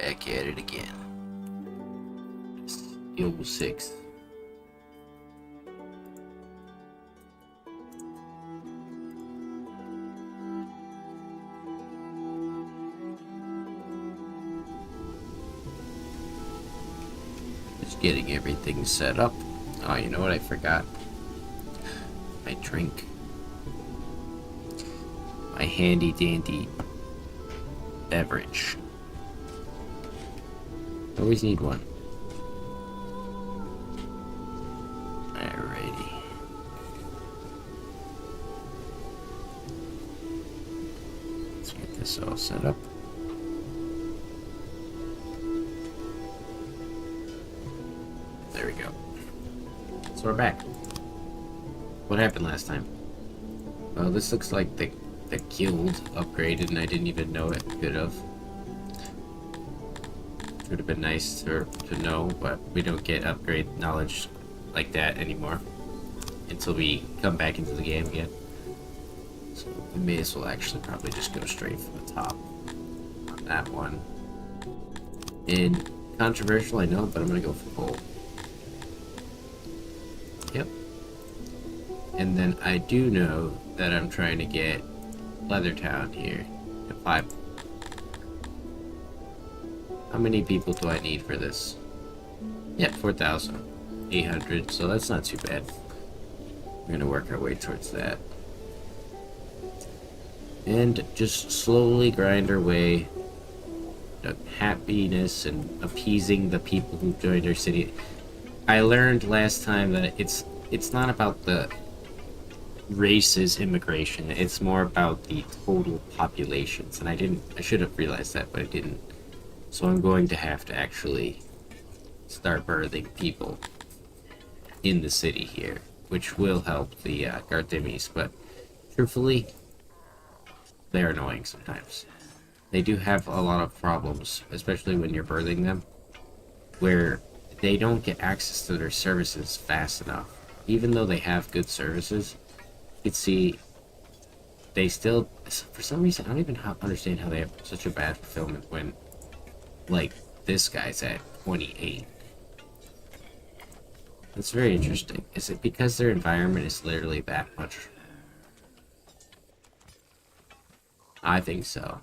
back at it again. Songs of Syx. Just getting everything set up. Oh, you know what I forgot? My drink. My handy dandy beverage. Always need one. Alrighty. Let's get this all set up. There we go. So we're back. What happened last time? Well, this looks like the guild upgraded and I didn't even know it could have. Would have been nice to know, but we don't get upgrade knowledge like that anymore until we come back into the game again. So we may as well actually probably just go straight from the top on that one. And controversial, I know, but I'm gonna go for gold. Yep. And then I do know that I'm trying to get Leathertown here at 5. How many people do I need for this? Yeah, 4,800, so that's not too bad. We're gonna work our way towards that. And just slowly grind our way to happiness and appeasing the people who joined our city. I learned last time that it's not about the race's immigration, it's more about the total populations, and I should have realized that, but I didn't. So I'm going to have to actually start birthing people in the city here, which will help the Garthemis, but truthfully, they're annoying sometimes. They do have a lot of problems, especially when you're birthing them, where they don't get access to their services fast enough. Even though they have good services, you can see they still, for some reason, I don't even understand how they have such a bad fulfillment when, like, this guy's at 28. That's very interesting. Is it because their environment is literally that much? I think so.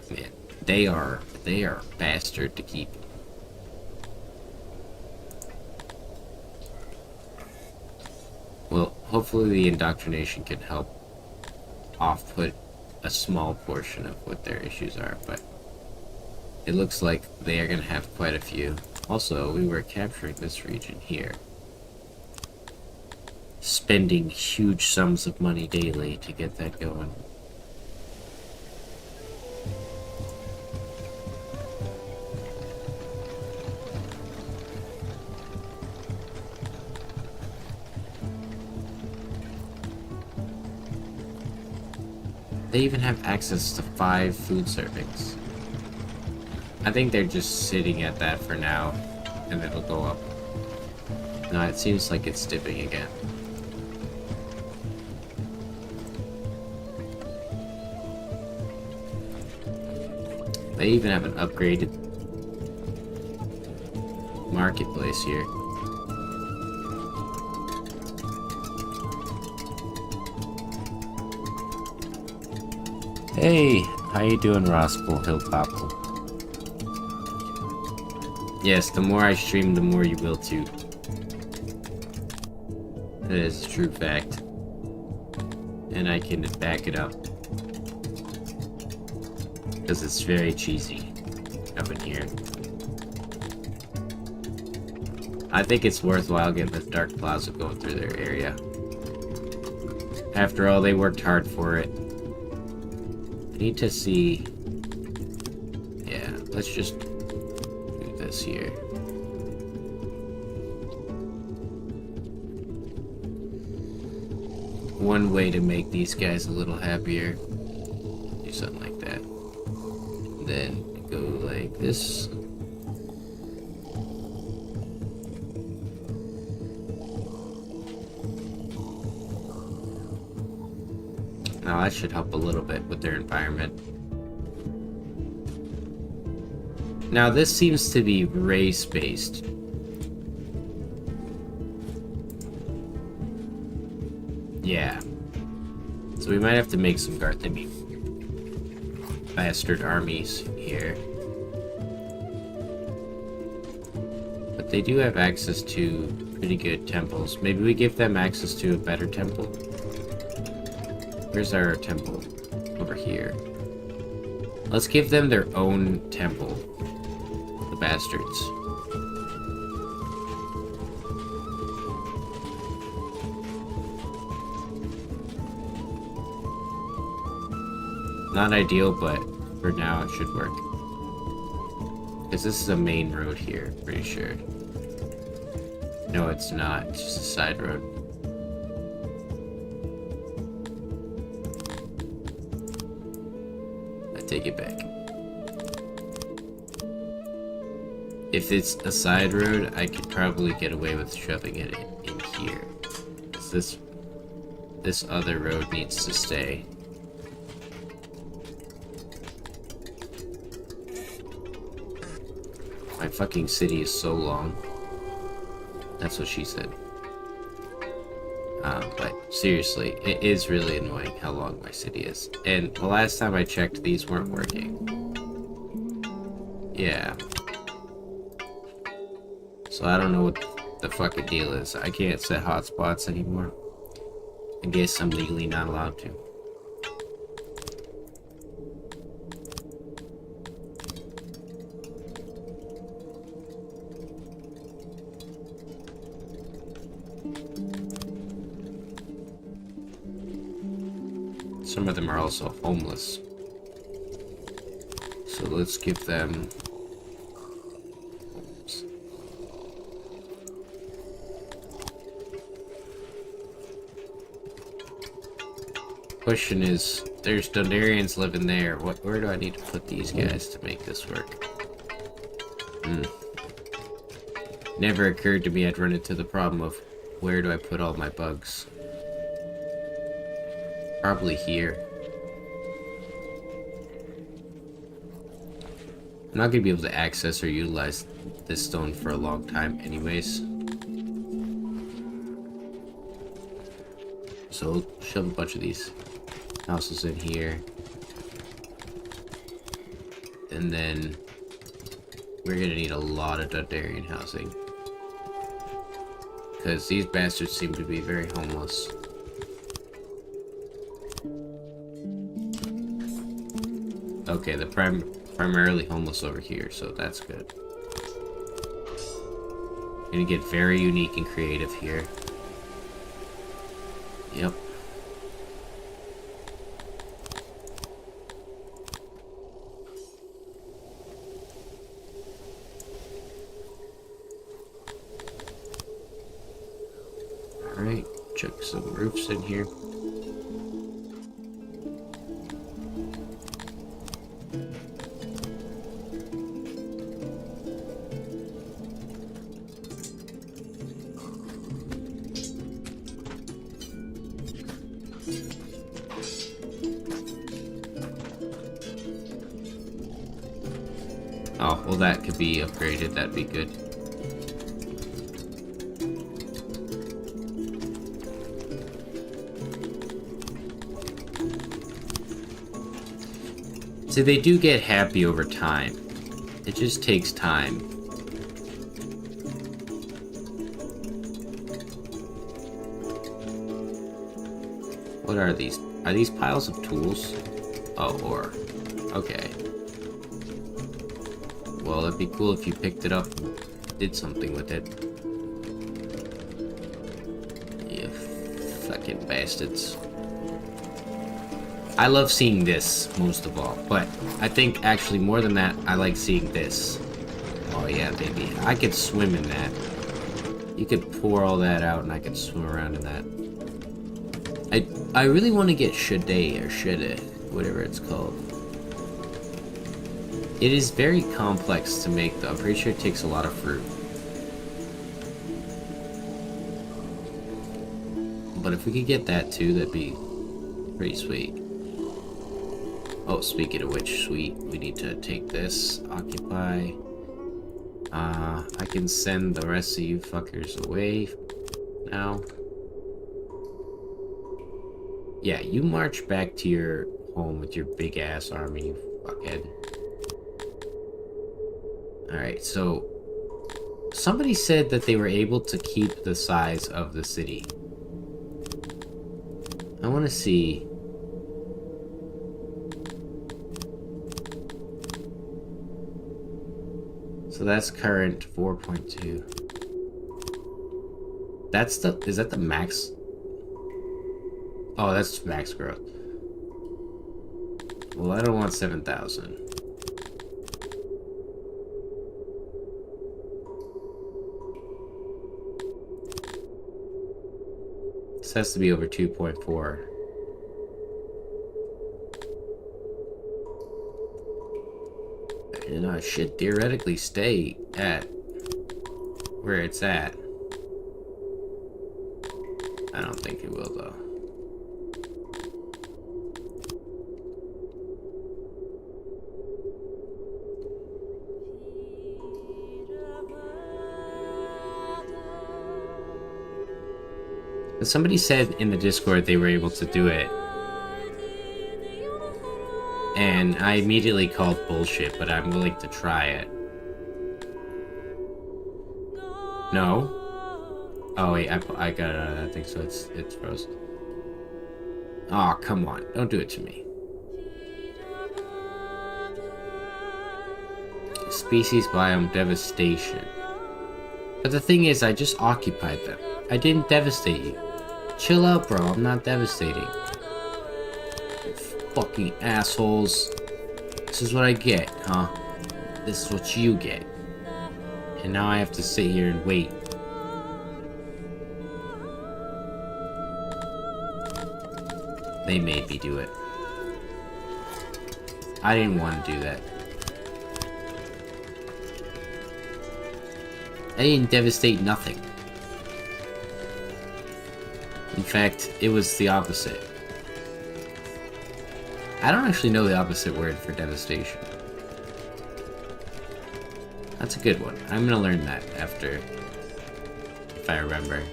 Man, they are bastard to keep. Well, hopefully the indoctrination can help off-put a small portion of what their issues are, but it looks like they are going to have quite a few. Also, we were capturing this region here, spending huge sums of money daily to get that going. They even have access to 5 food servings. I think they're just sitting at that for now, and it'll go up. No, it seems like it's dipping again. They even have an upgraded marketplace here. Hey, how you doing, Rospel Hillpopple? Yes, the more I stream, the more you will too. That is a true fact. And I can back it up. Because it's very cheesy up in here. I think it's worthwhile getting the Dark Plaza going through their area. After all, they worked hard for it. I need to see... Yeah, let's just do this here. One way to make these guys a little happier, do something like that. Then go like this. Now that should help a little bit with their environment. Now this seems to be race-based. Yeah. So we might have to make some Garthini bastard armies here. But they do have access to pretty good temples. Maybe we give them access to a better temple. Where's our temple? Over here. Let's give them their own temple. The bastards. Not ideal, but for now it should work. Because this is a main road here, pretty sure. No, it's not. It's just a side road. I take it back. If it's a side road, I could probably get away with shoving it in here. 'Cause this other road needs to stay. My fucking city is so long. That's what she said. But seriously, it is really annoying how long my city is. And the last time I checked, these weren't working. Yeah. So I don't know what the fucking deal is. I can't set hotspots anymore. I guess I'm legally not allowed to. Some of them are also homeless. So let's give them homes. Question is, there's Dondarians living there. Where do I need to put these guys to make this work? Never occurred to me I'd run into the problem of where do I put all my bugs? Probably here. I'm not gonna be able to access or utilize this stone for a long time anyways. So we'll shove a bunch of these houses in here. And then we're gonna need a lot of Dundarian housing. Because these bastards seem to be very homeless. Okay, they're primarily homeless over here, so that's good. Gonna get very unique and creative here. Yep. Alright, chuck some roofs in here. Oh, well that could be upgraded, that'd be good. See, they do get happy over time. It just takes time. What are these? Are these piles of tools? Oh, ore. Okay. Well, it'd be cool if you picked it up and did something with it. You fucking bastards. I love seeing this, most of all. But I think, actually, more than that, I like seeing this. Oh, yeah, baby. I could swim in that. You could pour all that out, and I could swim around in that. I really want to get Shade, or Shade, whatever it's called. It is very complex to make, though. I'm pretty sure it takes a lot of fruit. But if we could get that too, that'd be Pretty sweet. Oh, speaking of which, sweet, we need to take this. Occupy. I can send the rest of you fuckers away now. Yeah, you march back to your home with your big ass army, you fuckhead. Alright, so somebody said that they were able to keep the size of the city. I want to see. So that's current 4.2. That's the, is that the max? Oh, that's max growth. Well, I don't want 7,000. This has to be over 2.4. And I should theoretically stay at where it's at. I don't think it will, though. Somebody said in the Discord they were able to do it. And I immediately called bullshit, but I'm willing to try it. No? Oh wait, I got it out of that thing, so it's froze. Aw, oh, come on. Don't do it to me. Species biome devastation. But the thing is, I just occupied them. I didn't devastate you. Chill out, bro. I'm not devastating. You fucking assholes. This is what I get, huh? This is what you get. And now I have to sit here and wait. They made me do it. I didn't want to do that. I didn't devastate nothing. In fact, it was the opposite. I don't actually know the opposite word for devastation. That's a good one. I'm gonna learn that after, if I remember.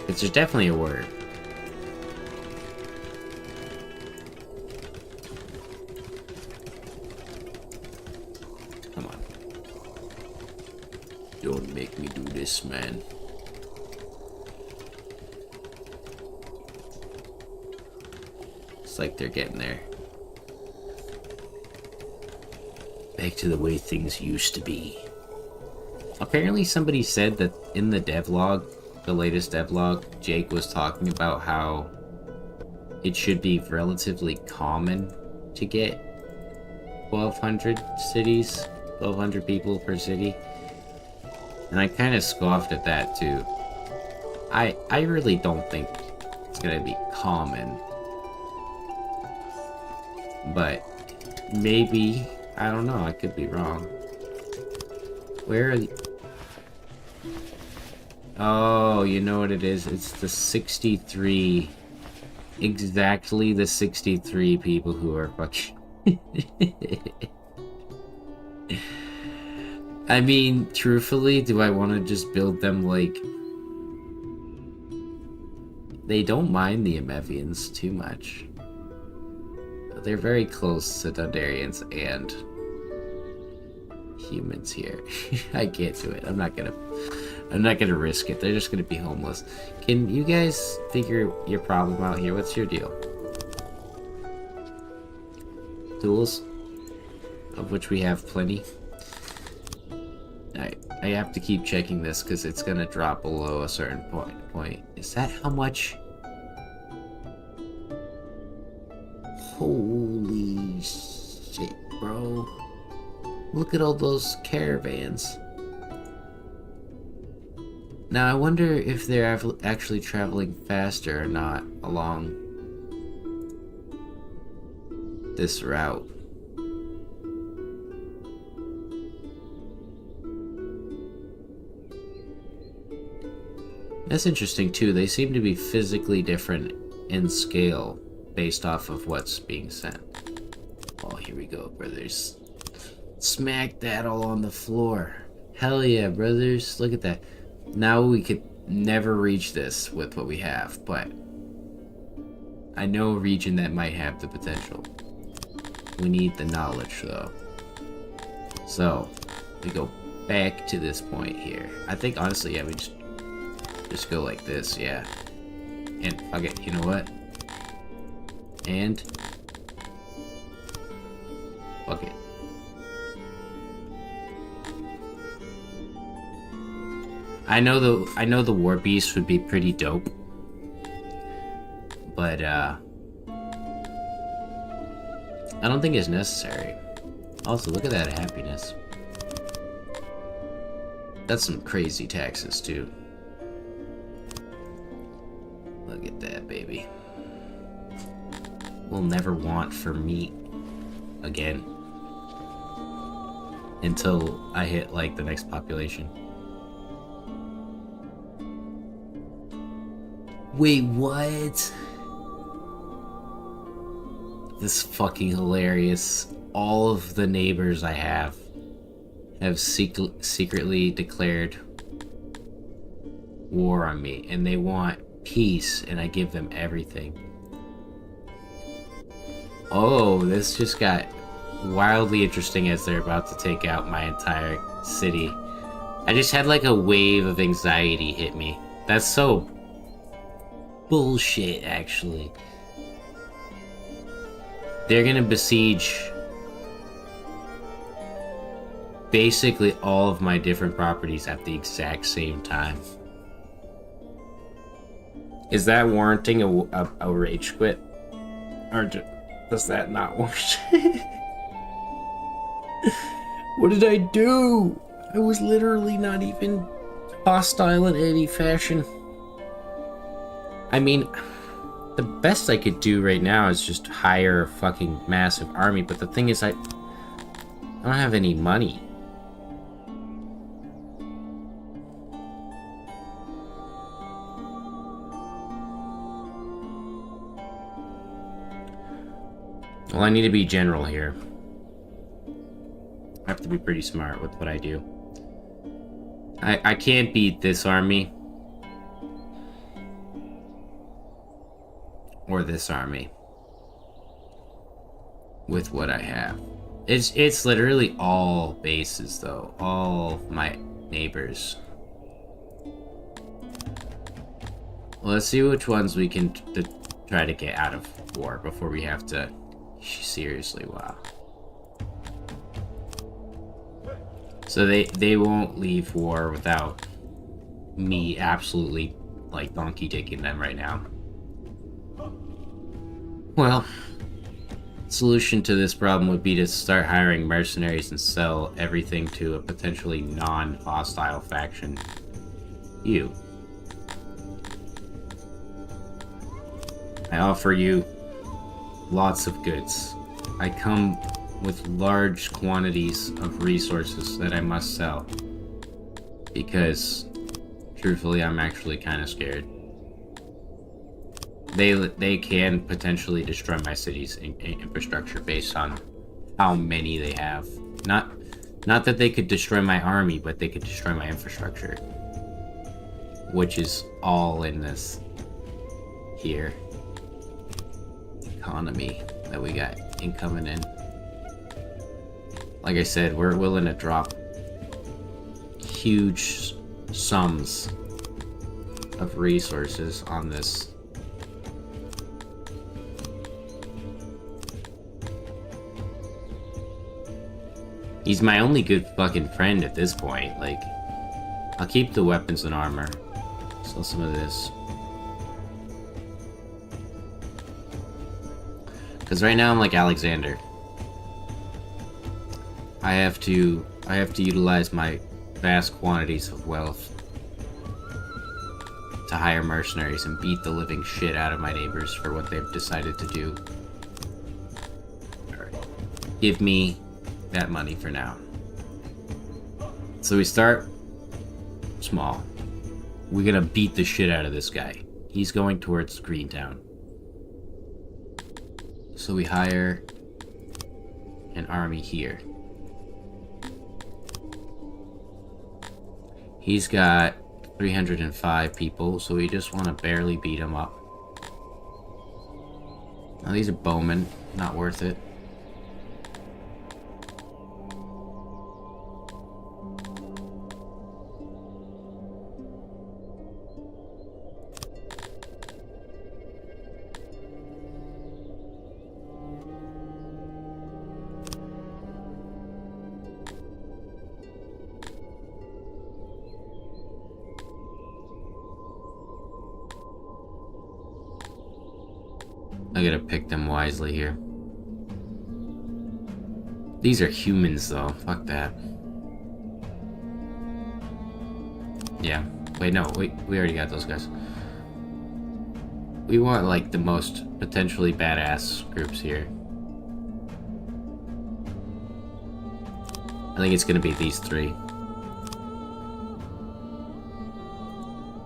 It's definitely a word. Come on. Don't make me do this, man. It's like they're getting there. Back to the way things used to be. Apparently somebody said that in the devlog, the latest devlog, Jake was talking about how it should be relatively common to get 1,200 cities, 1,200 people per city. And I kind of scoffed at that too. I really don't think it's gonna be common. But maybe, I don't know, I could be wrong. Where are the... Oh, you know what it is? It's the 63. Exactly the 63 people who are fucking... I mean, truthfully, do I want to just build them like... They don't mind the Emevians too much. They're very close to Dundarians and humans here. I can't do it. I'm not gonna risk it. They're just gonna be homeless. Can you guys figure your problem out here? What's your deal? Tools, of which we have plenty. I have to keep checking this because it's gonna drop below a certain point. Is that how much? Holy shit, bro. Look at all those caravans. Now I wonder if they're actually traveling faster or not along this route. That's interesting too. They seem to be physically different in scale based off of what's being sent. Oh, here we go, brothers. Smack that all on the floor. Hell yeah, brothers. Look at that. Now we could never reach this with what we have, but I know a region that might have the potential. We need the knowledge, though. So, we go back to this point here. I think, honestly, yeah, we just go like this, yeah. And, okay, you know what? And... fuck it. I know the War Beast would be pretty dope. But, I don't think it's necessary. Also, look at that happiness. That's some crazy taxes, too. Look at that, baby. We'll never want for meat again. Until I hit, like, the next population. Wait, what? This is fucking hilarious. All of the neighbors I have secretly declared war on me, and they want peace, and I give them everything. Oh, this just got wildly interesting as they're about to take out my entire city. I just had like a wave of anxiety hit me. That's so bullshit, actually. They're gonna besiege basically all of my different properties at the exact same time. Is that warranting a rage quit? Or does that not warrant? What did I do? I was literally not even hostile in any fashion. I mean, the best I could do right now is just hire a fucking massive army, but the thing is I don't have any money. Well, I need to be general here. I have to be pretty smart with what I do. I can't beat this army. Or this army. With what I have. It's literally all bases, though. All my neighbors. Well, let's see which ones we can try to get out of war before we have to... Seriously, wow. So they won't leave war without me absolutely, like, donkey dicking them right now. Well, solution to this problem would be to start hiring mercenaries and sell everything to a potentially non-hostile faction. You. I offer you lots of goods. I come with large quantities of resources that I must sell. Because, truthfully, I'm actually kind of scared. They can potentially destroy my city's infrastructure based on how many they have. Not that they could destroy my army, but they could destroy my infrastructure. Which is all in this here economy that we got incoming in. Like I said, we're willing to drop huge sums of resources on this. He's my only good fucking friend at this point. Like, I'll keep the weapons and armor. Sell some of this. Because right now I'm like Alexander. I have to utilize my vast quantities of wealth to hire mercenaries and beat the living shit out of my neighbors for what they've decided to do. Alright. Give me that money for now. So we start small. We're gonna beat the shit out of this guy. He's going towards Greentown. So we hire an army here. He's got 305 people, so we just want to barely beat him up. Now these are bowmen, not worth it. I gotta pick them wisely here. These are humans, though. Fuck that. Yeah. Wait, no. We already got those guys. We want, like, the most potentially badass groups here. I think it's gonna be these three.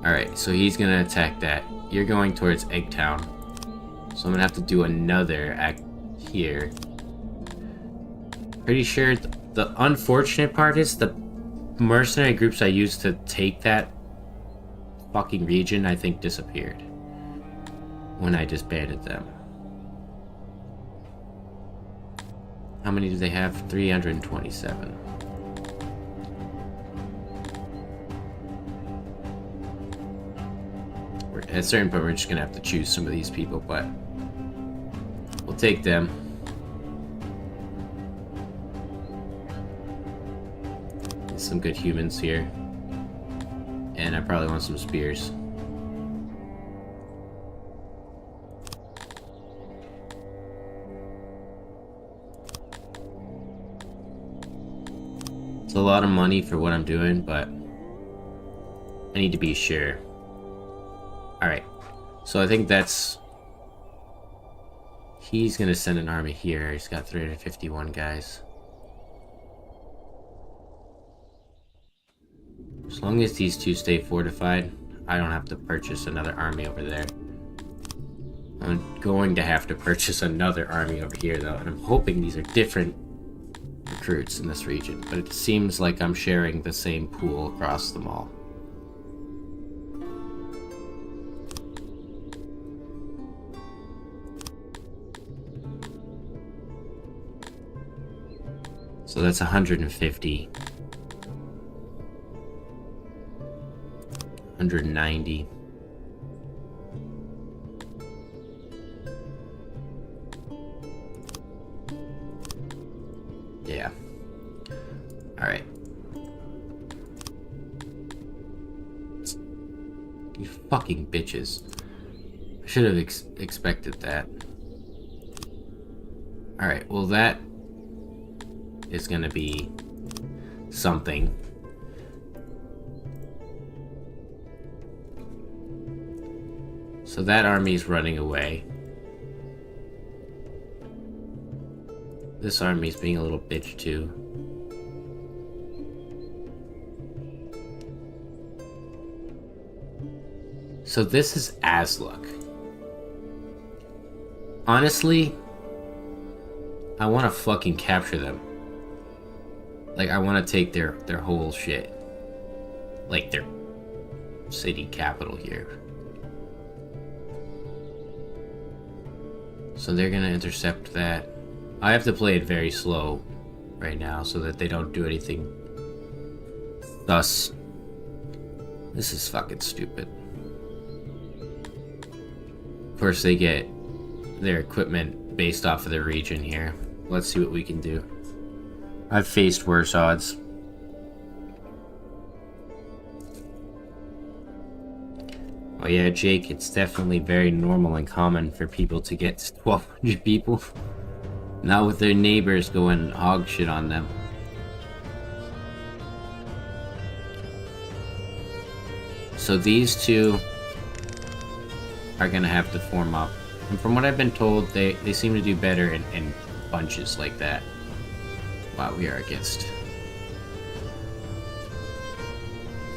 Alright, so he's gonna attack that. You're going towards Eggtown. So I'm gonna have to do another act here. Pretty sure the unfortunate part is the mercenary groups I used to take that fucking region, I think, disappeared when I disbanded them. How many do they have? 327. At a certain point, we're just gonna have to choose some of these people, but we'll take them. Some good humans here. And I probably want some spears. It's a lot of money for what I'm doing, but I need to be sure. Alright, so I think that's... He's gonna send an army here. He's got 351 guys. As long as these two stay fortified, I don't have to purchase another army over there. I'm going to have to purchase another army over here, though, and I'm hoping these are different recruits in this region, but it seems like I'm sharing the same pool across them all. So that's 150. 190. Yeah. Alright. You fucking bitches. I should have expected that. Alright, well that is gonna be something. So that army's running away. This army's being a little bitch too. So this is Asluk. Honestly, I want to fucking capture them. Like, I want to take their whole shit. Like, their city capital here. So they're gonna intercept that. I have to play it very slow right now so that they don't do anything. Thus, this is fucking stupid. Of course, they get their equipment based off of their region here. Let's see what we can do. I've faced worse odds. Oh yeah, Jake, it's definitely very normal and common for people to get 1,200 people. Not with their neighbors going hog shit on them. So these two are gonna have to form up. And from what I've been told, they seem to do better in bunches like that. Wow, we are against...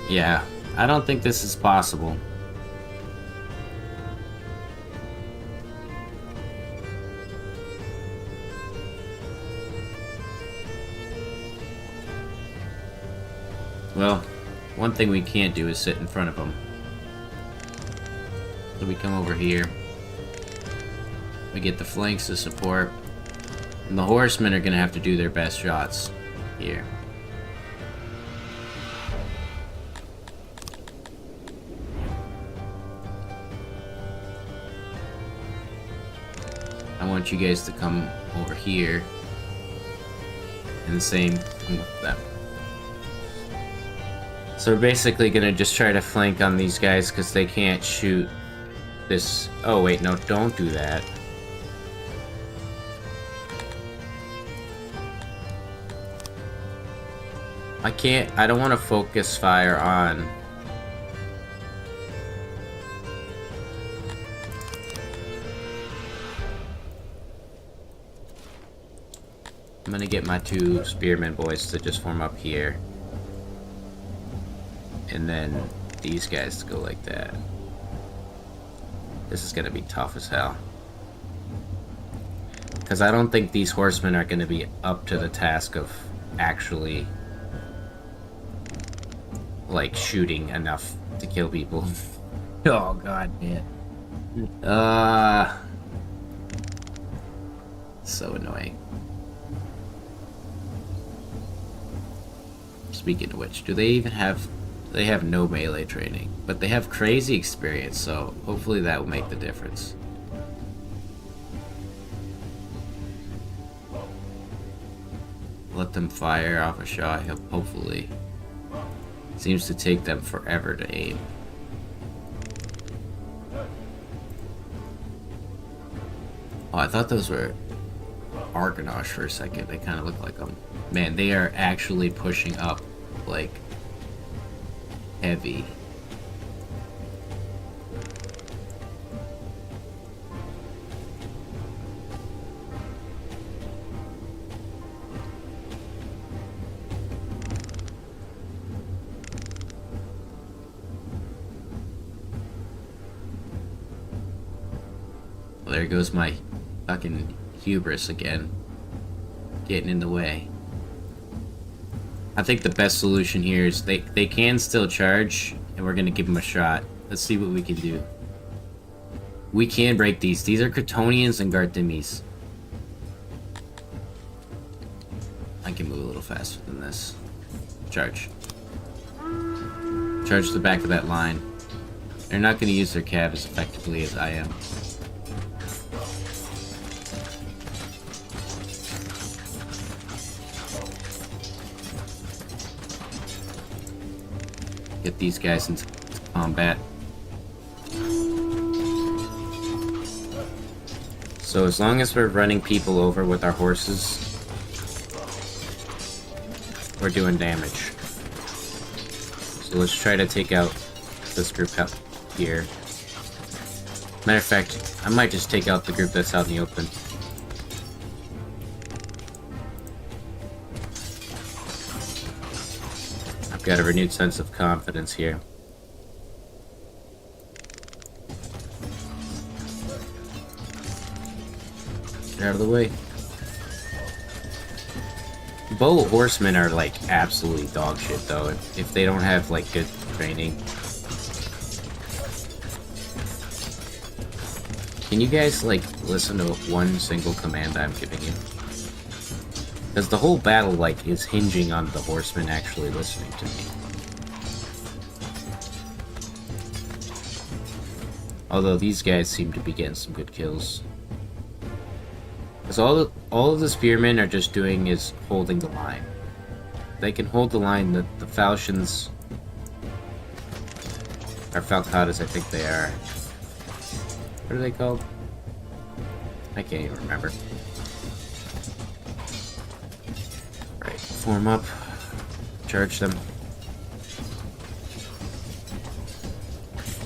Yeah, I don't think this is possible. Well, one thing we can't do is sit in front of them. So we come over here. We get the flanks to support. And the horsemen are gonna have to do their best shots here. I want you guys to come over here. And the same with them. So we're basically gonna just try to flank on these guys because they can't shoot this. Oh wait, no, don't do that. I don't want to focus fire on. I'm gonna get my two spearmen boys to just form up here. And then these guys to go like that. This is gonna be tough as hell. Because I don't think these horsemen are gonna be up to the task of actually like shooting enough to kill people. Oh god, man. So annoying. Speaking of which, do they even have... They have no melee training, but they have crazy experience, so hopefully that will make the difference. Let them fire off a shot, hopefully. Seems to take them forever to aim. Oh, I thought those were Argonash for a second. They kind of look like them. Man, they are actually pushing up, like, heavy. Well, there goes my fucking hubris again. Getting in the way. I think the best solution here is they can still charge, and we're gonna give them a shot. Let's see what we can do. We can break these. These are Cretonians and Gardemis. I can move a little faster than this. Charge. Charge the back of that line. They're not gonna use their cav as effectively as I am. Get these guys into combat. So as long as we're running people over with our horses, we're doing damage. So let's try to take out this group up here. Matter of fact, I might just take out the group that's out in the open. Got a renewed sense of confidence here. Get out of the way. Bow horsemen are like absolutely dog shit though, if they don't have like good training. Can you guys like listen to one single command I'm giving you? Because the whole battle, like, is hinging on the horsemen actually listening to me. Although these guys seem to be getting some good kills. Because all of the spearmen are just doing is holding the line. They can hold the line. The falchions... Or falcatas, I think they are. What are they called? I can't even remember. Form up, charge them.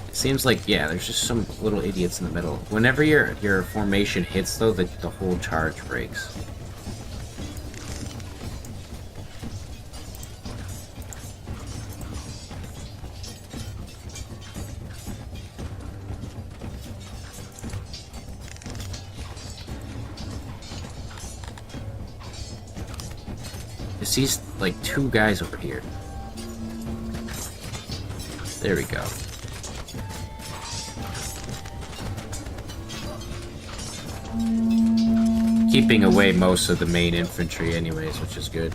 It seems like, yeah, there's just some little idiots in the middle. Whenever your formation hits, though, the whole charge breaks. see like 2 guys over here. There we go. Keeping away most of the main infantry anyways, which is good.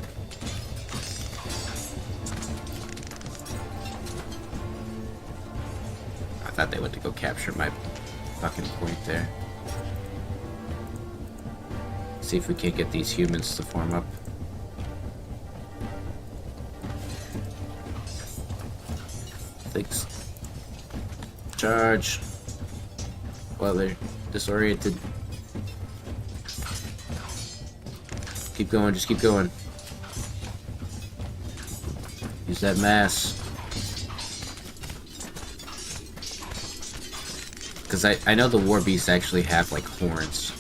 I thought they went to go capture my fucking point there. See if we can't get these humans to form up. Thanks. Charge. Well, they're disoriented. Keep going, just keep going. Use that mass. Because I know the war beasts actually have, like, horns.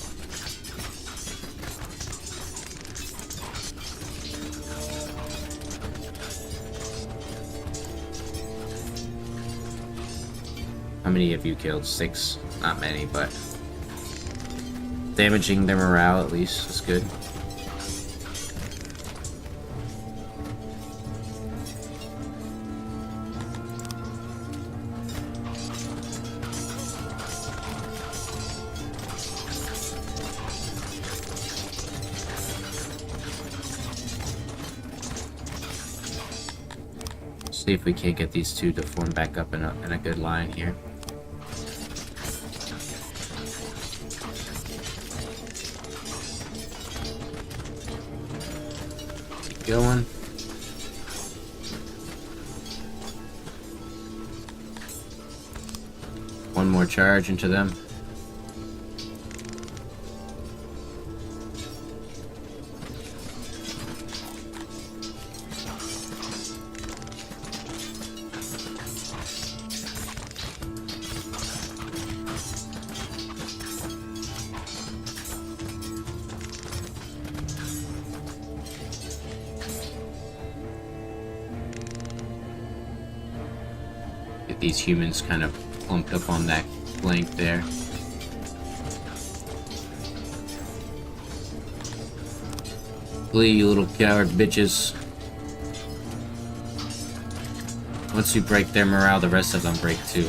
How many have you killed? 6? Not many, but damaging their morale at least is good. See if we can't get these 2 to form back up in a good line here. Keep going. One more charge into them. Get these humans kind of clumped up on that flank there. Flee, you little coward bitches. Once you break their morale, the rest of them break too.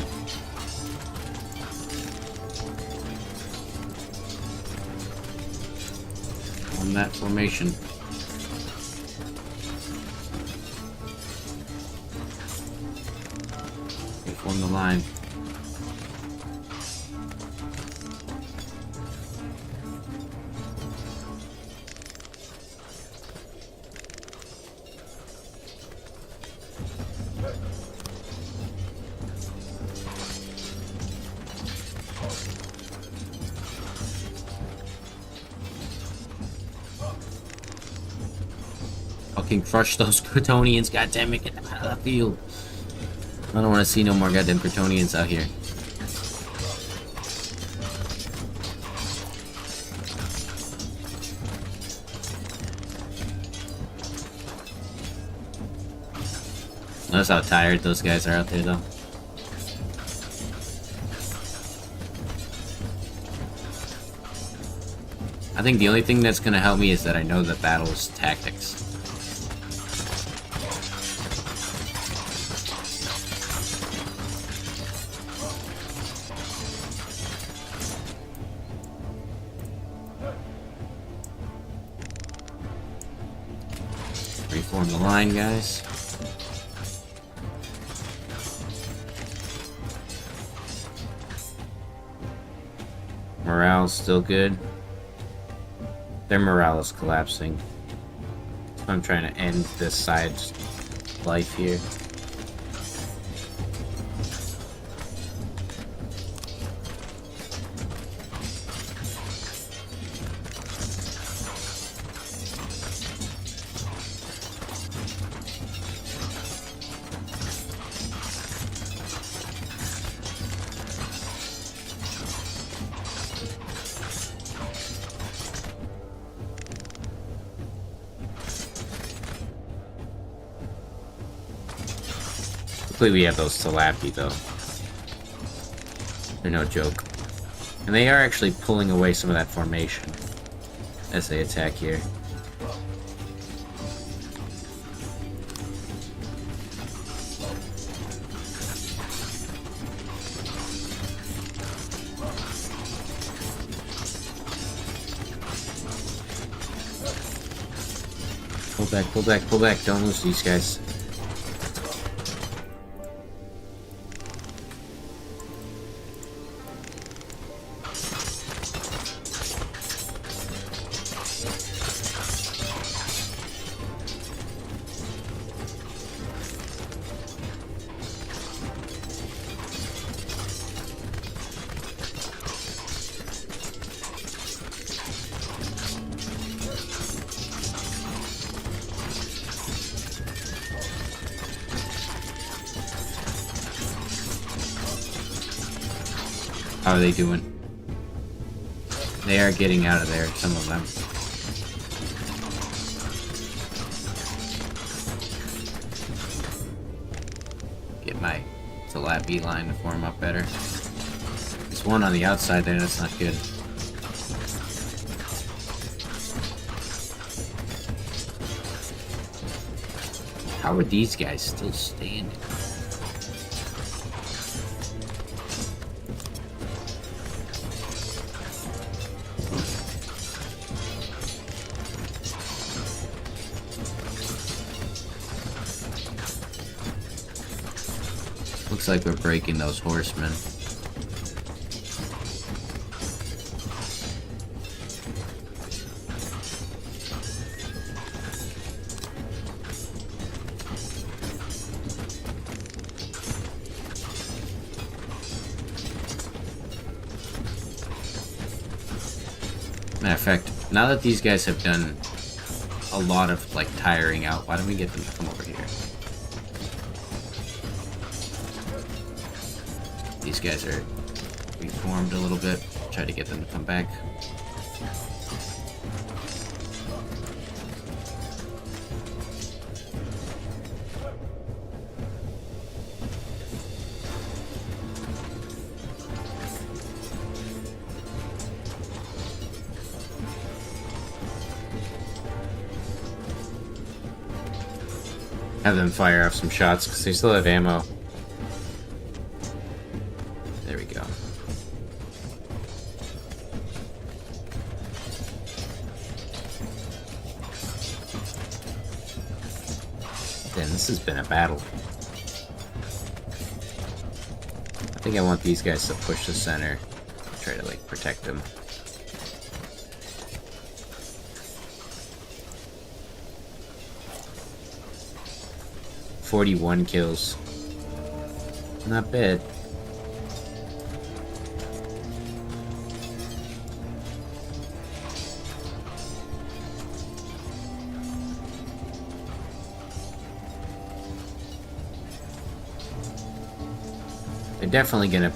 On that formation. Form the line. Fucking crush those Kryptonians, goddammit, get them out of the field. I don't want to see no more goddamn Kryptonians out here. Notice how tired those guys are out there, though. I think the only thing that's gonna help me is that I know the battle's tactics. Reform the line, guys. Morale's still good. Their morale is collapsing. I'm trying to end this side's life here. Hopefully we have those Tilapia, though. They're no joke. And they are actually pulling away some of that formation as they attack here. Pull back, pull back, pull back. Don't lose these guys. How are they doing? They are getting out of there, some of them. Get my tilapia line to form up better. There's one on the outside there, that's not good. How are these guys still standing? Looks like we're breaking those horsemen. Matter of fact, now that these guys have done a lot of, like, tiring out, why don't we get them to come over here? These guys are reformed a little bit. Try to get them to come back. Have them fire off some shots because they still have ammo. There we go. Then this has been a battle. I think I want these guys to push the center. Try to, like, protect them. "41 kills. Not bad. They're definitely gonna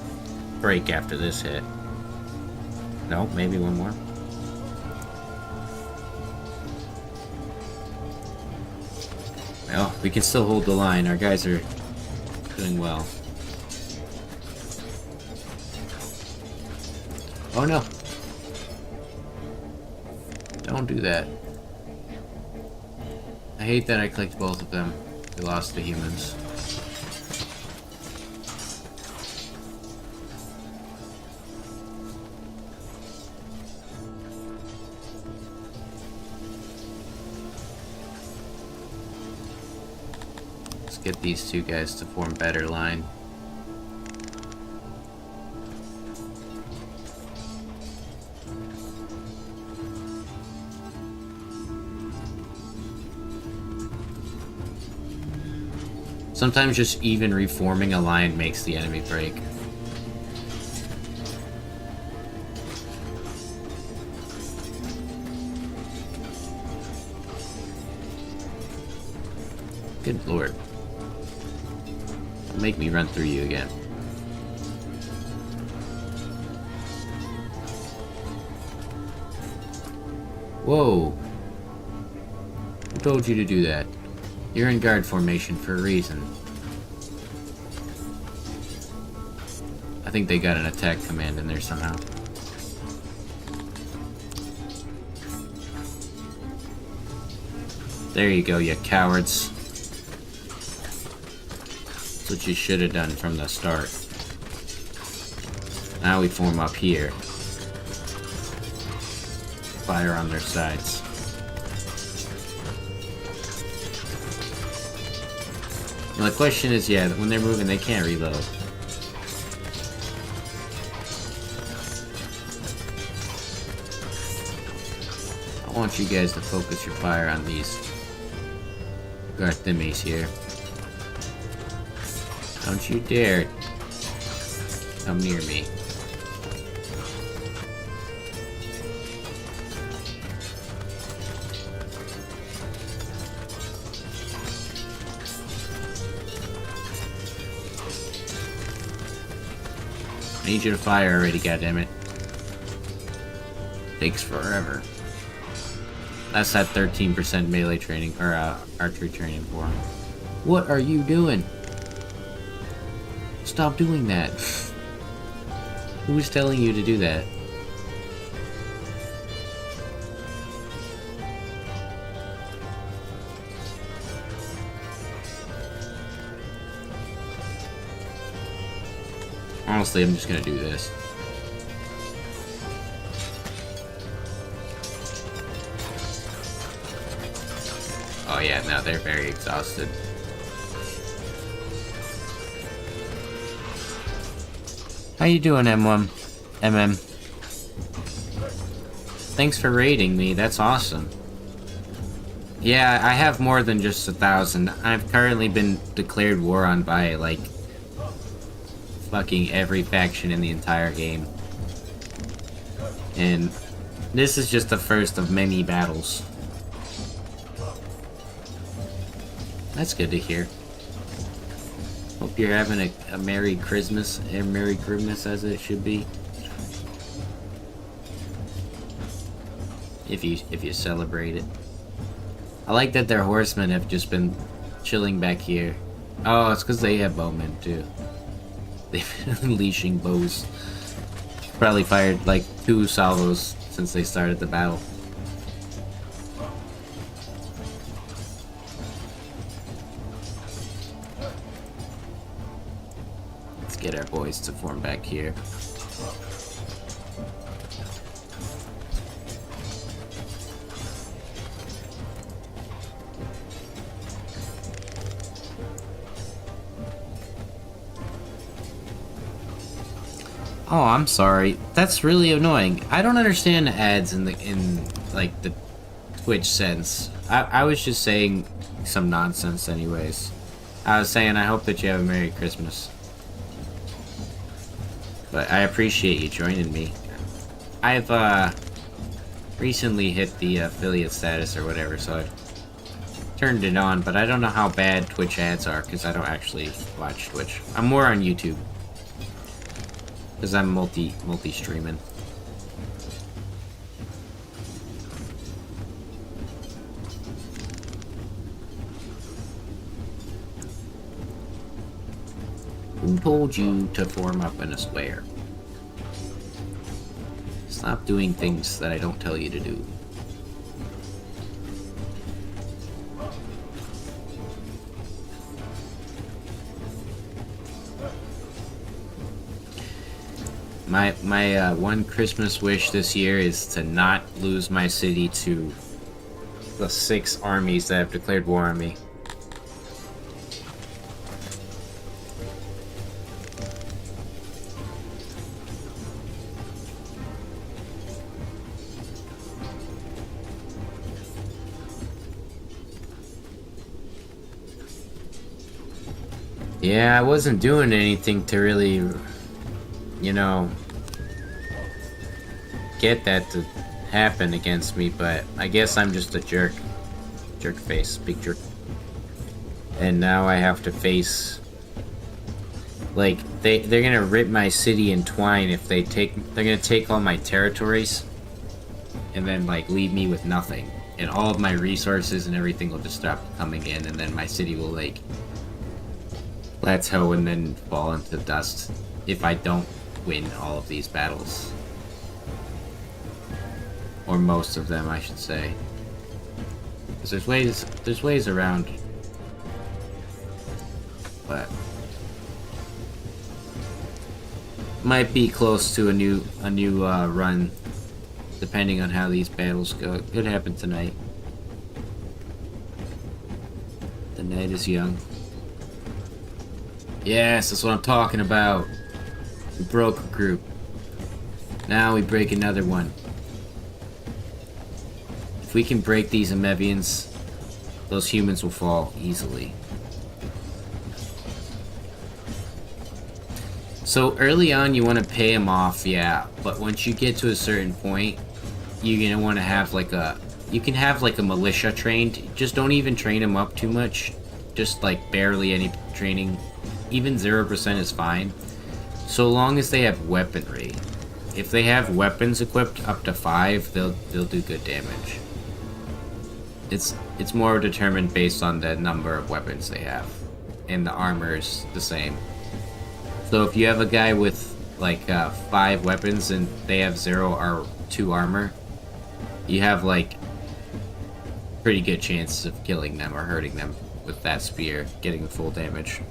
break after this hit. No, maybe one more. Well, we can still hold the line. Our guys are doing well. Oh no. Don't do that. I hate that I clicked both of them. We lost the humans. Let's get these two guys to form better line. Sometimes just even reforming a line makes the enemy break. Good lord. Don't make me run through you again. Whoa. Who told you to do that? You're in guard formation for a reason. I think they got an attack command in there somehow. There you go, you cowards. That's what you should have done from the start. Now we form up here. Fire on their sides. Now, the question is, yeah, when they're moving, they can't reload. I want you guys to focus your fire on these Garthimes here. Don't you dare come near me. I need you to fire already, goddammit. Takes forever. That's that 13% melee training, or archery training for him. What are you doing? Stop doing that. Who was telling you to do that? Honestly, I'm just gonna do this. Oh yeah, now they're very exhausted. How you doing, M1? MM? Thanks for raiding me, that's awesome. Yeah, I have more than just 1,000. I've currently been declared war on by, like, fucking every faction in the entire game. And this is just the first of many battles. That's good to hear. Hope you're having a Merry Christmas, and Merry Christmas as it should be. If you celebrate it. I like that their horsemen have just been chilling back here. Oh, it's because they have bowmen too. They've been unleashing bows. Probably fired like 2 salvos since they started the battle. Let's get our boys to form back here. Oh, I'm sorry. That's really annoying. I don't understand ads in like the Twitch sense. I was just saying some nonsense anyways. I was saying I hope that you have a Merry Christmas. But I appreciate you joining me. I've recently hit the affiliate status or whatever, so I turned it on, but I don't know how bad Twitch ads are because I don't actually watch Twitch. I'm more on YouTube. Because I'm multi-streaming. Who told you to form up in a square? Stop doing things that I don't tell you to do. My one Christmas wish this year is to not lose my city to the 6 armies that have declared war on me. Yeah, I wasn't doing anything to really, you know, get that to happen against me, but I guess I'm just a jerk. Jerk face, big jerk. And now I have to face, like, they're gonna rip my city in twine if they're gonna take all my territories and then, like, leave me with nothing. And all of my resources and everything will just stop coming in, and then my city will, like, plateau and then fall into dust if I don't win all of these battles. Or most of them, I should say. Because there's ways around. But might be close to a new run, depending on how these battles go. It could happen tonight. The night is young. Yes, that's what I'm talking about. We broke a group. Now we break another one. If we can break these Amevians, those humans will fall easily. So early on you want to pay them off, yeah, but once you get to a certain point, you're gonna want to have like a... You can have like a militia trained, just don't even train them up too much. Just like barely any training. Even 0% is fine. So long as they have weaponry. If they have weapons equipped up to 5, they'll do good damage. It's more determined based on the number of weapons they have. And the armor is the same. So if you have a guy with like 5 weapons and they have 0 or 2 armor, you have like pretty good chances of killing them or hurting them with that spear, getting the full damage.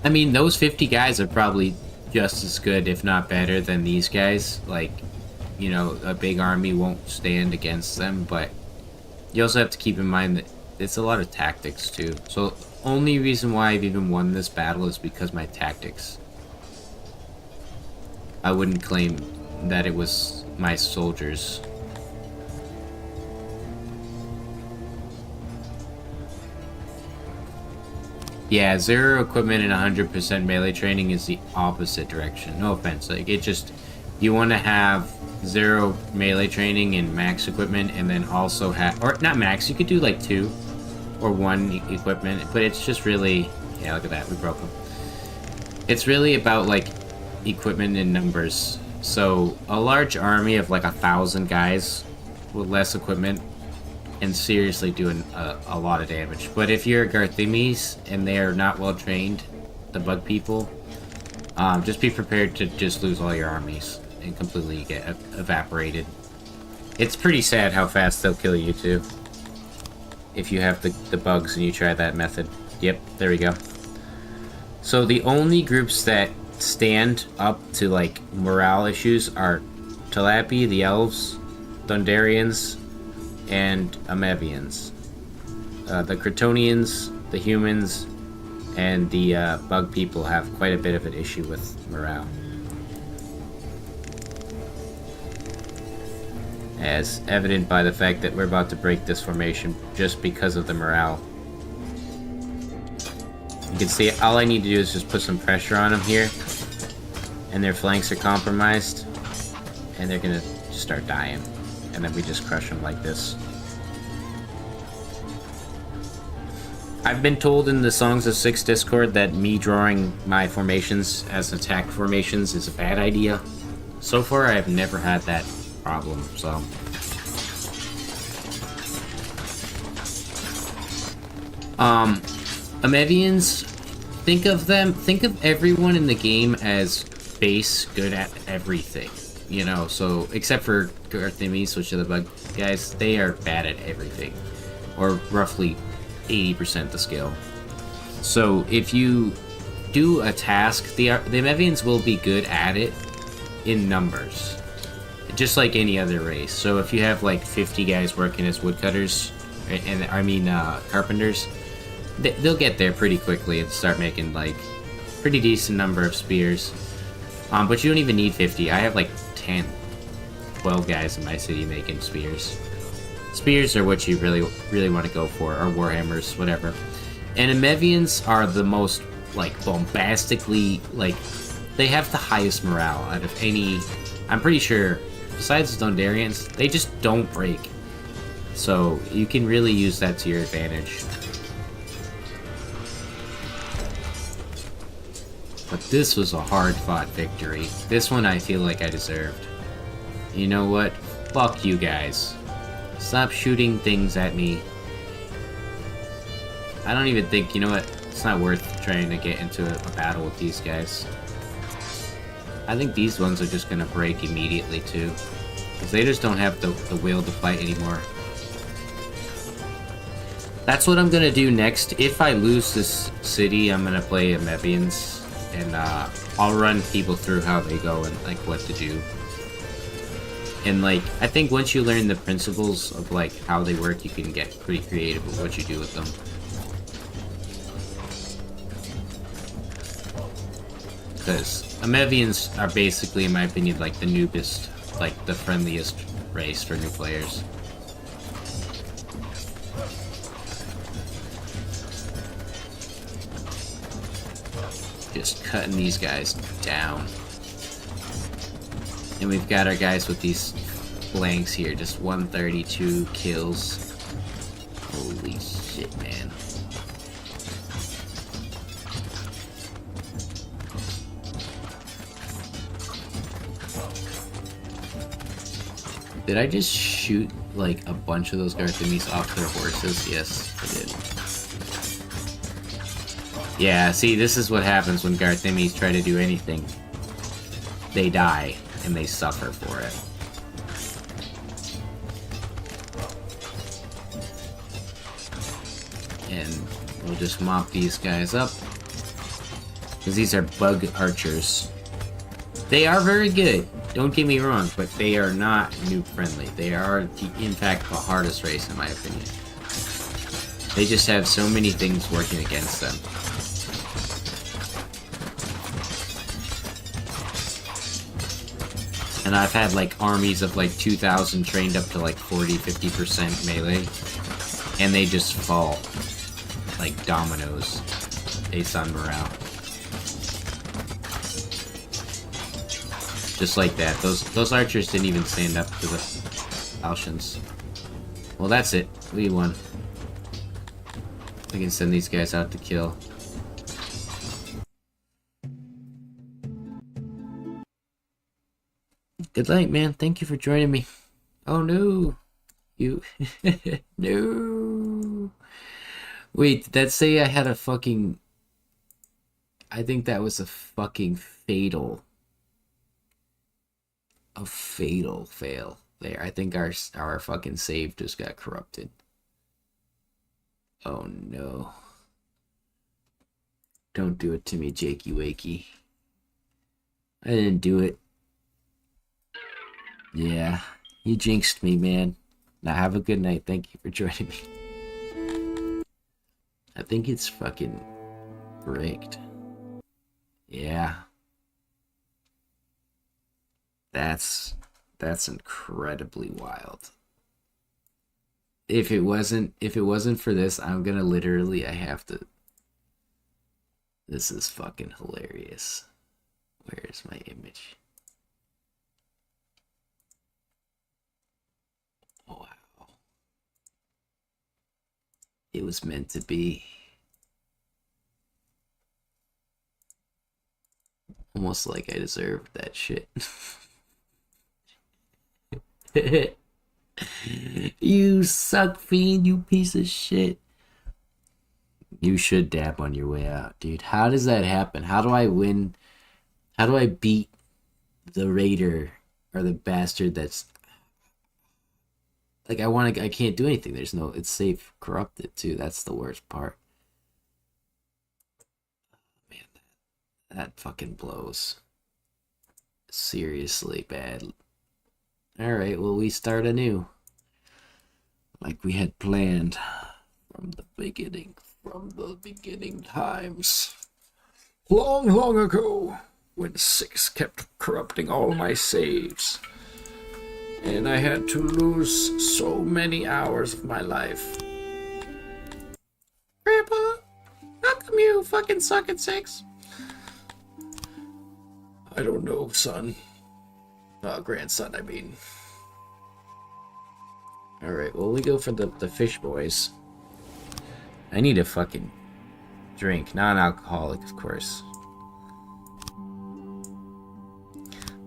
I mean, those 50 guys are probably just as good, if not better, than these guys. Like, you know, a big army won't stand against them, but you also have to keep in mind that it's a lot of tactics too. So only reason why I've even won this battle is because my tactics. I wouldn't claim that it was my soldiers. Yeah, 0 equipment and 100% melee training is the opposite direction. No offense, like it just... You want to have 0 melee training and max equipment, and then also have... Or not max, you could do like 2 or 1 equipment, but it's just really... Yeah, look at that, we broke them. It's really about like equipment and numbers. So a large army of like 1,000 guys with less equipment and seriously doing a lot of damage. But if you're Garthimes and they are not well trained, the bug people, just be prepared to just lose all your armies and completely get evaporated. It's pretty sad how fast they'll kill you too. If you have the bugs and you try that method. Yep, there we go. So the only groups that stand up to like morale issues are Talapi, the elves, Thundarians, and Amevians. The Cretonians, the humans, and the bug people have quite a bit of an issue with morale. As evident by the fact that we're about to break this formation just because of the morale. You can see all I need to do is just put some pressure on them here, and their flanks are compromised, and they're gonna start dying. And then we just crush them like this. I've been told in the Songs of Syx Discord that me drawing my formations as attack formations is a bad idea. So far, I've never had that problem, so... Amevians, think of everyone in the game as base good at everything. You know, so, except for Garthimes, which are the bug guys, they are bad at everything. Or roughly 80% the skill. So, if you do a task, the Amevians will be good at it in numbers. Just like any other race. So, if you have like 50 guys working as woodcutters, and I mean carpenters, they'll get there pretty quickly and start making like pretty decent number of spears. But you don't even need 50. I have like 10, 12 guys in my city making spears. Spears are what you really want to go for, or warhammers, whatever. And Amevians are the most like bombastically, like they have the highest morale out of any. I'm pretty sure, besides the Thundarians, they just don't break. So you can really use that to your advantage. But this was a hard-fought victory. This one I feel like I deserved. You know what? Fuck you guys. Stop shooting things at me. I don't even think, you know what? It's not worth trying to get into a battle with these guys. I think these ones are just gonna break immediately too. Because they just don't have the will to fight anymore. That's what I'm gonna do next. If I lose this city, I'm gonna play Amevians. And I'll run people through how they go and like what to do. And like, I think once you learn the principles of like how they work, you can get pretty creative with what you do with them. because Amevians are basically, in my opinion, like the noobest, like the friendliest race for new players. Just cutting these guys down. And we've got our guys with these blanks here, just 132 kills. Holy shit, man. Did I just shoot, like, a bunch of those Garthamis off their horses? Yes, I did. Yeah, see, this is what happens when Garthamis try to do anything. They die, and they suffer for it. And we'll just mop these guys up. Because these are bug archers. They are very good, don't get me wrong, but they are not noob friendly. They are, in fact, the hardest race in my opinion. They just have so many things working against them. And I've had like armies of like 2,000 trained up to like 40-50% melee. And they just fall like dominoes based on morale. Just like that. Those archers didn't even stand up to the Alshans. Well, that's it. We won. We can send these guys out to kill. Good night, man. Thank you for joining me. Oh, no. You... No. Wait, did that say I had a fucking... I think that was a fucking fatal... A fatal fail there. I think our fucking save just got corrupted. Oh no. Don't do it to me, Jakey Wakey. I didn't do it. Yeah, you jinxed me, man. Now have a good night. Thank you for joining me. I think it's fucking rigged. Yeah. That's incredibly wild. If it wasn't for this, I'm gonna literally, I have to. This is fucking hilarious. Where's my image? Wow. It was meant to be. Almost like I deserved that shit. You suck, fiend, you piece of shit. You should dab on your way out, dude. How does that happen? How do I win? How do I beat the raider or the bastard that's like I can't do anything. There's no, it's safe corrupted too. That's the worst part. Man, that fucking blows. Seriously bad. Alright, well, we start anew. Like we had planned from the beginning times. Long, long ago, when Syx kept corrupting all my saves. And I had to lose so many hours of my life. Grandpa, how come you fucking suck at Syx? I don't know, son. Grandson, I mean. Alright, well, we go for the fish boys. I need a fucking drink. Non-alcoholic, of course.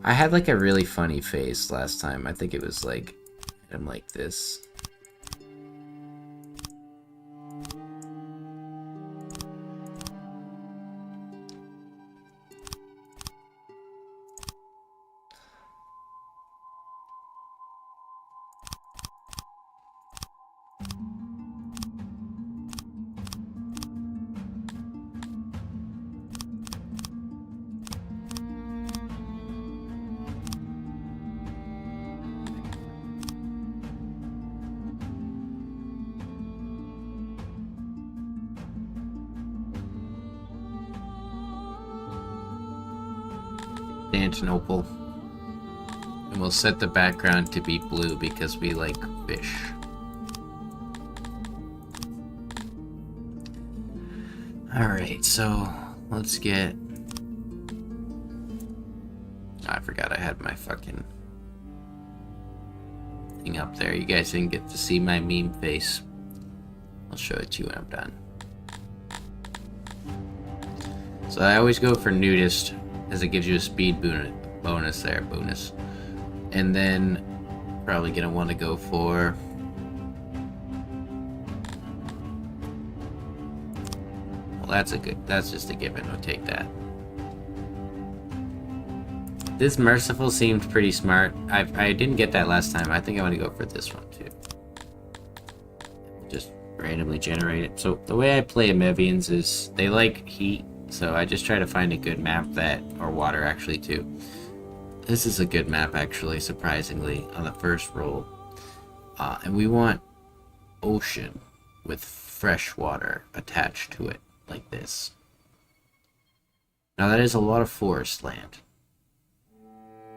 I had like a really funny face last time. I think it was like, I'm like this. Constantinople. And we'll set the background to be blue because we like fish. Alright, so let's get... I forgot I had my fucking thing up there. You guys didn't get to see my meme face. I'll show it to you when I'm done. So I always go for nudist, as it gives you a speed bonus there, bonus. And then probably gonna want to go for... Well, that's just a given. We'll take that. This merciful seemed pretty smart. I didn't get that last time. I think I want to go for this one too. Just randomly generate it. So the way I play Emevians is they like heat, so I just try to find a good map that, or water actually too. This is a good map actually, surprisingly, on the first roll. And we want ocean with fresh water attached to it, like this. Now that is a lot of forest land.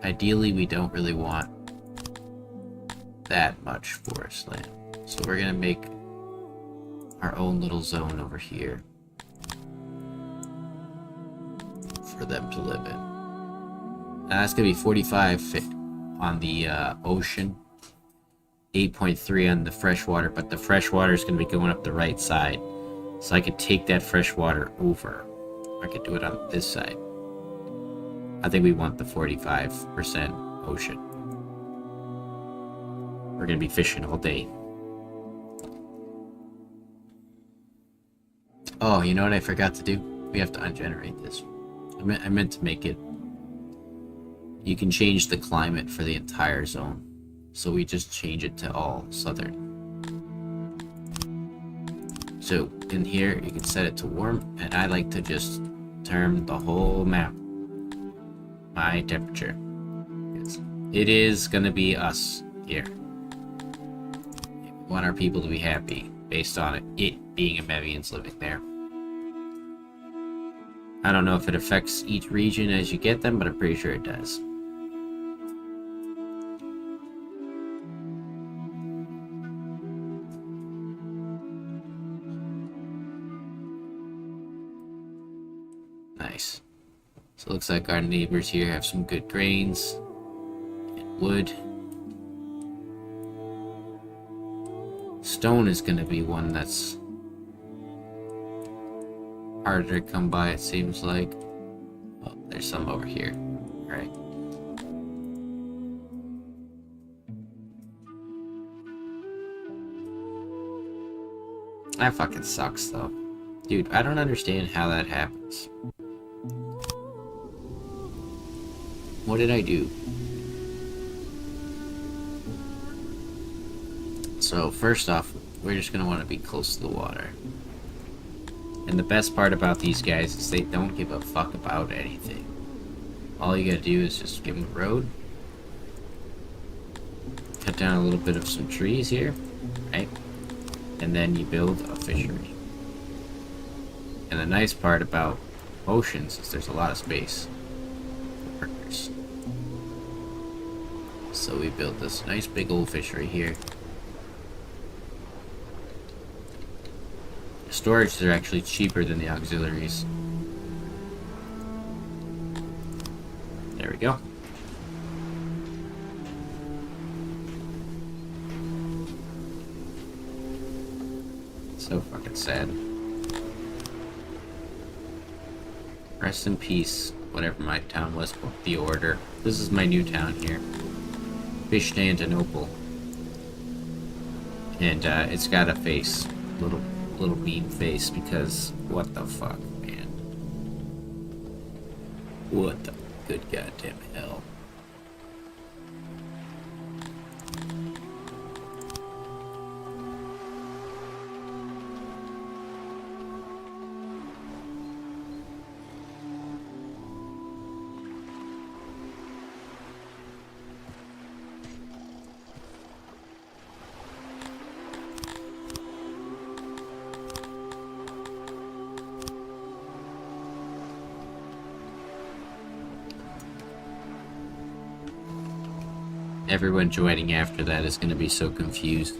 Ideally, we don't really want that much forest land. So we're gonna make our own little zone over here for them to live in. Now that's gonna be 45 on the ocean, 8.3 on the freshwater, but the freshwater is gonna be going up the right side. So I could take that freshwater over. I could do it on this side. I think we want the 45% ocean. We're gonna be fishing all day. Oh, you know what I forgot to do? We have to ungenerate this. I meant to make it... You can change the climate for the entire zone. So we just change it to all southern. So in here, you can set it to warm, and I like to just turn the whole map my temperature. It is gonna be us here. We want our people to be happy based on it being Emevians living there. I don't know if it affects each region as you get them, but I'm pretty sure it does. Nice. So it looks like our neighbors here have some good grains and wood. Stone is going to be one that's harder to come by, it seems like. Oh, there's some over here. Alright. That fucking sucks, though. Dude, I don't understand how that happens. What did I do? So, first off, we're just gonna want to be close to the water. And the best part about these guys is they don't give a fuck about anything. All you gotta do is just give them a road. Cut down a little bit of some trees here, right? And then you build a fishery. And the nice part about oceans is there's a lot of space for workers. So we built this nice big old fishery here. The storage are actually cheaper than the auxiliaries. There we go. So fucking sad. Rest in peace, whatever my town was, the Order. This is my new town here. Constantinople. And it's got a face. Little mean face, because what the fuck, man? What the good goddamn hell? Everyone joining after that is going to be so confused.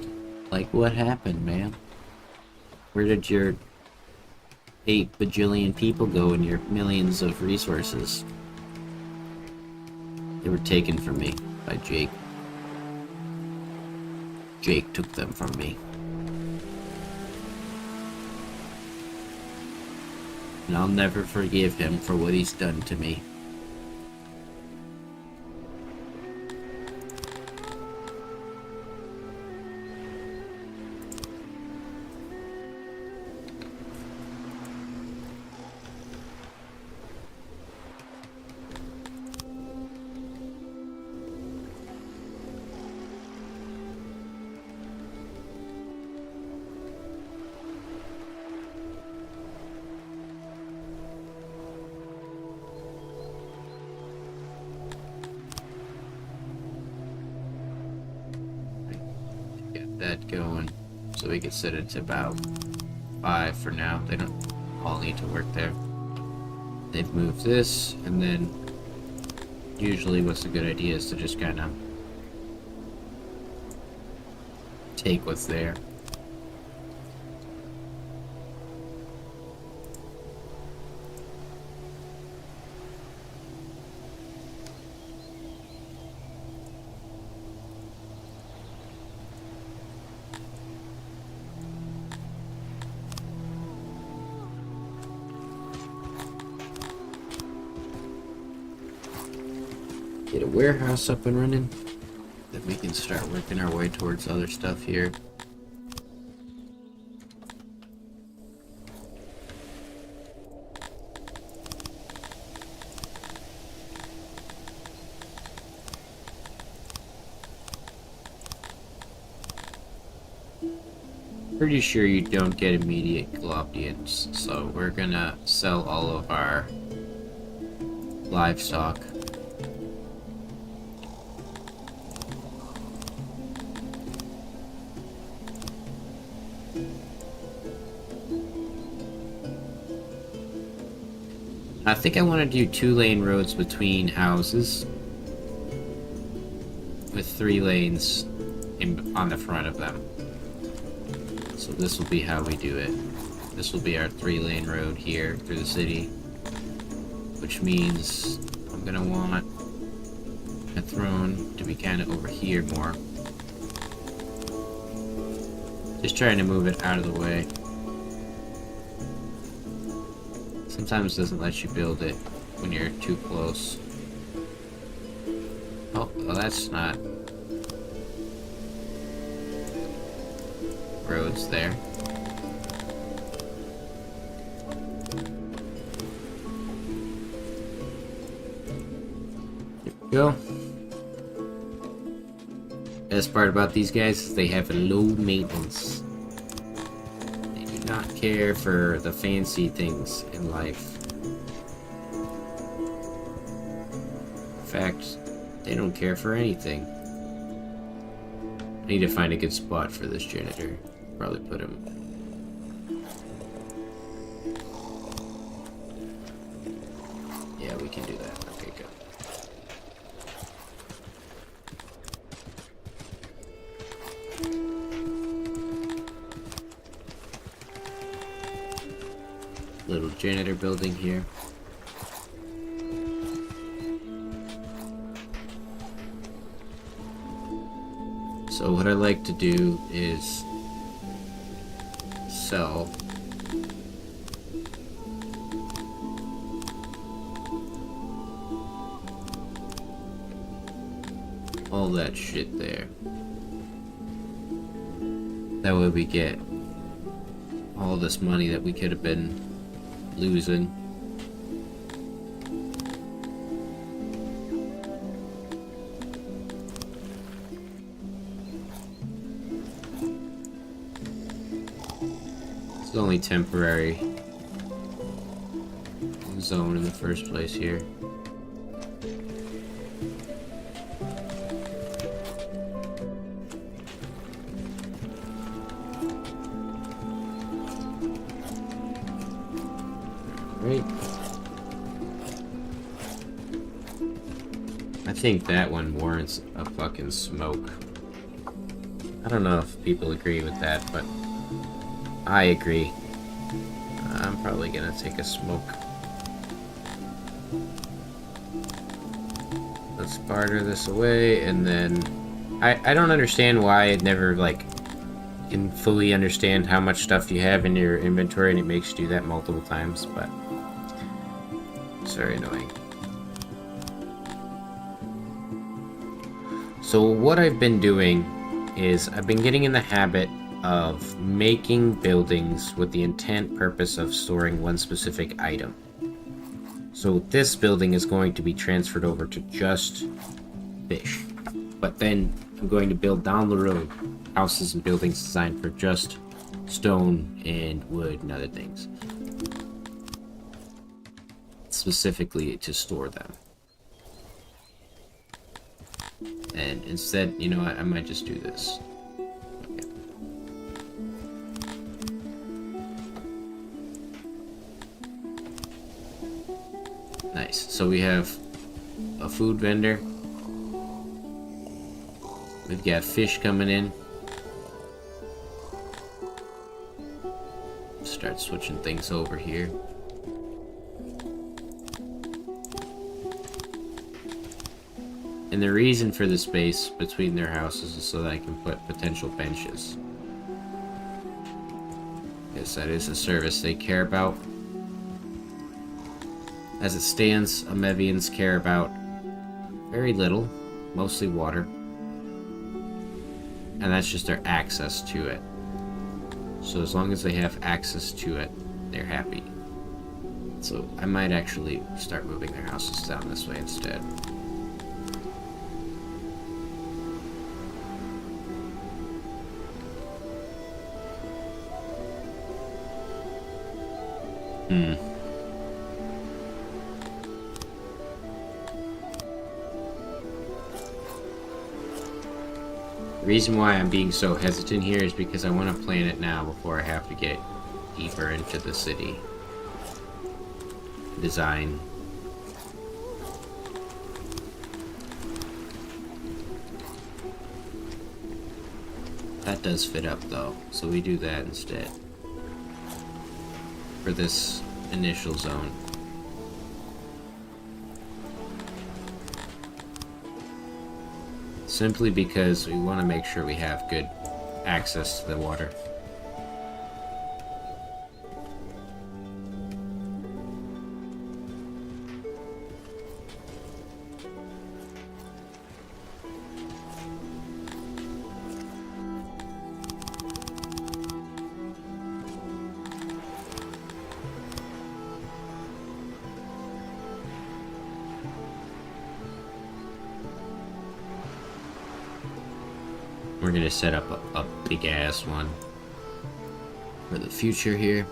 Like, what happened, man? Where did your 8 bajillion people go and your millions of resources? They were taken from me by Jake. Jake took them from me. And I'll never forgive him for what he's done to me. That going so we can set it to about 5 for now. They don't all need to work there. They've moved this, and then usually what's a good idea is to just kind of take what's there. Get a warehouse up and running, then we can start working our way towards other stuff here. Pretty sure you don't get immediate Galoptians, so we're gonna sell all of our livestock. I think I want to do 2-lane roads between houses with 3 lanes on the front of them. So this will be how we do it. This will be our 3-lane road here through the city, which means I'm gonna want a throne to be kind of over here more. Just trying to move it out of the way. Sometimes it doesn't let you build it when you're too close. Oh, well that's not roads there. There we go. Best part about these guys is they have a low maintenance. They do not care for the fancy things in life. In fact, they don't care for anything. I need to find a good spot for this janitor. Probably put him. Yeah, we can do that. Okay, good. Little janitor building here. So what I like to do is sell all that shit there. That way we get all this money that we could have been losing. It's only temporary zone in the first place here. Right. I think that one warrants a fucking smoke. I don't know if people agree with that, but I agree. I'm probably gonna take a smoke. Let's barter this away, and then... I don't understand why it never, like, can fully understand how much stuff you have in your inventory, and it makes you do that multiple times, but... it's very annoying. So what I've been doing is I've been getting in the habit of making buildings with the intent purpose of storing one specific item. So this building is going to be transferred over to just fish. But then I'm going to build down the road houses and buildings designed for just stone and wood and other things. Specifically to store them. And instead, you know what, I might just do this. Okay. Nice. So we have a food vendor. We've got fish coming in. Start switching things over here. And the reason for the space between their houses is so that I can put potential benches. Yes, that is a service they care about. As it stands, Amevians care about very little, mostly water. And that's just their access to it. So as long as they have access to it, they're happy. So I might actually start moving their houses down this way instead. The reason why I'm being so hesitant here is because I want to plan it now before I have to get deeper into the city design. That does fit up though, so we do that instead for this initial zone. Simply because we want to make sure we have good access to the water. We're gonna set up a big ass one for the future here.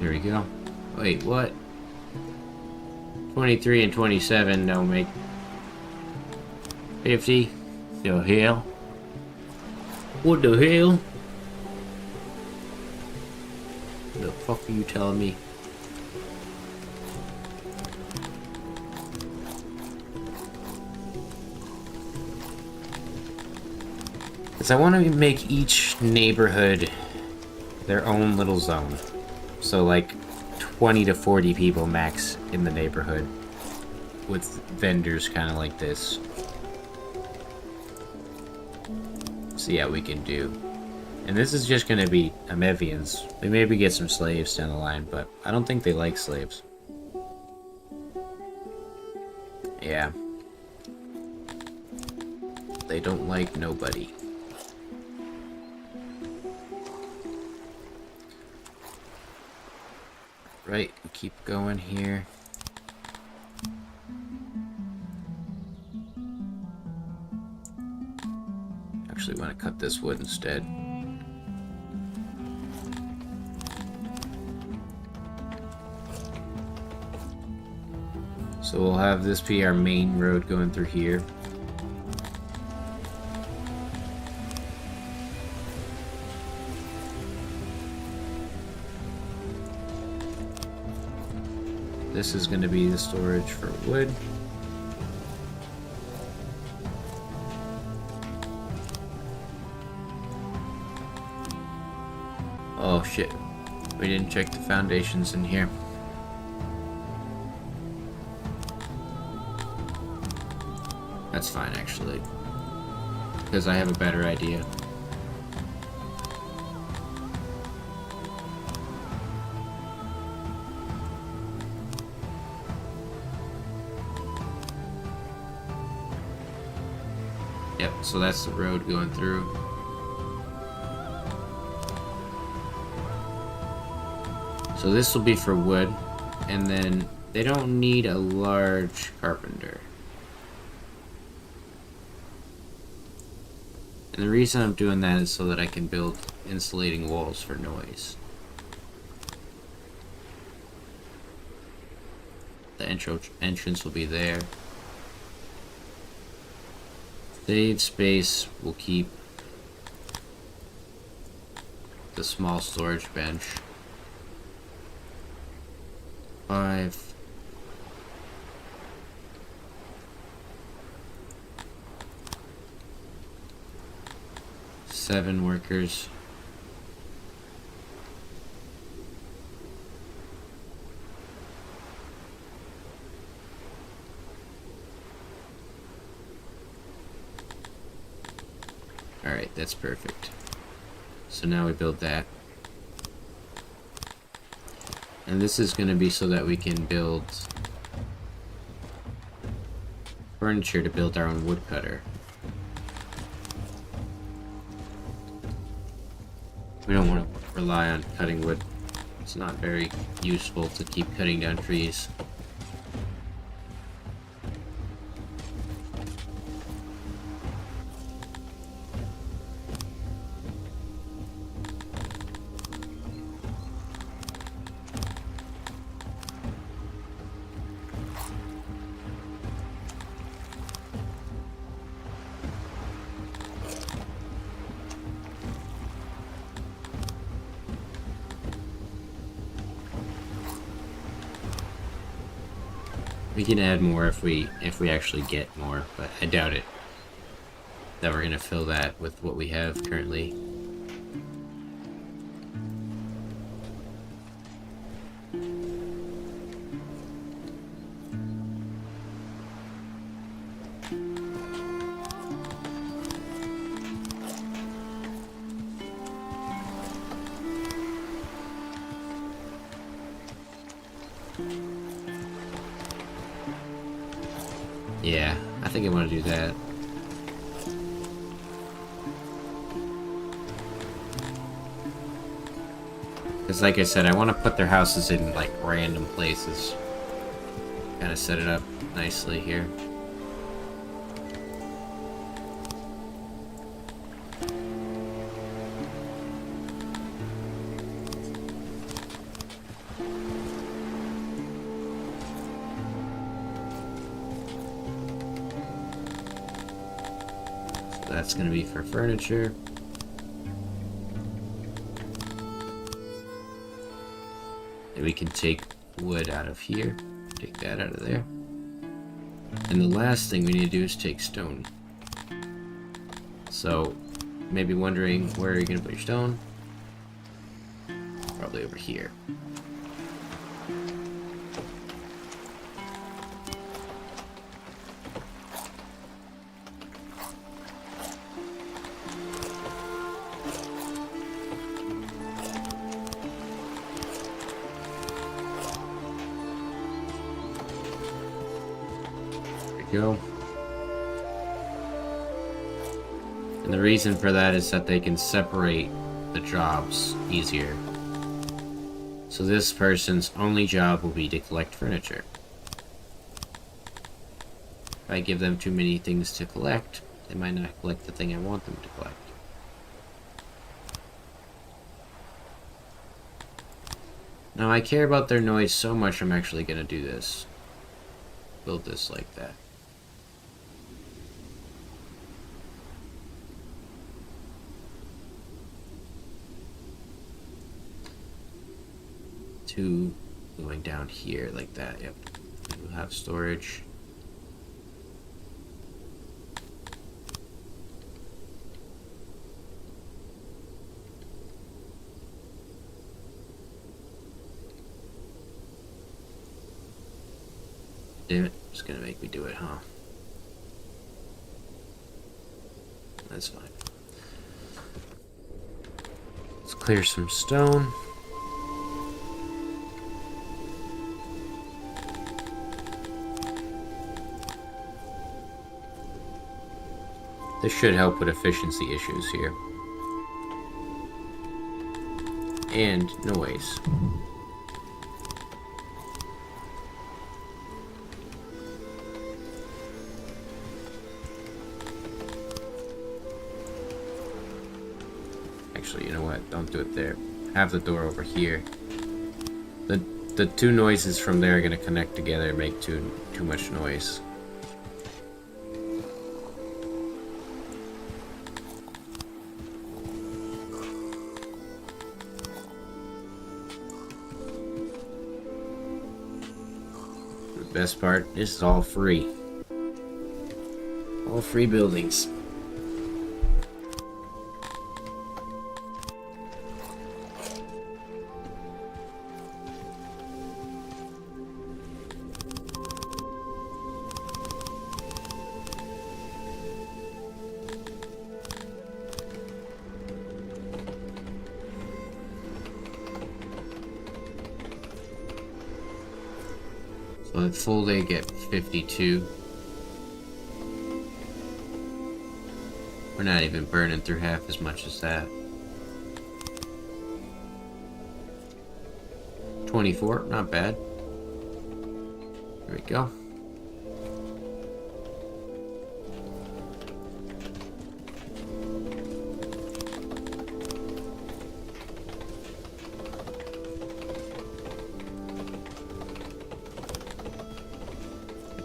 There we go. Wait, what? 23 and 27 don't make 50? The hell? What the hell? The fuck are you telling me? Because I want to make each neighborhood their own little zone. So like 20 to 40 people max in the neighborhood with vendors kind of like this. See how we can do. And this is just going to be Amevians. We maybe get some slaves down the line, but I don't think they like slaves. Yeah. They don't like nobody. Right, we keep going here. Actually want to cut this wood instead. So we'll have this be our main road going through here. This is going to be the storage for wood. Oh shit, we didn't check the foundations in here. That's fine actually, because I have a better idea. Yep, so that's the road going through. So this will be for wood, and then they don't need a large carpenter. And the reason I'm doing that is so that I can build insulating walls for noise. The entrance will be there. Save space will keep the small storage bench. 5. Seven workers. Alright, that's perfect. So now we build that. And this is going to be so that we can build furniture to build our own woodcutter. We don't want to rely on cutting wood. It's not very useful to keep cutting down trees. We can add more if we actually get more, but I doubt it that we're gonna fill that with what we have currently. Yeah, I think I want to do that. Because like I said, I want to put their houses in like random places. Kind of set it up nicely here. That's going to be for furniture. And we can take wood out of here. Take that out of there. And the last thing we need to do is take stone. So, maybe wondering where you're going to put your stone? Probably over here. Go. And the reason for that is that they can separate the jobs easier. So this person's only job will be to collect furniture. If I give them too many things to collect, they might not collect the thing I want them to collect. Now I care about their noise so much I'm actually going to do this. build this like that. Two going down here like that. Yep. We'll have storage. Damn it, it's gonna make me do it, huh? That's fine. Let's clear some stone. This should help with efficiency issues here. And noise. Actually, you know what? Don't do it there. Have the door over here. The two noises from there are going to connect together and make too much noise. The best part, this is all free. All free buildings. So at full they get 52. We're not even burning through half as much as that. 24, not bad. There we go.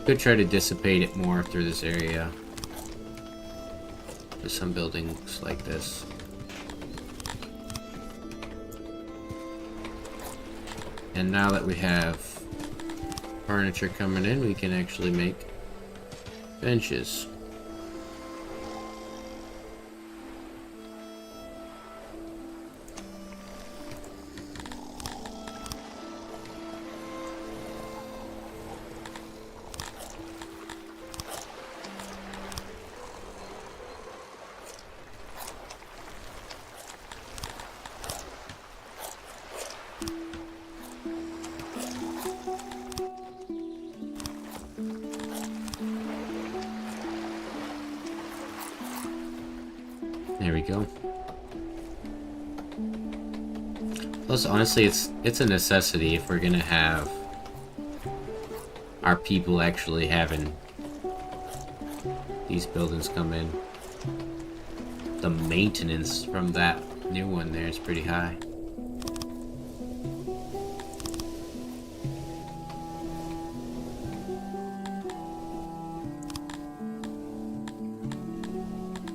Could try to dissipate it more through this area. There's some buildings like this. And now that we have furniture coming in, we can actually make benches. There we go. Plus, honestly, it's a necessity if we're gonna have our people actually having these buildings come in. The maintenance from that new one there is pretty high.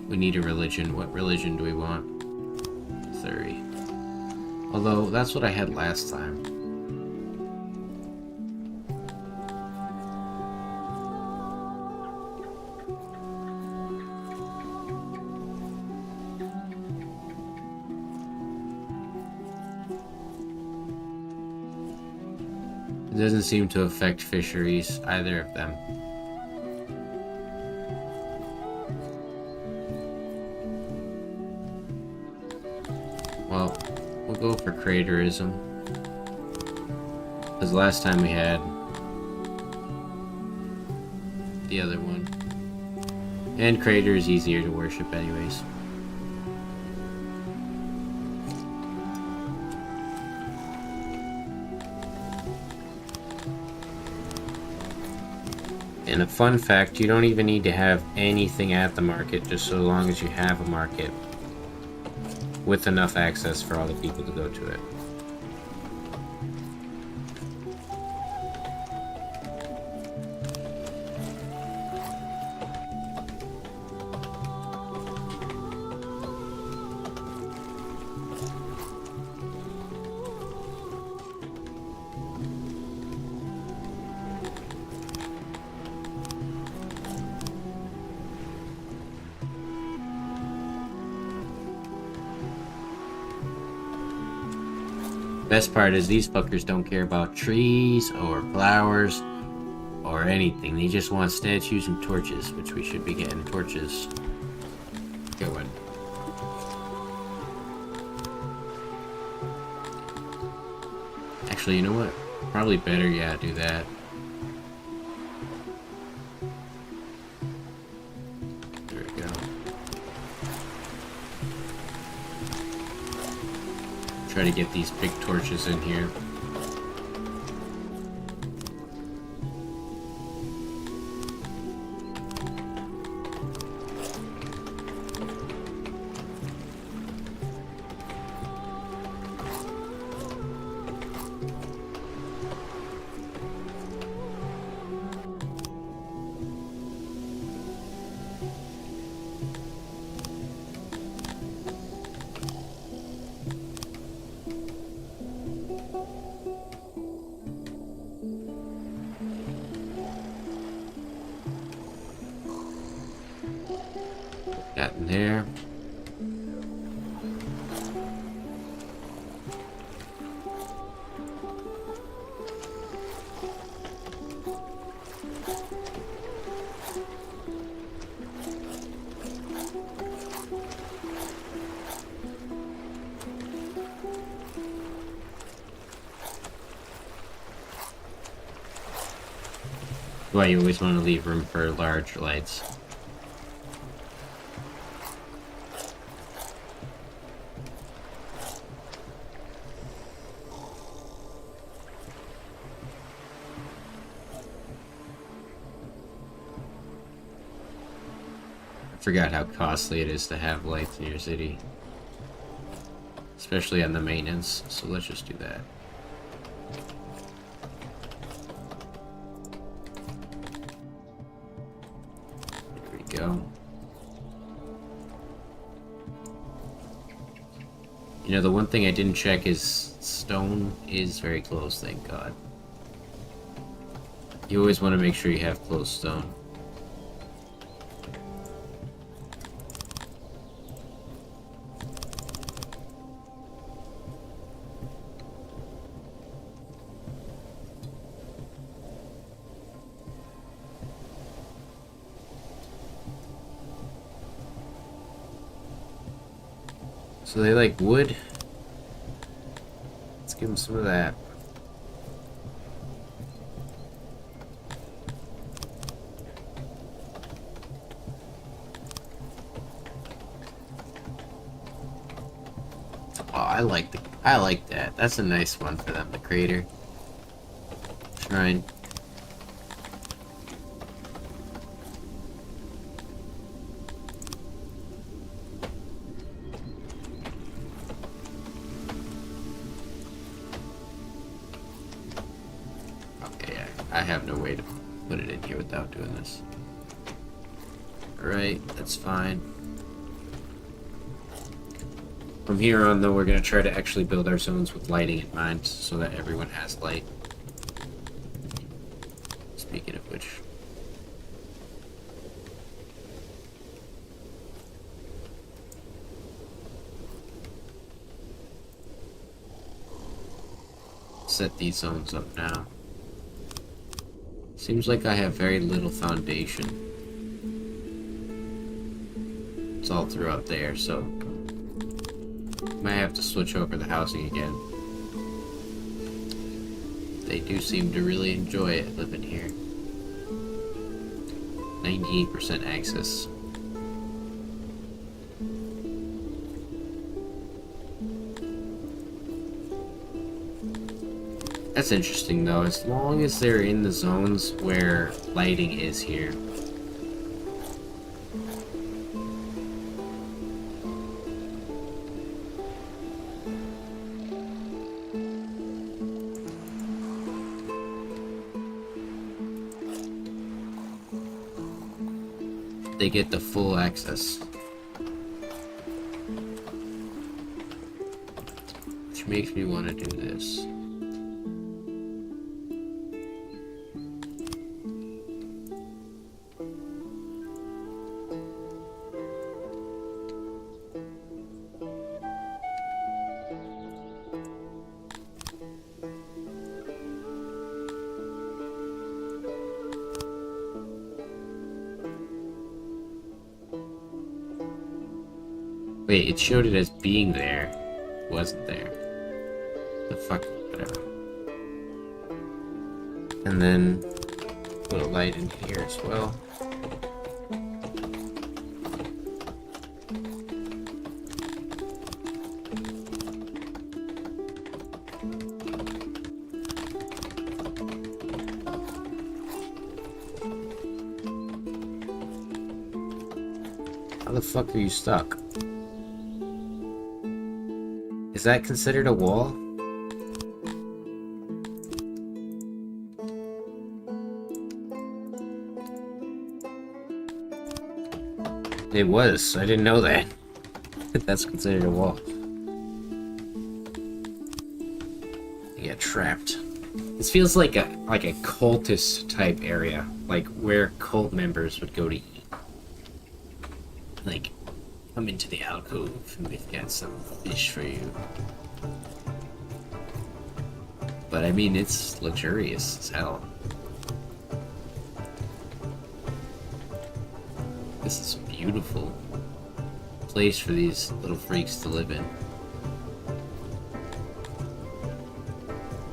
We need a religion. What religion do we want? 30. Although, that's what I had last time. It doesn't seem to affect fisheries, either of them. Well, we'll go for craterism. Because last time we had the other one. And crater is easier to worship anyways. And a fun fact, you don't even need to have anything at the market, just so long as you have a market with enough access for all the people to go to it. Best part is these fuckers don't care about trees or flowers or anything. They just want statues and torches, which we should be getting torches going. Actually, you know what? Probably better, yeah, do that. There we go. Try to get these big torches in here. That in there. Why you always want to leave room for large lights. I forgot how costly it is to have lights in your city. Especially on the maintenance, so let's just do that. There we go. You know, the one thing I didn't check is stone is very close, thank God. You always want to make sure you have close stone. So they like wood. Let's give them some of that. Oh, I like that. That's a nice one for them, the crater. Shrine. I have no way to put it in here without doing this. Alright, that's fine. From here on, though, we're going to try to actually build our zones with lighting in mind so that everyone has light. Speaking of which. Set these zones up now. Seems like I have very little foundation. It's all throughout there, so might have to switch over the housing again. They do seem to really enjoy it living here. 98% access. That's interesting though, as long as they're in the zones where lighting is here. They get the full access. Which makes me want to do this. Wait, it showed it as being there. Wasn't there. The fuck? Whatever. And then put a light in here as well. How the fuck are you stuck? Is that considered a wall? It was. I didn't know that. That's considered a wall. You get trapped. This feels like a cultist type area, like where cult members would go to eat. Like, come into the alcove and we've got some fish for you. But I mean, it's luxurious as hell. This is a beautiful place for these little freaks to live in.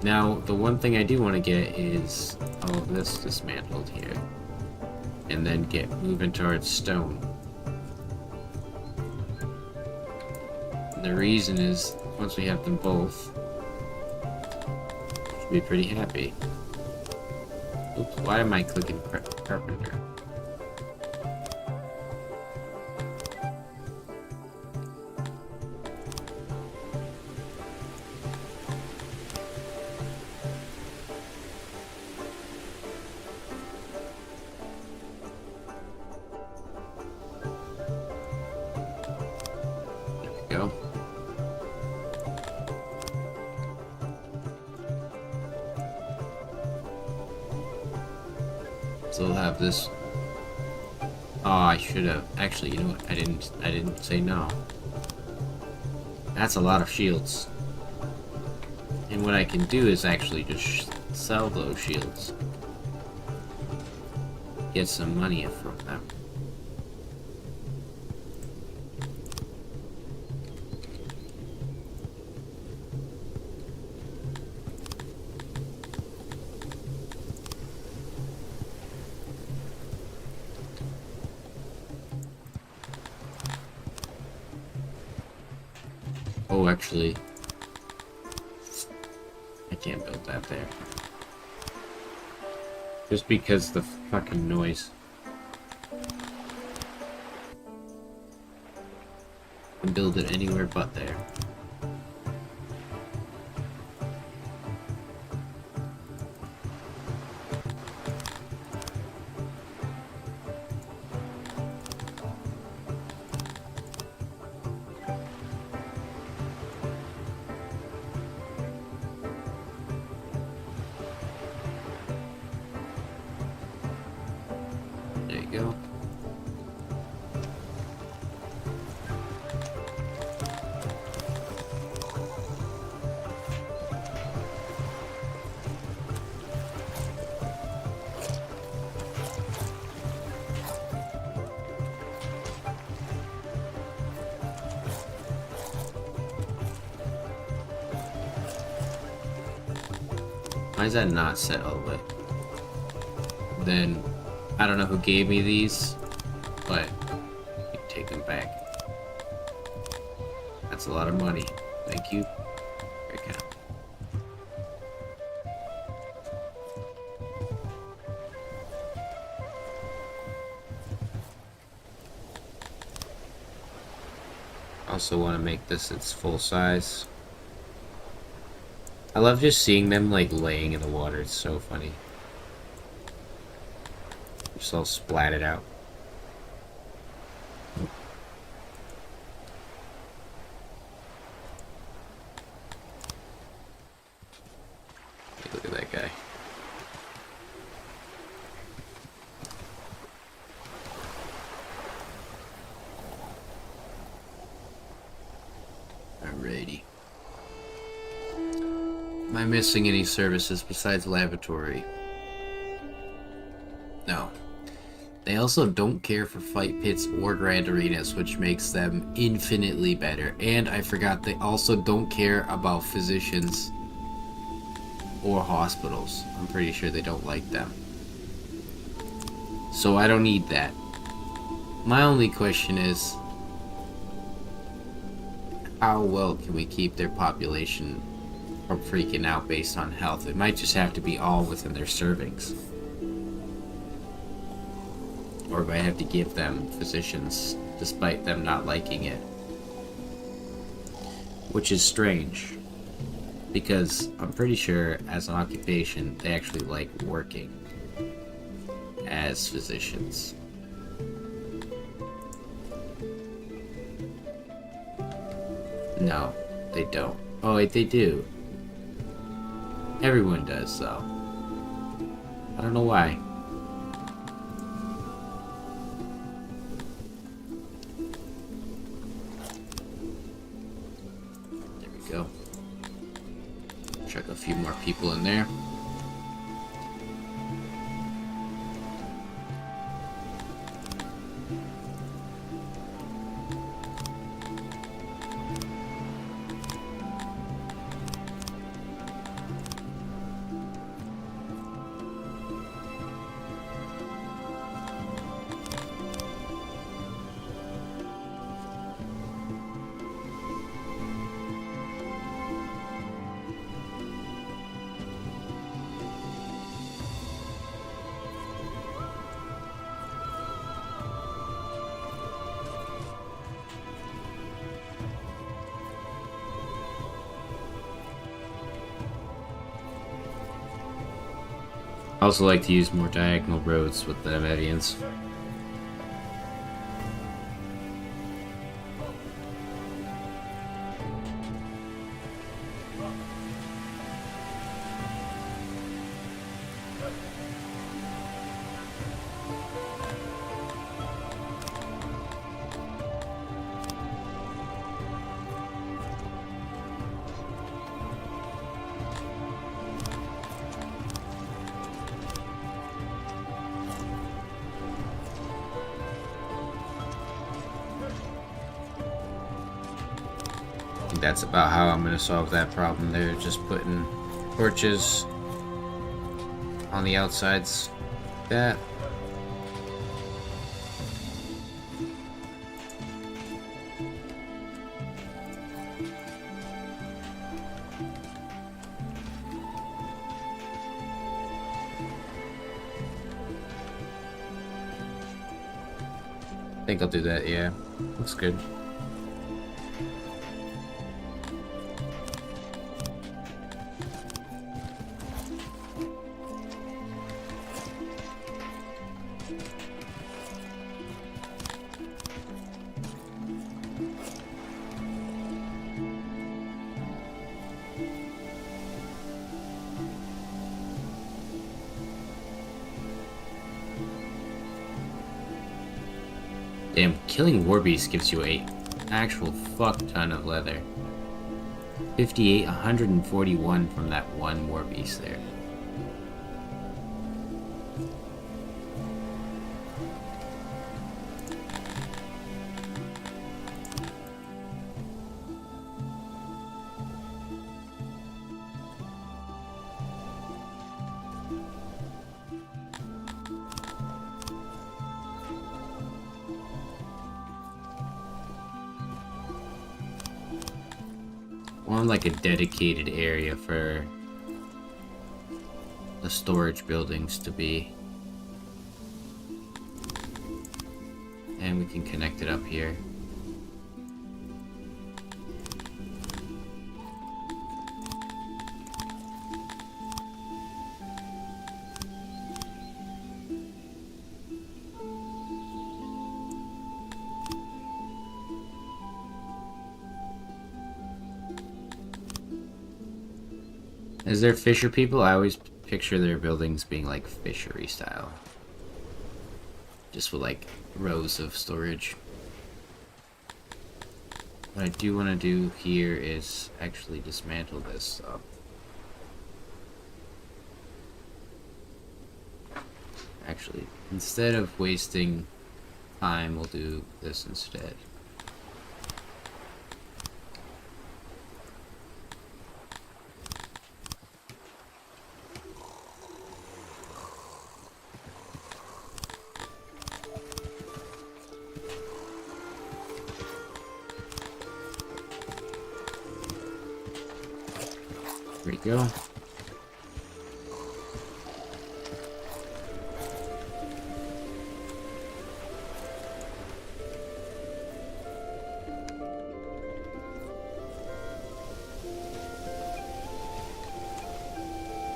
Now, the one thing I do want to get is all of this dismantled here. And then get moving towards stone. And the reason is, once we have them both, should be pretty happy. Oops, why am I clicking carpenter? Go. So we'll have this. Oh, I should have. Actually, you know what? I didn't say no. That's a lot of shields. And what I can do is actually just sell those shields. Get some money from them. Oh, actually, I can't build that there. Just because the fucking noise. I can build it anywhere but there. There you go. Why is that not set all the way? Then, I don't know who gave me these, but you can take them back. That's a lot of money. Thank you. Here you go. Also want to make this its full size. I love just seeing them like laying in the water. It's so funny. Just all splatted out. Look at that guy. Alrighty. Am I missing any services besides lavatory? No. They also don't care for fight pits or grand arenas, which makes them infinitely better. And I forgot, they also don't care about physicians or hospitals. I'm pretty sure they don't like them. So I don't need that. My only question is, how well can we keep their population from freaking out based on health? It might just have to be all within their servings. Or we might have to give them physicians despite them not liking it. Which is strange, because I'm pretty sure as an occupation they actually like working as physicians. No, they don't. Oh wait, they do. Everyone does though. I don't know why. There we go. Chuck a few more people in there. I also like to use more diagonal roads with the Medians. That's about how I'm going to solve that problem there, just putting torches on the outsides. That. I think I'll do that, yeah. Looks good. Damn, killing warbeasts gives you a actual fuck ton of leather. 58, 141 from that one warbeast there. On like a dedicated area for the storage buildings to be. And we can connect it up here. Is there fisher people? I always picture their buildings being like fishery style. Just with like rows of storage. What I do want to do here is actually dismantle this stuff. Actually, instead of wasting time, we'll do this instead. There we go.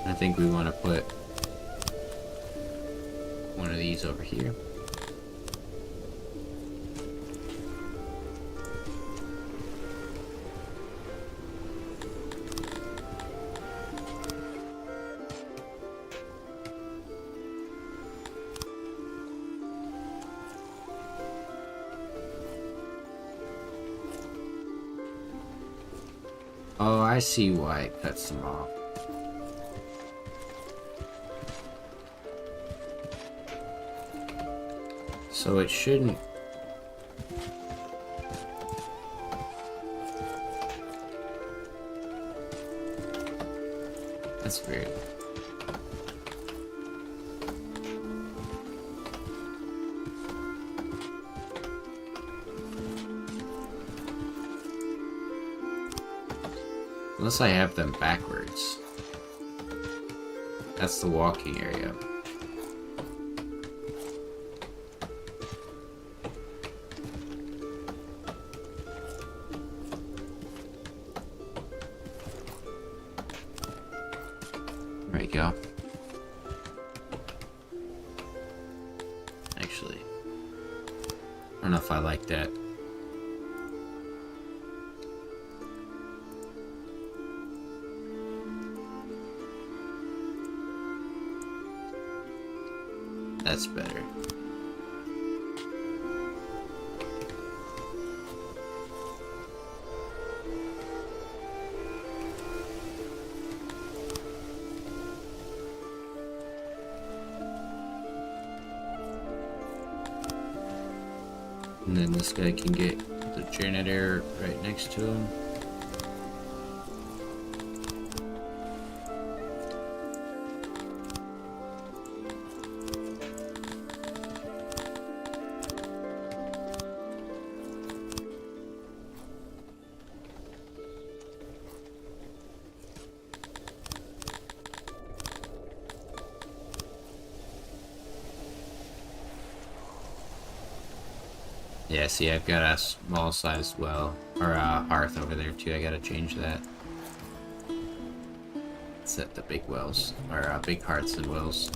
I think we want to put one of these over here. Oh, I see why it cuts them off. So it shouldn't. That's weird. Unless I have them backwards. That's the walking area. There we go. Actually, I don't know if I like that. That's better. And then this guy can get the janitor right next to him. Yeah, see, I've got a small sized well, or a hearth over there too. I gotta change that. Set the big wells, or big hearths and wells.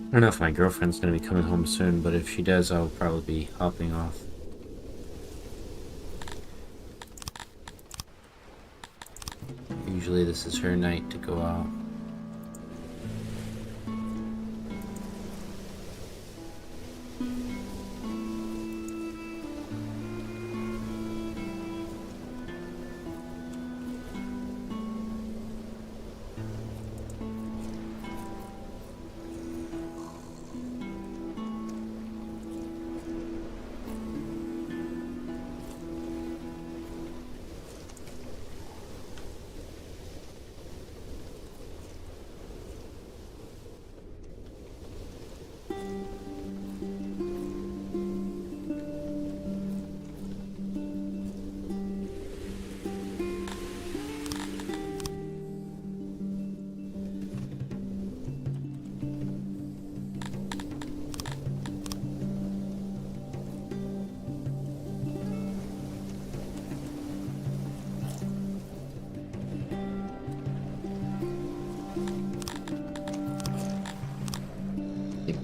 I don't know if my girlfriend's gonna be coming home soon, but if she does, I'll probably be hopping off. Usually this is her night to go out.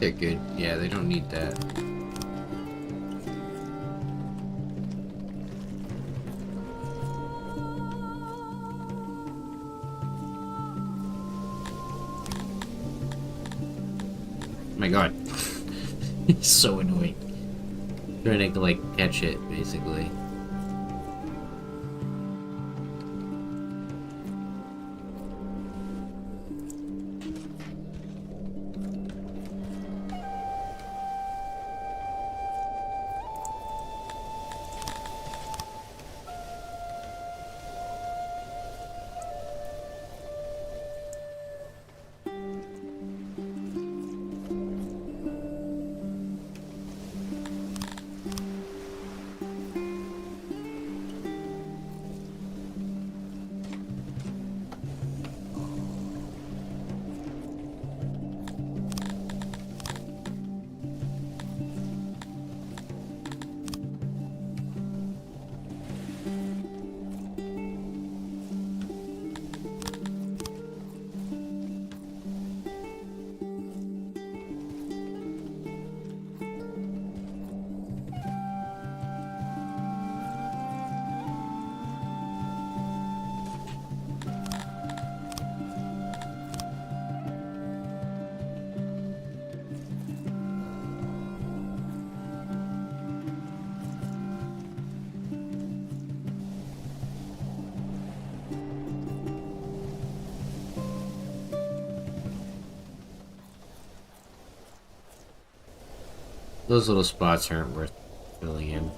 they're good. Yeah, they don't need that. Oh my god. It's so annoying. Trying to, like, catch it, basically. Those little spots aren't worth filling in.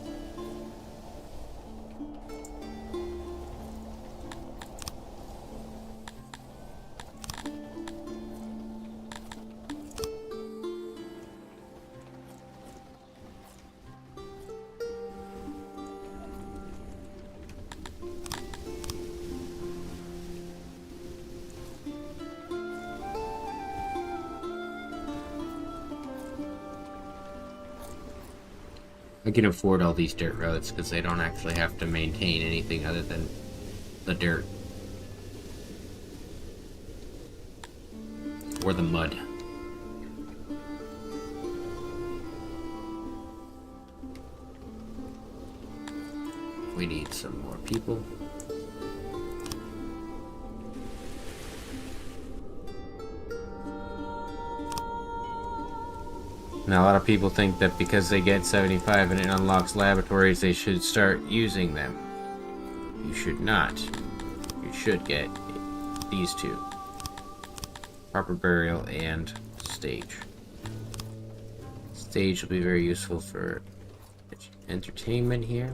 I can afford all these dirt roads because they don't actually have to maintain anything other than the dirt. Or the mud. We need some more people. Now, a lot of people think that because they get 75 and it unlocks laboratories, they should start using them. You should not. You should get these two. Proper burial and stage. Stage will be very useful for entertainment here.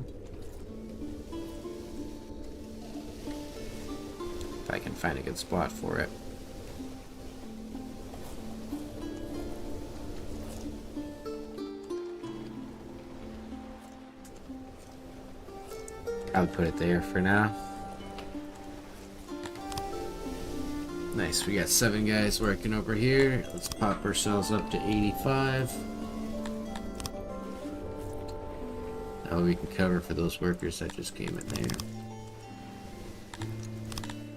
If I can find a good spot for it. I'll put it there for now. Nice, we got 7 guys working over here. Let's pop ourselves up to 85. Now we can cover for those workers that just came in there.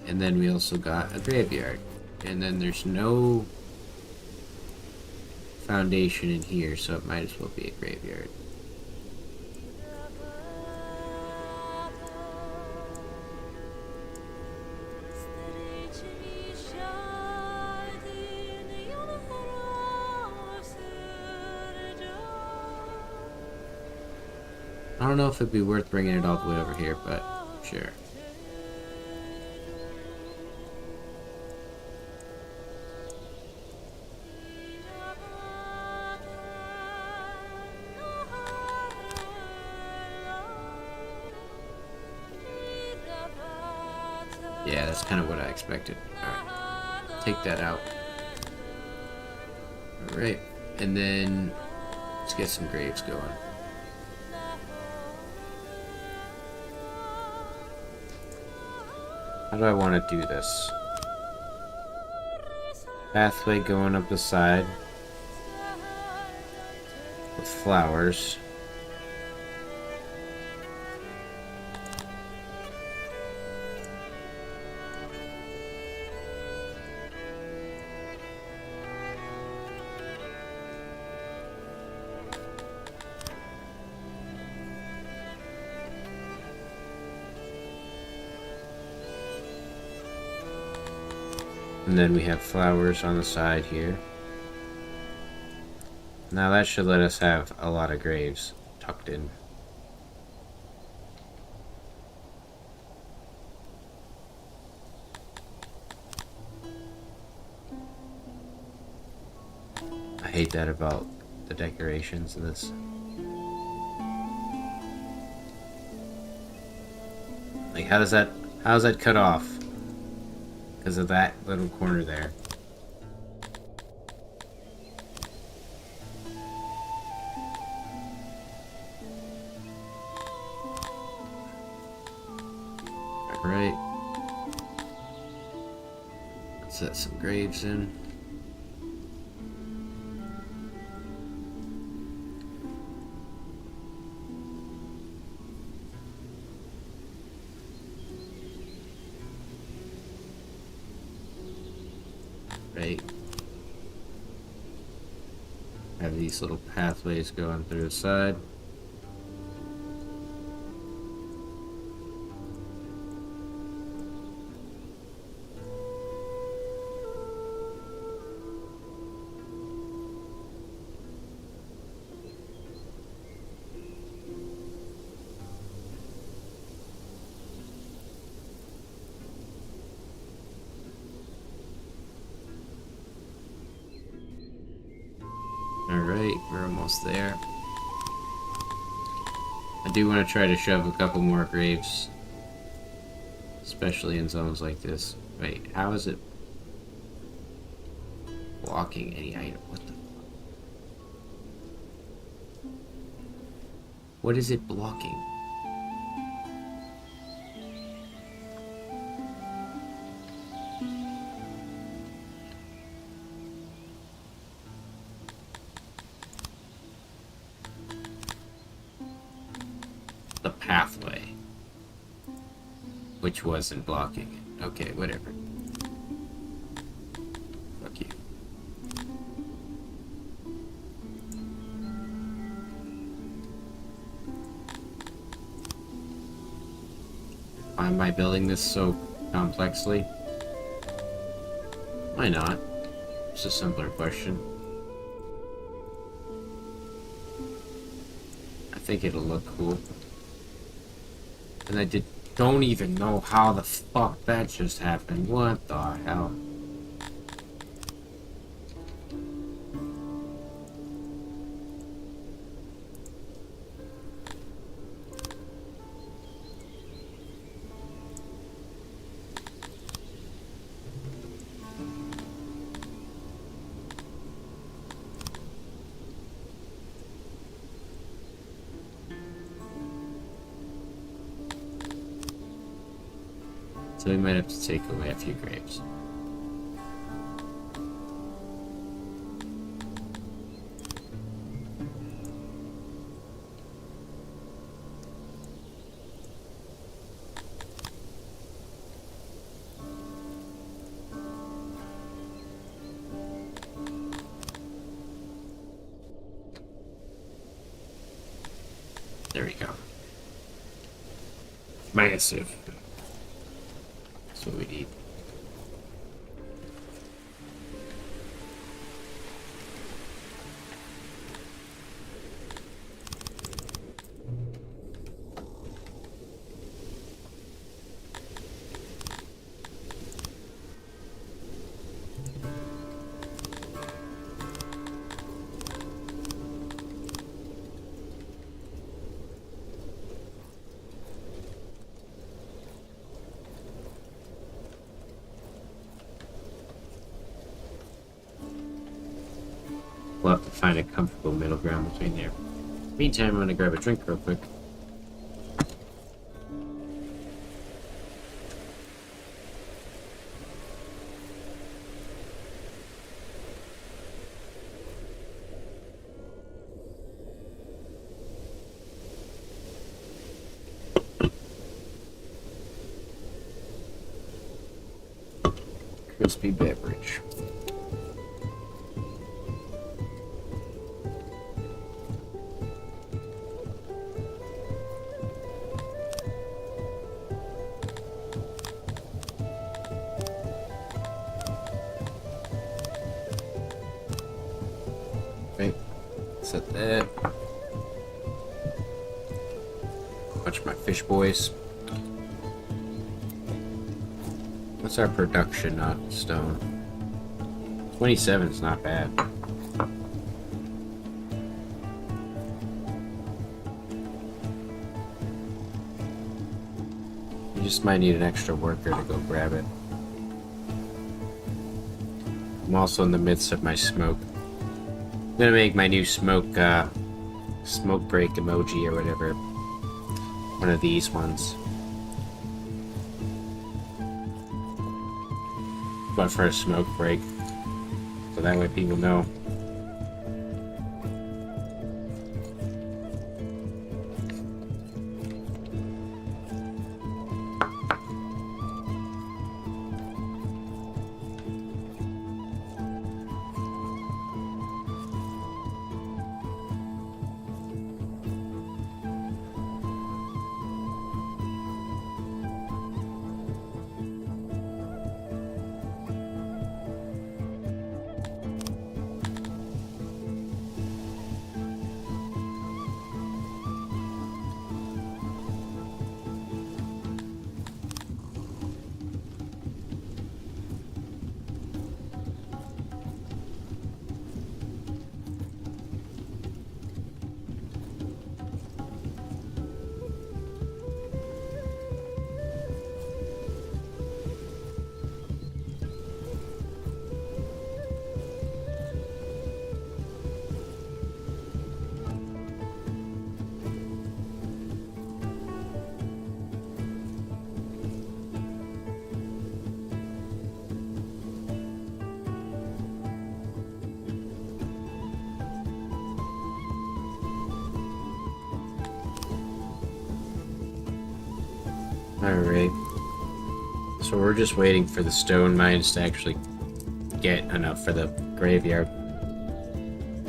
And then we also got a graveyard. And then there's no foundation in here, so it might as well be a graveyard. I don't know if it'd be worth bringing it all the way over here, but sure. Yeah, that's kind of what I expected. Alright, take that out. Alright, and then let's get some graves going. How do I want to do this? Pathway going up the side with flowers. And then we have flowers on the side here. Now that should let us have a lot of graves tucked in. I hate that about the decorations of this. Like, how's that cut off? Because of that little corner there. Alright. Let's set some graves in. Right. Have these little pathways going through the side. Alright, we're almost there. I do want to try to shove a couple more graves. Especially in zones like this. Wait, how is it blocking any item? What the fuck? What is it blocking? The pathway. Which wasn't blocking it. Okay, whatever. Fuck you. Why am I building this so complexly? Why not? It's a simpler question. I think it'll look cool. And I don't even know how the fuck that just happened. What the hell? So we might have to take away a few graves. There we go. Massive. That's what we need. We'll have to find a comfortable middle ground between there. Meantime, I'm gonna grab a drink real quick. Crispy beverage. Set that. Watch my fish boys. What's our production on stone? 27 is not bad. You just might need an extra worker to go grab it. I'm also in the midst of my smoke. I'm gonna make my new smoke break emoji or whatever. One of these ones. But for a smoke break. So that way people know. Alright. So we're just waiting for the stone mines to actually get enough for the graveyard.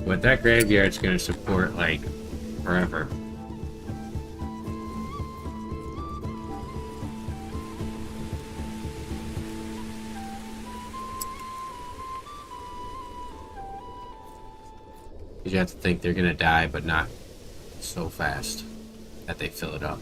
But that graveyard's gonna support, like, forever. You have to think they're gonna die, but not so fast that they fill it up.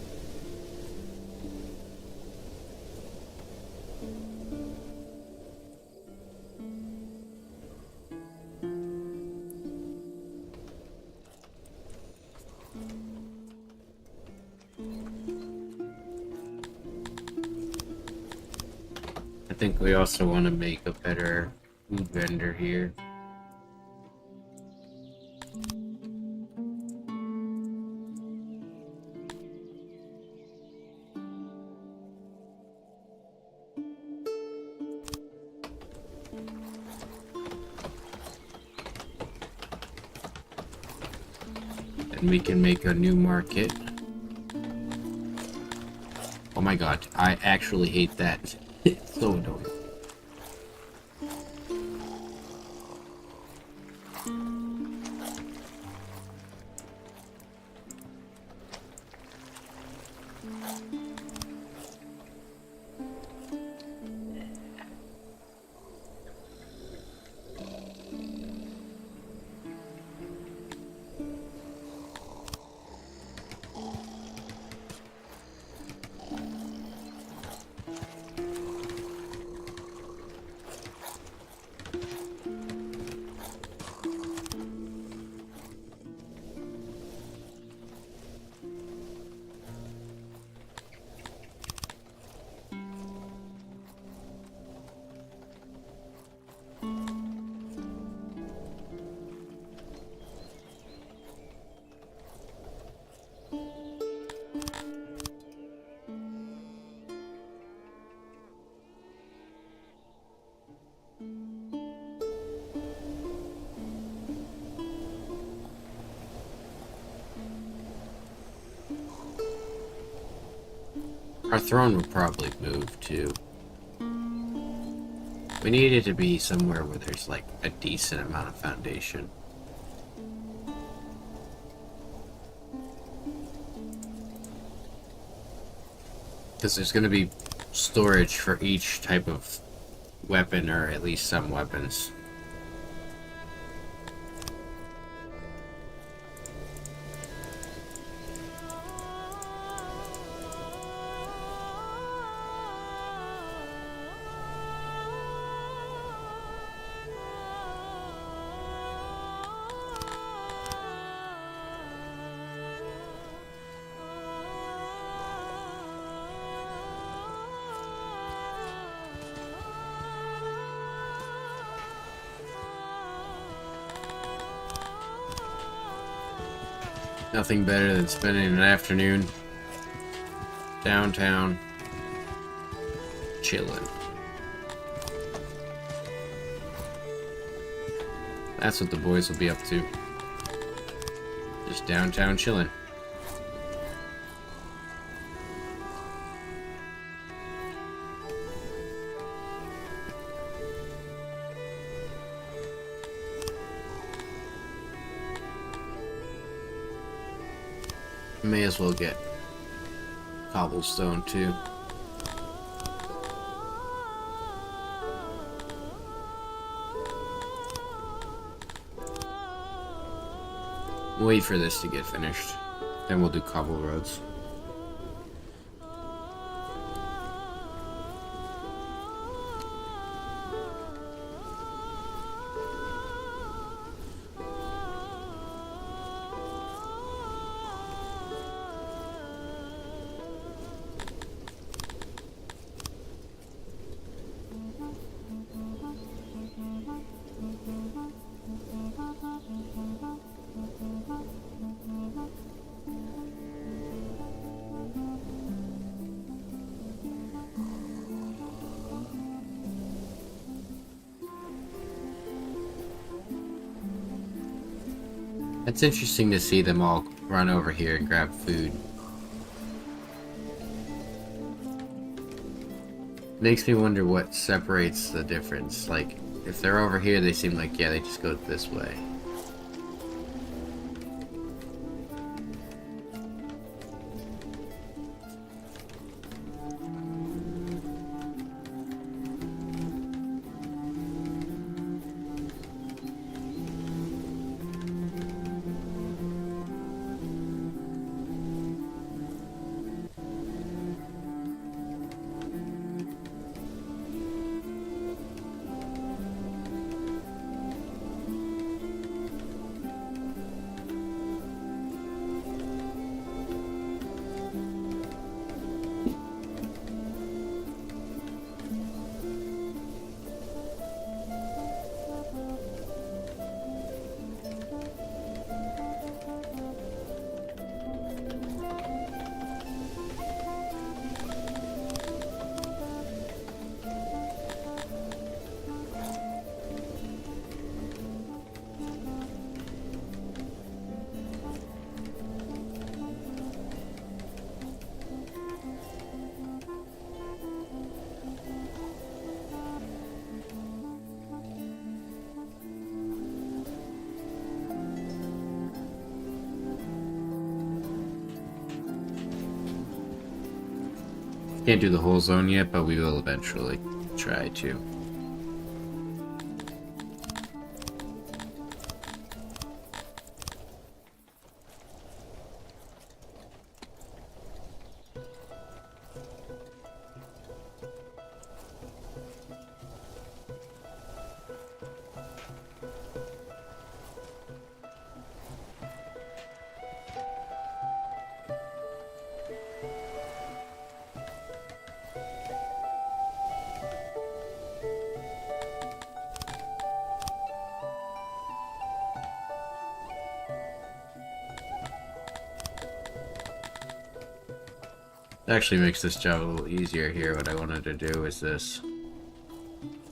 I think we also want to make a better food vendor here. And we can make a new market. Oh my god, I actually hate that. It's so annoying. Our throne would probably move too. We need it to be somewhere where there's like a decent amount of foundation. Because there's going to be storage for each type of weapon, or at least some weapons. Nothing better than spending an afternoon downtown chilling. That's what the boys will be up to. Just downtown chilling. May as well get cobblestone too. Wait for this to get finished. Then we'll do cobble roads. It's interesting to see them all run over here and grab food. Makes me wonder what separates the difference. Like, if they're over here, they seem like, yeah, they just go this way. Can't do the whole zone yet, but we will eventually try to. It actually makes this job a little easier here. What I wanted to do is this.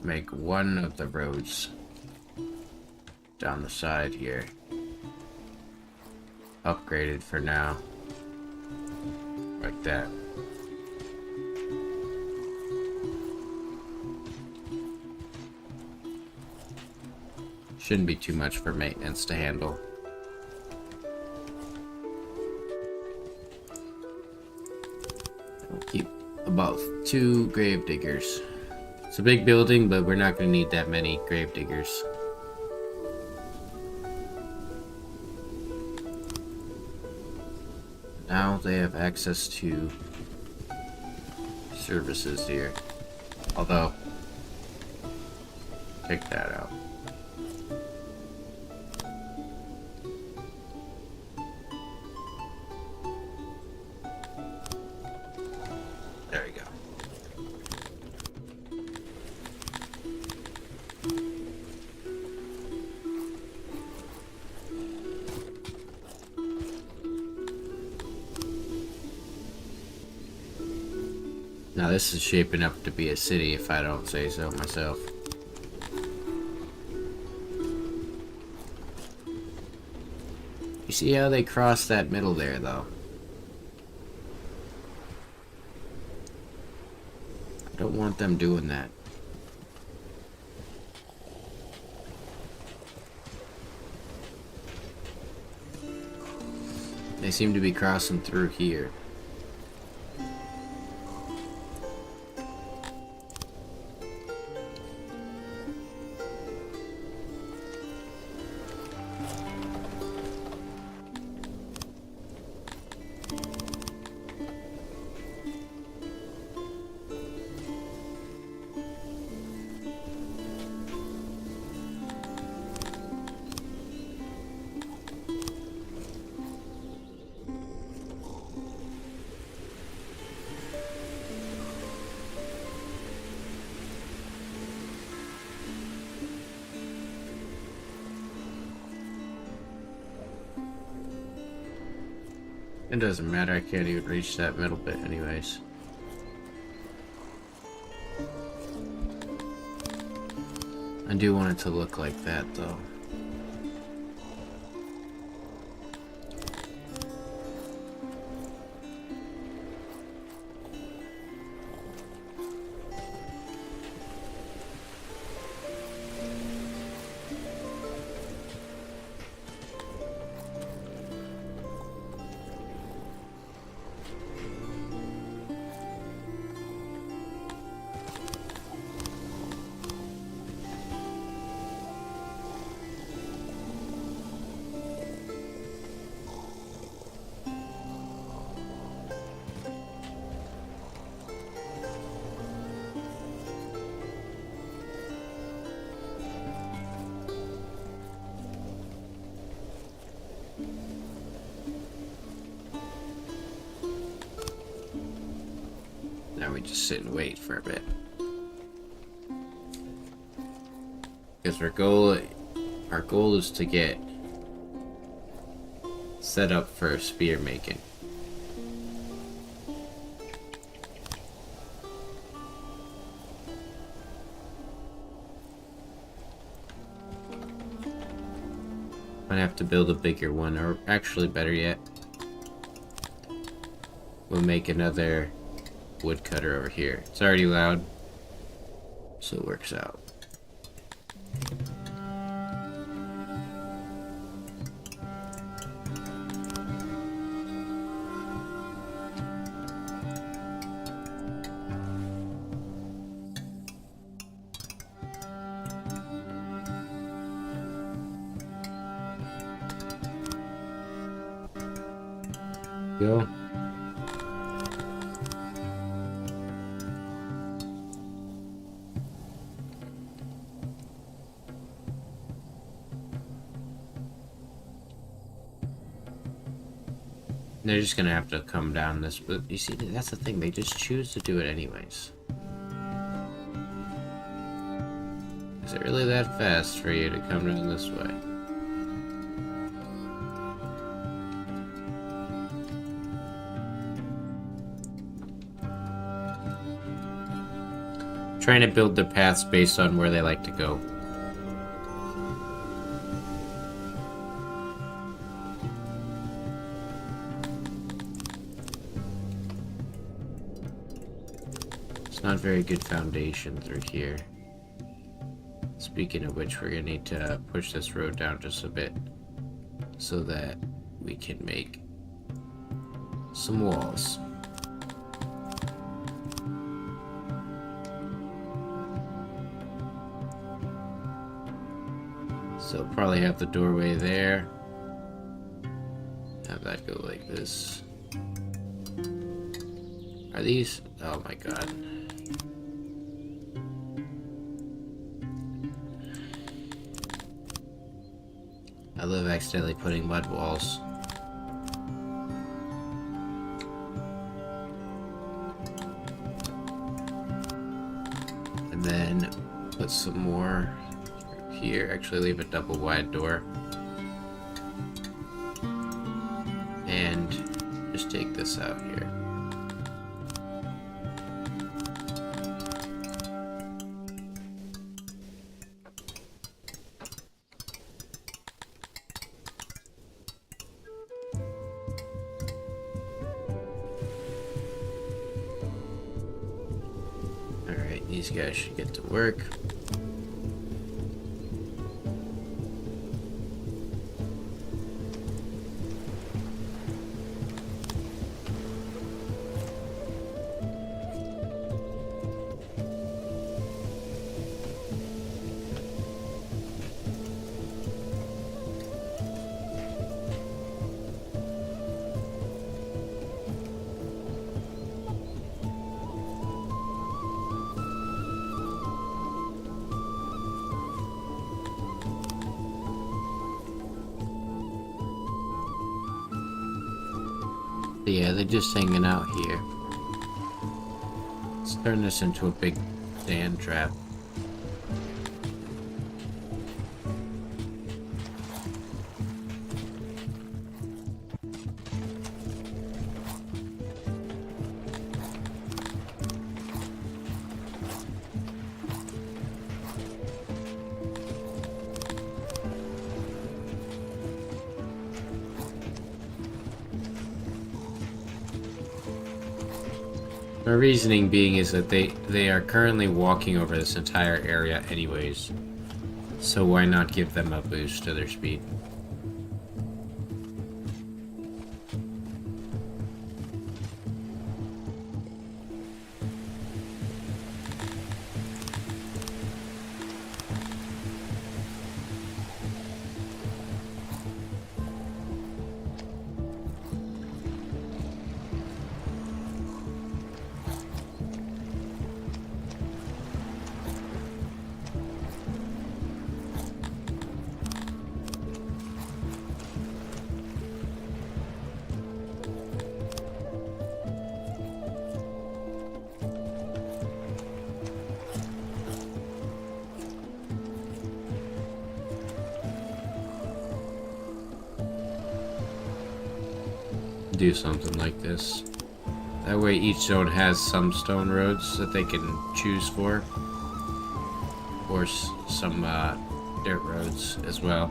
Make one of the roads down the side here upgraded for now. Like that. Shouldn't be too much for maintenance to handle. We'll keep about 2 grave diggers. It's a big building, but we're not going to need that many grave diggers. Now they have access to services here. Although, take that out. There we go. Now this is shaping up to be a city if I don't say so myself. You see how they cross that middle there, though? I don't want them doing that. They seem to be crossing through here. It doesn't matter, I can't even reach that middle bit anyways. I do want it to look like that though. Now we just sit and wait for a bit. Because our goal is to get set up for spear making. Might have to build a bigger one, or actually better yet, we'll make another woodcutter over here. It's already loud, so it works out. Go. They're just gonna have to come down this, but you see, that's the thing, they just choose to do it anyways. Is it really that fast for you to come down this way? Trying to build their paths based on where they like to go. Not very good foundation through here. Speaking of which, we're gonna need to push this road down just a bit so that we can make some walls. So probably have the doorway there. Have that go like this. Are these? Oh my god. I love accidentally putting mud walls. And then put some more here. Actually leave a double wide door. And just take this out here. These guys should get to work. Yeah, they're just hanging out here. Let's turn this into a big sand trap. My reasoning being is that they are currently walking over this entire area anyways. So why not give them a boost to their speed? Do something like this. That way each zone has some stone roads that they can choose for. Or some dirt roads as well.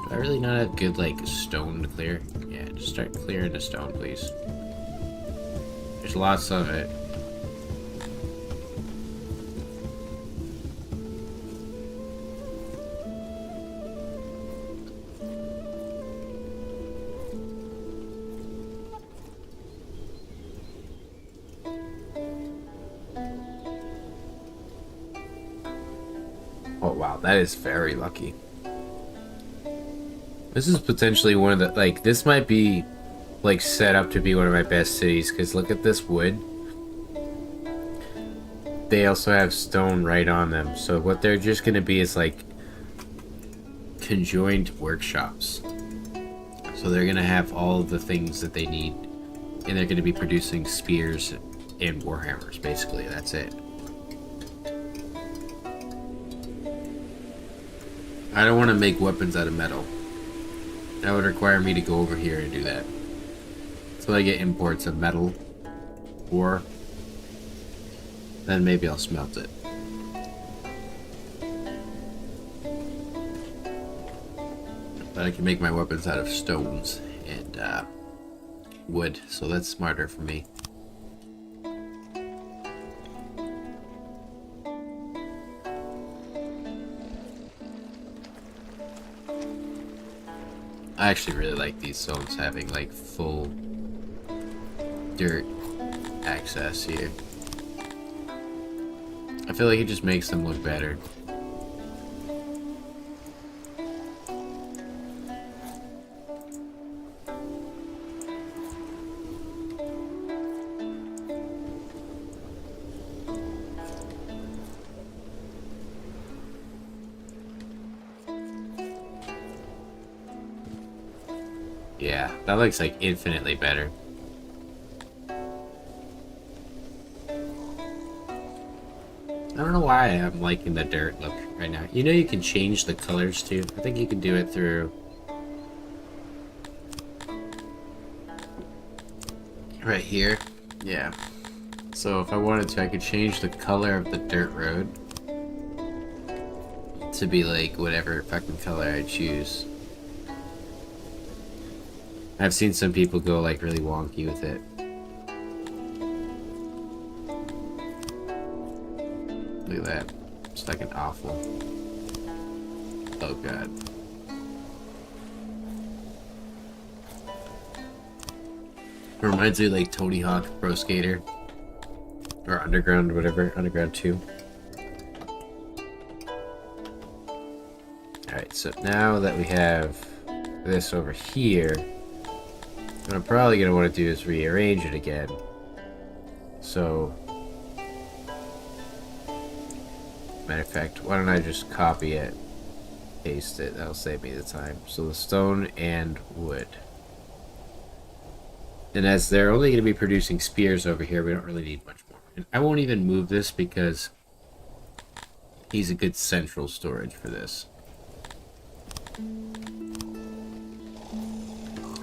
Do I really not have good, like, stone to clear? Yeah, just start clearing the stone, please. There's lots of it. Oh wow, that is very lucky. This is potentially one of the, like, this might be, like, set up to be one of my best cities, because look at this wood. They also have stone right on them, so what they're just gonna be is, like, conjoined workshops. So they're gonna have all of the things that they need, and they're gonna be producing spears and warhammers, basically, that's it. I don't want to make weapons out of metal. That would require me to go over here and do that. So I get imports of metal, ore, then maybe I'll smelt it. But I can make my weapons out of stones and wood, so that's smarter for me. I actually really like these zones having, like, full dirt access here. I feel like it just makes them look better. Yeah, that looks like infinitely better. I don't know why I'm liking the dirt look right now. You know you can change the colors too. I think you can do it through right here. Yeah. So if I wanted to, I could change the color of the dirt road to be like whatever fucking color I choose. I've seen some people go like really wonky with it. Look at that. It's fucking awful. Oh god. It reminds me of like Tony Hawk Pro Skater. Or Underground, whatever. Underground 2. Alright, so now that we have this over here, what I'm probably going to want to do is rearrange it again. So, matter of fact, why don't I just copy it, paste it, that'll save me the time. So the stone and wood. And as they're only going to be producing spears over here, we don't really need much more. And I won't even move this because he's a good central storage for this.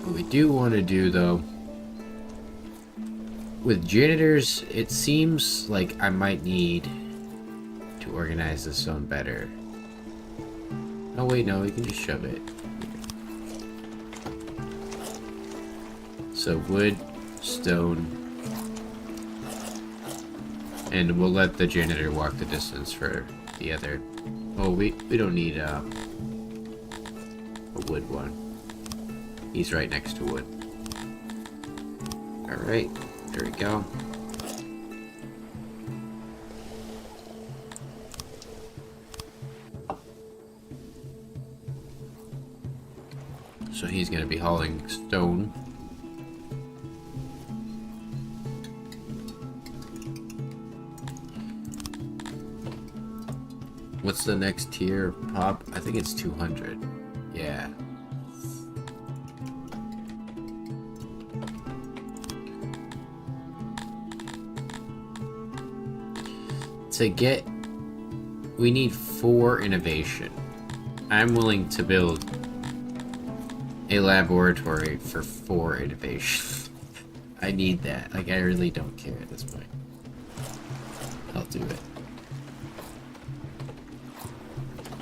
What we do want to do, though, with janitors, it seems like I might need to organize this zone better. Oh wait, no, we can just shove it. So wood, stone, and we'll let the janitor walk the distance for the other. Oh, we don't need a wood one. He's right next to wood. All right, there we go. So he's gonna be hauling stone. What's the next tier pop? I think it's 200. Yeah. To get... we need 4 innovation. I'm willing to build a laboratory for 4 innovation. I need that. Like, I really don't care at this point. I'll do it.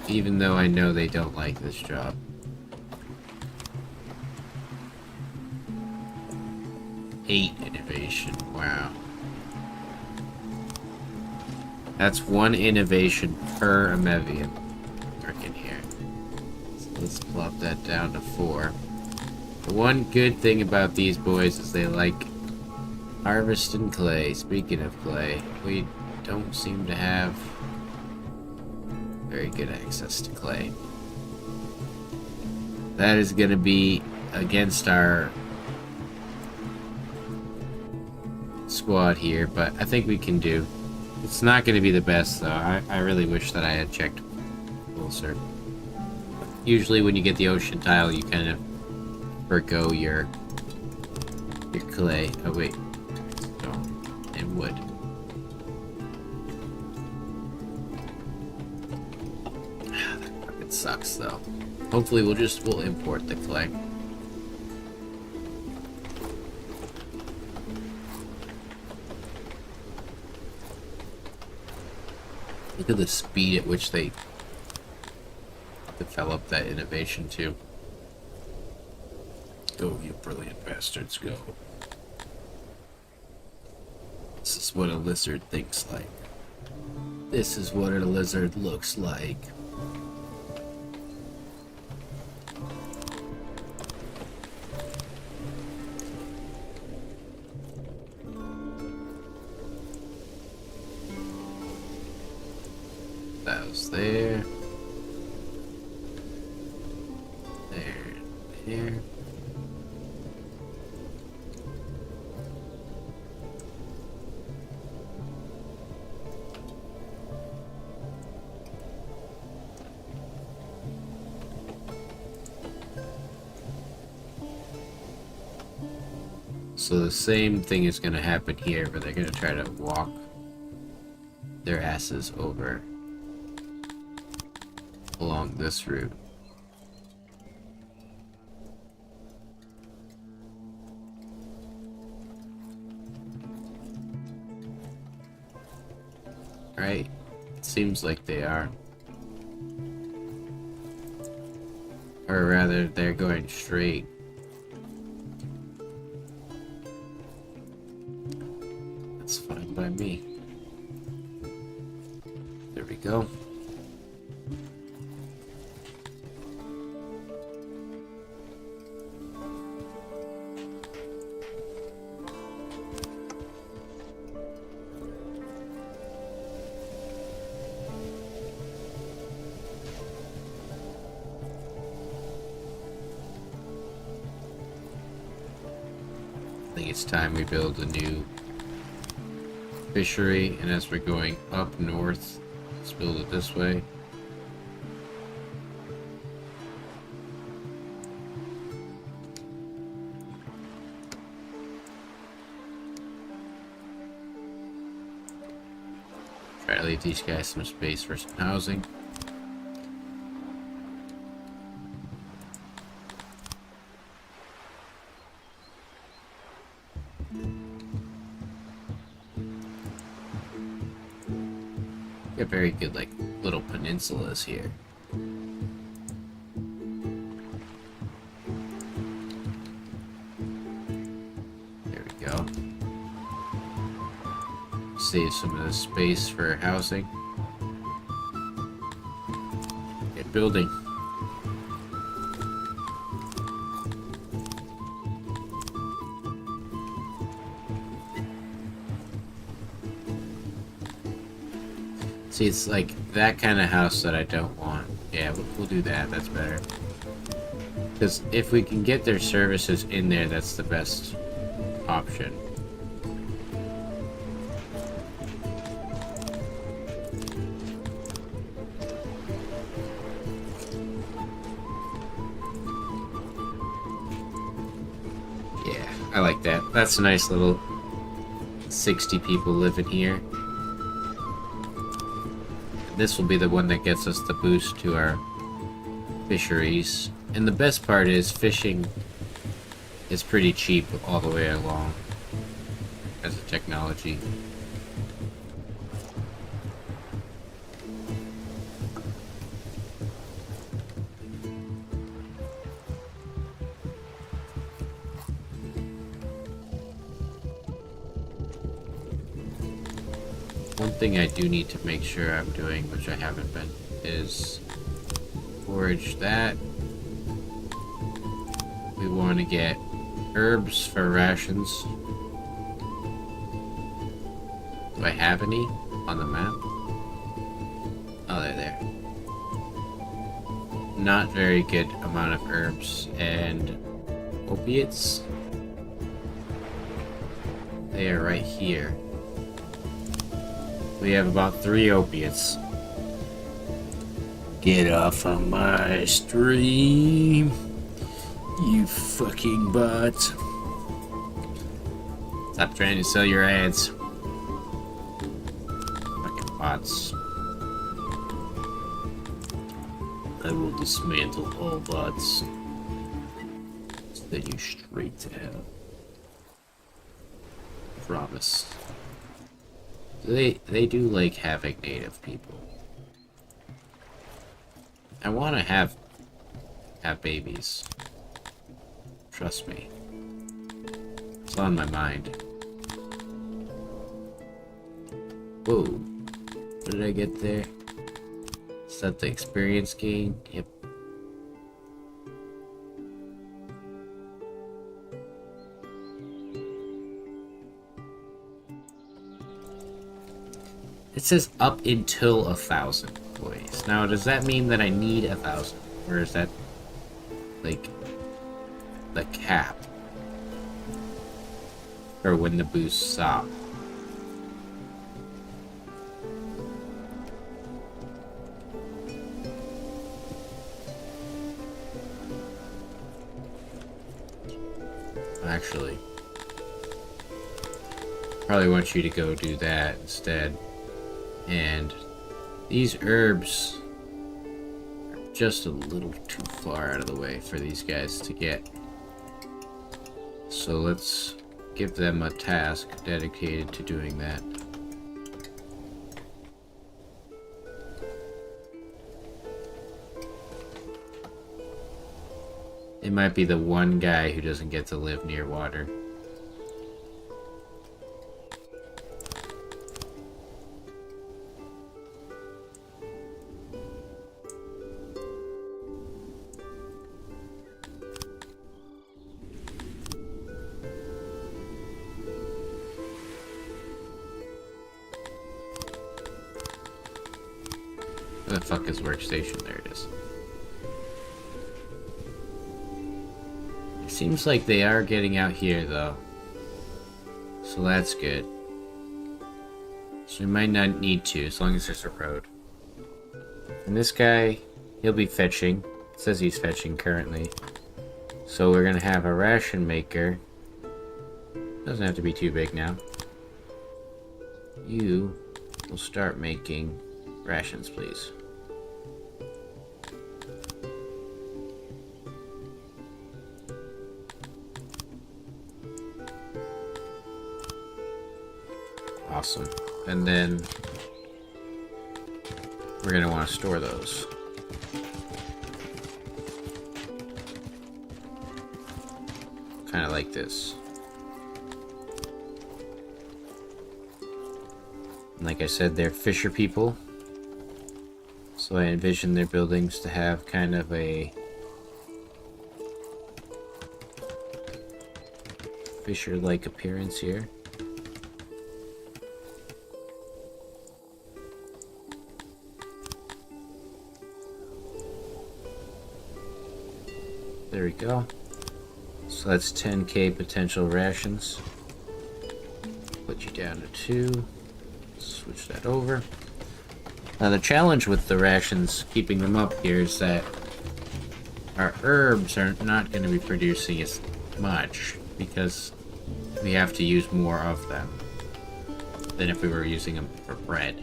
Even though I know they don't like this job. Eight innovation. Wow. That's 1 innovation per Amevian. Freaking here. So let's plop that down to 4. The one good thing about these boys is they like harvesting clay. Speaking of clay, we don't seem to have very good access to clay. That is going to be against our squad here, but I think we can do. It's not going to be the best, though. I really wish that I had checked closer. Usually when you get the ocean tile, you kind of forgo your clay. Oh, wait. Stone and wood. It sucks, though. Hopefully we'll import the clay. Look at the speed at which they develop that innovation too. Go, you brilliant bastards, go. This is what a lizard thinks like. This is what a lizard looks like. That was there. There. So the same thing is going to happen here, but they're going to try to walk their asses over along this route. Right? It seems like they are. Or rather, they're going straight. by me. There we go. I think it's time we build a new fishery, and as we're going up north, let's build it this way. Try to leave these guys some space for some housing. Got very good, like, little peninsulas here. There we go. Save some of the space for housing. Get building. See, it's like that kind of house that I don't want. Yeah, we'll do that. That's better. Because if we can get their services in there, that's the best option. Yeah, I like that. That's a nice little 60 people living here. This will be the one that gets us the boost to our fisheries. And the best part is fishing is pretty cheap all the way along as a technology. One thing I do need to make sure I'm doing, which I haven't been, is forage that. We want to get herbs for rations. Do I have any on the map? Oh, they're there. Not very good amount of herbs and opiates. They are right here. We have about 3 opiates. Get off of my stream, you fucking bot. Stop trying to sell your ads. Fucking bots. I will dismantle all bots. Send you straight to hell. Promise. They do like having native people. I want to have babies. Trust me. It's on my mind. Whoa. What did I get there? Is that the experience gain? Yep. It says up until 1,000 employees. Now, does that mean that I need 1,000? Or is that, like, the cap? Or when the boosts stop? Actually, probably want you to go do that instead. And these herbs are just a little too far out of the way for these guys to get. So let's give them a task dedicated to doing that. It might be the one guy who doesn't get to live near water. the fuck is workstation? There it is. It seems like they are getting out here, though. So that's good. So we might not need to, as long as there's a road. And this guy, he'll be fetching. It says he's fetching currently. So we're gonna have a ration maker. Doesn't have to be too big now. You will start making rations, please. Awesome. And then we're gonna want to store those. Kind of like this. And like I said, they're fisher people. So I envision their buildings to have kind of a fisher-like appearance here. There we go. So that's 10k potential rations. Put you down to 2. Switch that over. Now the challenge with the rations, keeping them up here, is that our herbs are not going to be producing as much because we have to use more of them than if we were using them for bread.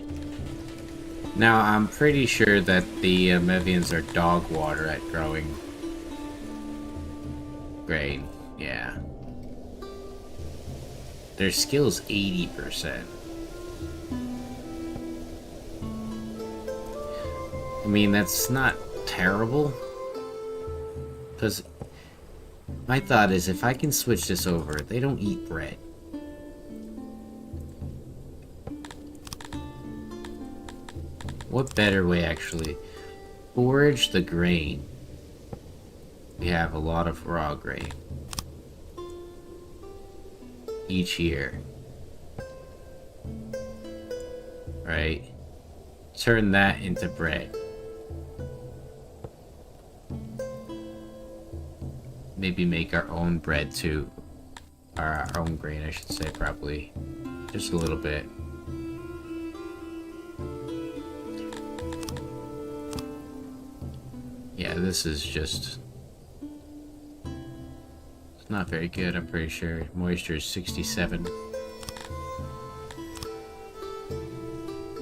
Now I'm pretty sure that the Mevians are dog water at growing grain. Yeah. Their skill is 80%. I mean, that's not terrible. Because my thought is, if I can switch this over, they don't eat bread. What better way, actually? Forage the grain. We have a lot of raw grain each year. Right? Turn that into bread. Maybe make our own bread too. Or our own grain, I should say, probably. Just a little bit. Yeah, this is just... it's not very good, I'm pretty sure. Moisture is 67.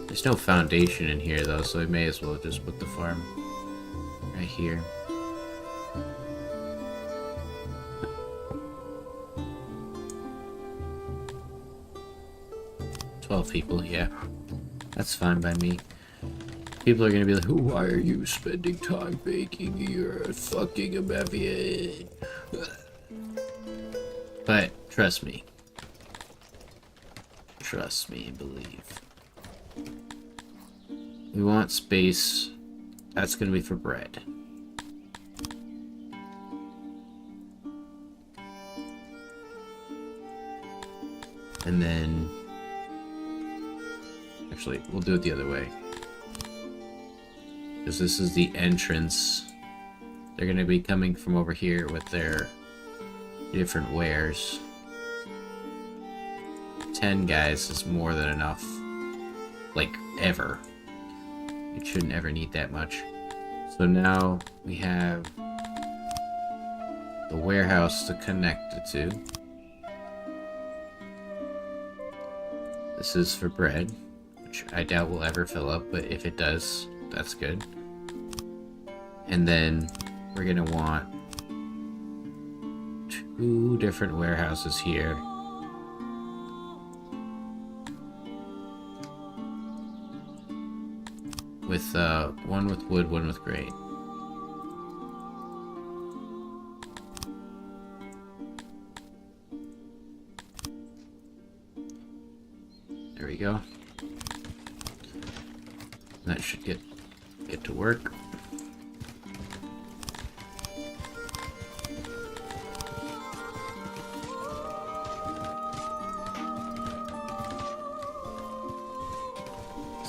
There's no foundation in here though, so I may as well just put the farm right here. People, yeah. That's fine by me. People are gonna be like, why are you spending time baking? You're fucking a Mevian. But, trust me. Trust me and believe. We want space. That's gonna be for bread. And then... actually, we'll do it the other way. Because this is the entrance. They're going to be coming from over here with their different wares. 10 guys is more than enough. Like, ever. It shouldn't ever need that much. So now we have the warehouse to connect it to. This is for bread. I doubt will ever fill up, but if it does, that's good. And then we're gonna want 2 different warehouses here. With one with wood, one with grain. There we go. That should get to work.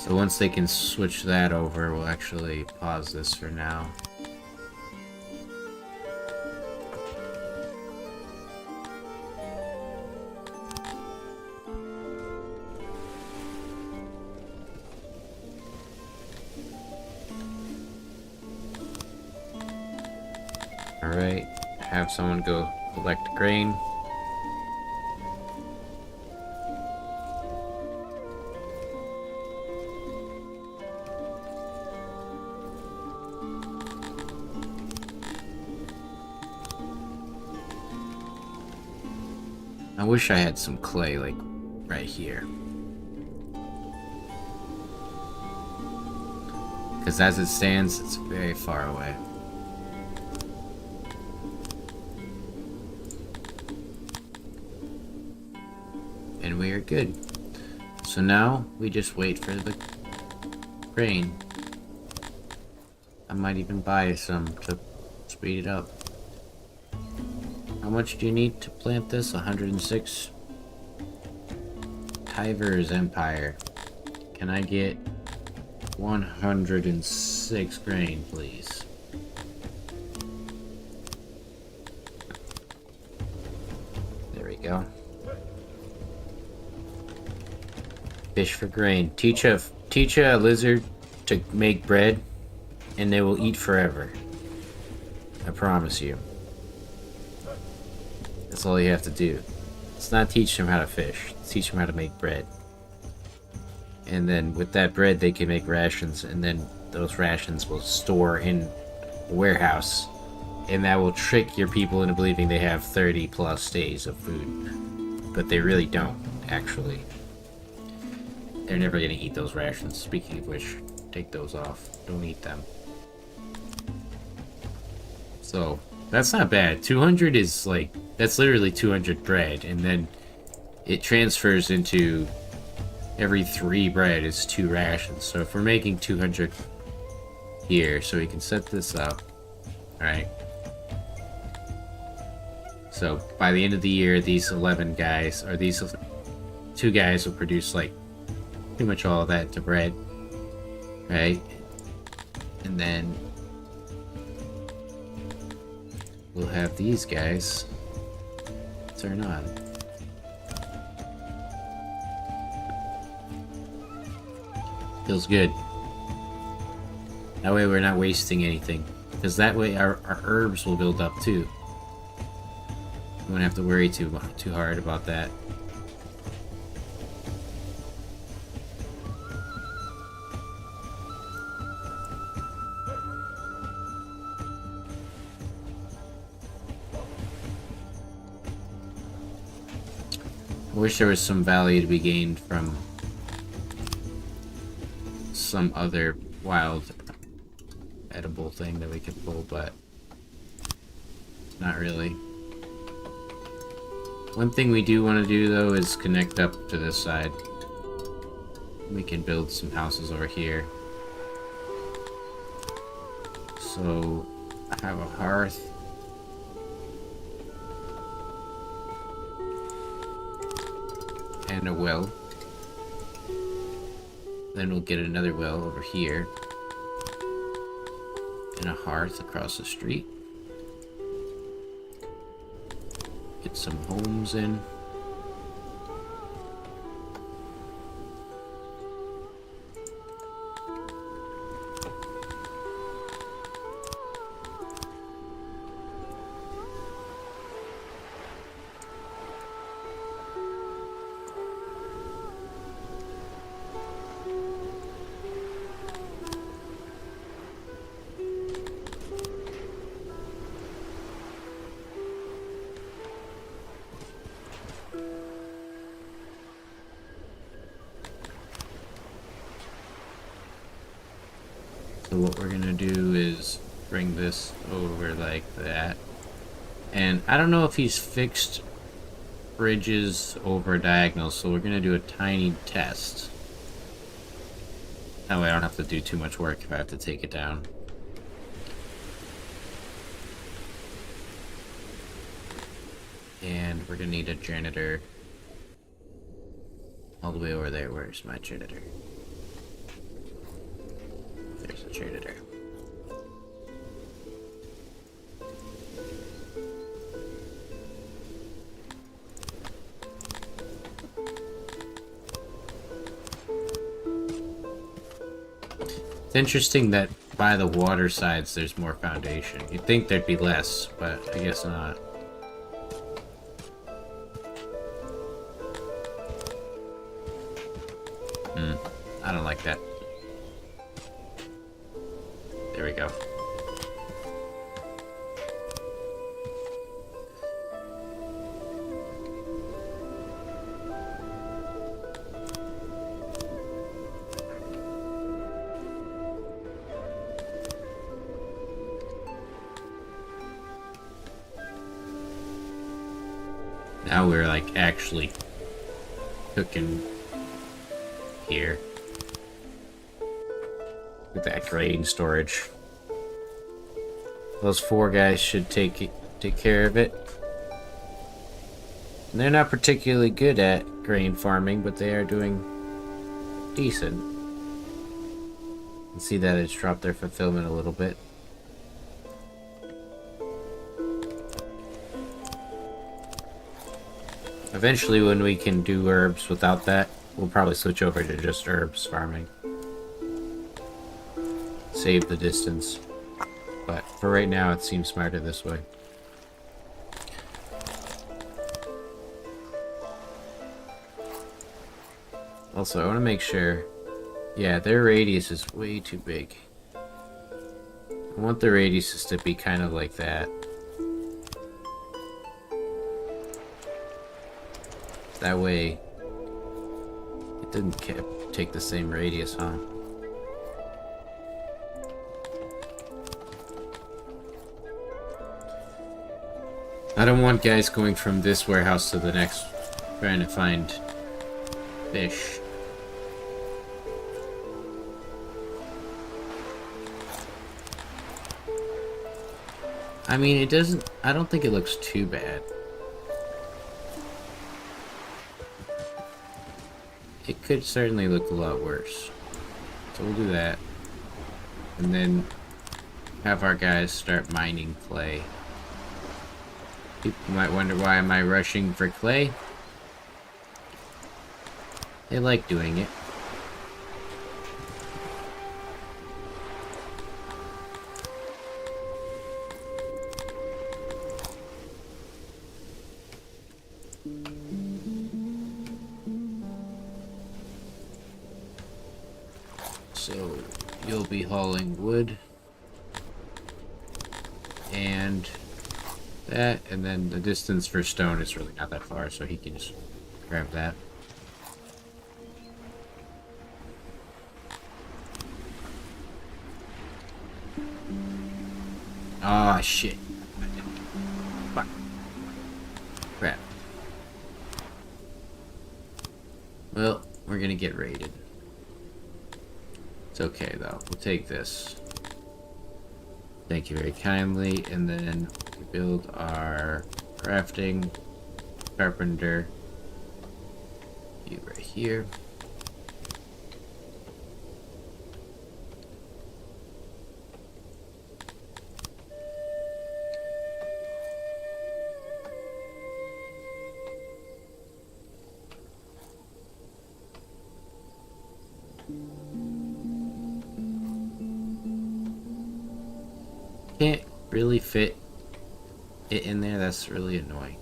So once they can switch that over, we'll actually pause this for now. Alright, have someone go collect grain. I wish I had some clay, like, right here. Because as it stands, it's very far away. And we are good. So now, we just wait for the grain. I might even buy some to speed it up. How much do you need to plant this? 106? Tyver's Empire. Can I get 106 grain, please? There we go. Fish for grain. Teach a lizard to make bread, and they will eat forever. I promise you. That's all you have to do. It's not teach them how to fish. It's teach them how to make bread. And then with that bread, they can make rations, and then those rations will store in a warehouse. And that will trick your people into believing they have 30 plus days of food. But they really don't, actually. They're never going to eat those rations. Speaking of which, take those off. Don't eat them. So, that's not bad. 200 is like, that's literally 200 bread, and then it transfers into every 3 bread is 2 rations. So if we're making 200 here, so we can set this up. Alright. So by the end of the year, these 11 guys, or these 2 guys will produce like pretty much all of that to bread. Right? And then we'll have these guys turn on. Feels good. That way we're not wasting anything. Because that way our herbs will build up too. We won't have to worry too hard about that. I wish there was some value to be gained from some other wild edible thing that we could pull, but not really. One thing we do want to do though is connect up to this side. We can build some houses over here. So I have a hearth. And a well. Then we'll get another well over here. And a hearth across the street. Get some homes in. So what we're gonna do is bring this over like that. And I don't know if he's fixed bridges over diagonal, so we're gonna do a tiny test. That way I don't have to do too much work if I have to take it down. And we're gonna need a janitor all the way over there. Where's my janitor? janitor. It's interesting that by the water sides there's more foundation. You'd think there'd be less, but I guess not. I don't like that. There we go. Now we're like actually cooking here with that grain storage. Those 4 guys should take care of it. And they're not particularly good at grain farming, but they are doing decent. You can see that it's dropped their fulfillment a little bit. Eventually, when we can do herbs without that, we'll probably switch over to just herbs farming. Save the distance. But for right now, it seems smarter this way. Also, I want to make sure... Yeah, their radius is way too big. I want the radiuses to be kind of like that. That way, it didn't take the same radius, huh? I don't want guys going from this warehouse to the next trying to find fish. I mean, it doesn't... I don't think it looks too bad. It could certainly look a lot worse. So we'll do that. And then have our guys start mining clay. People might wonder, why am I rushing for clay? They like doing it. So you'll be hauling wood and that, and then the distance for stone is really not that far, so he can just grab that. Ah, shit. Fuck. Crap. Well, we're gonna get raided. It's okay, though. We'll take this. Thank you very kindly. And then we build our crafting carpenter. You right here. Can't really fit it in there. That's really annoying.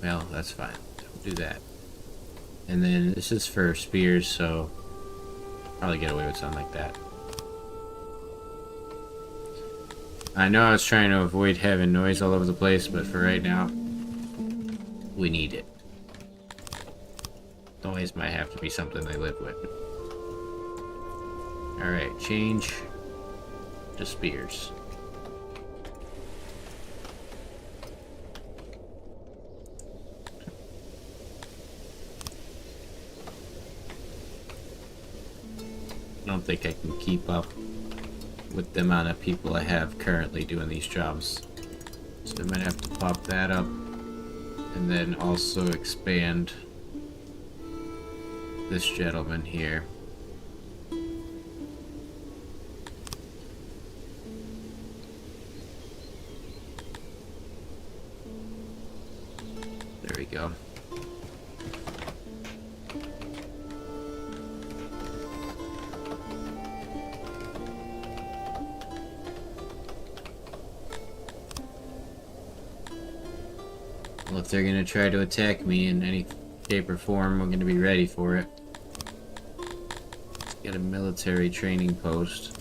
Well, that's fine. We'll do that. And then this is for spears, so probably get away with something like that. I know I was trying to avoid having noise all over the place, but for right now, we need it. Noise might have to be something they live with. Alright, change to spears. I don't think I can keep up with the amount of people I have currently doing these jobs. So I might have to pop that up and then also expand this gentleman here. go. Well, if they're gonna try to attack me in any shape or form, I'm gonna be ready for it. Let's get a military training post.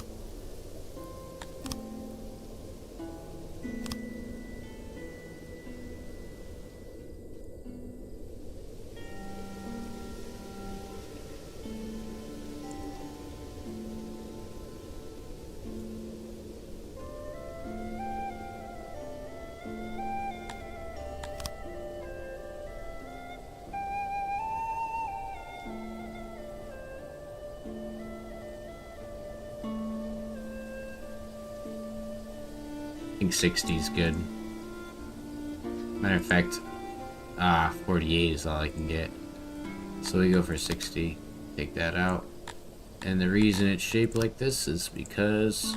I think 60 is good. Matter of fact, 48 is all I can get. So we go for 60. Take that out. And the reason it's shaped like this is because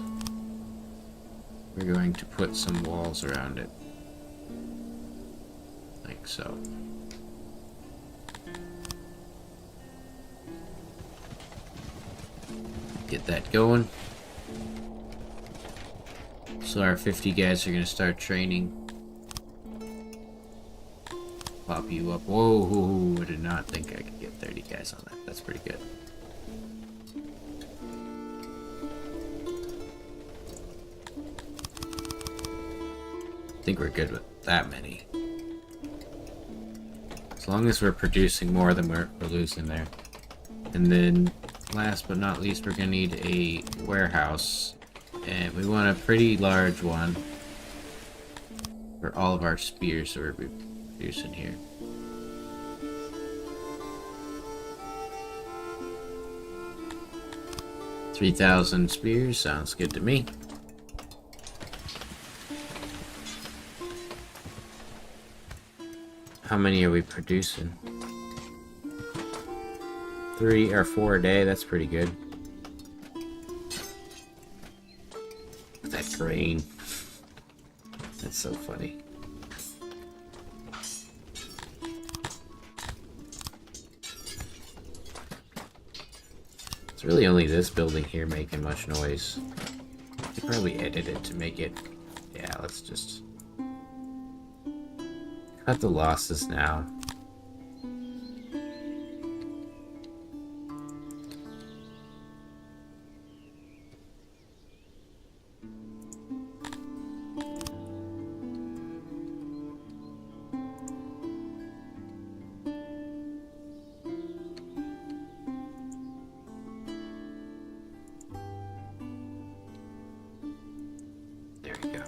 we're going to put some walls around it. Like so. Get that going. So our 50 guys are going to start training. Pop you up. Whoa, I did not think I could get 30 guys on that. That's pretty good. I think we're good with that many. As long as we're producing more than we're losing there. And then, last but not least, we're going to need a warehouse. And we want a pretty large one for all of our spears that we're producing here. $3,000 spears sounds good to me. How many are we producing? 3 or 4 a day, that's pretty good. That grain. That's so funny. It's really only this building here making much noise. You probably edit it to make it... Yeah, let's just... cut the losses now. There we go.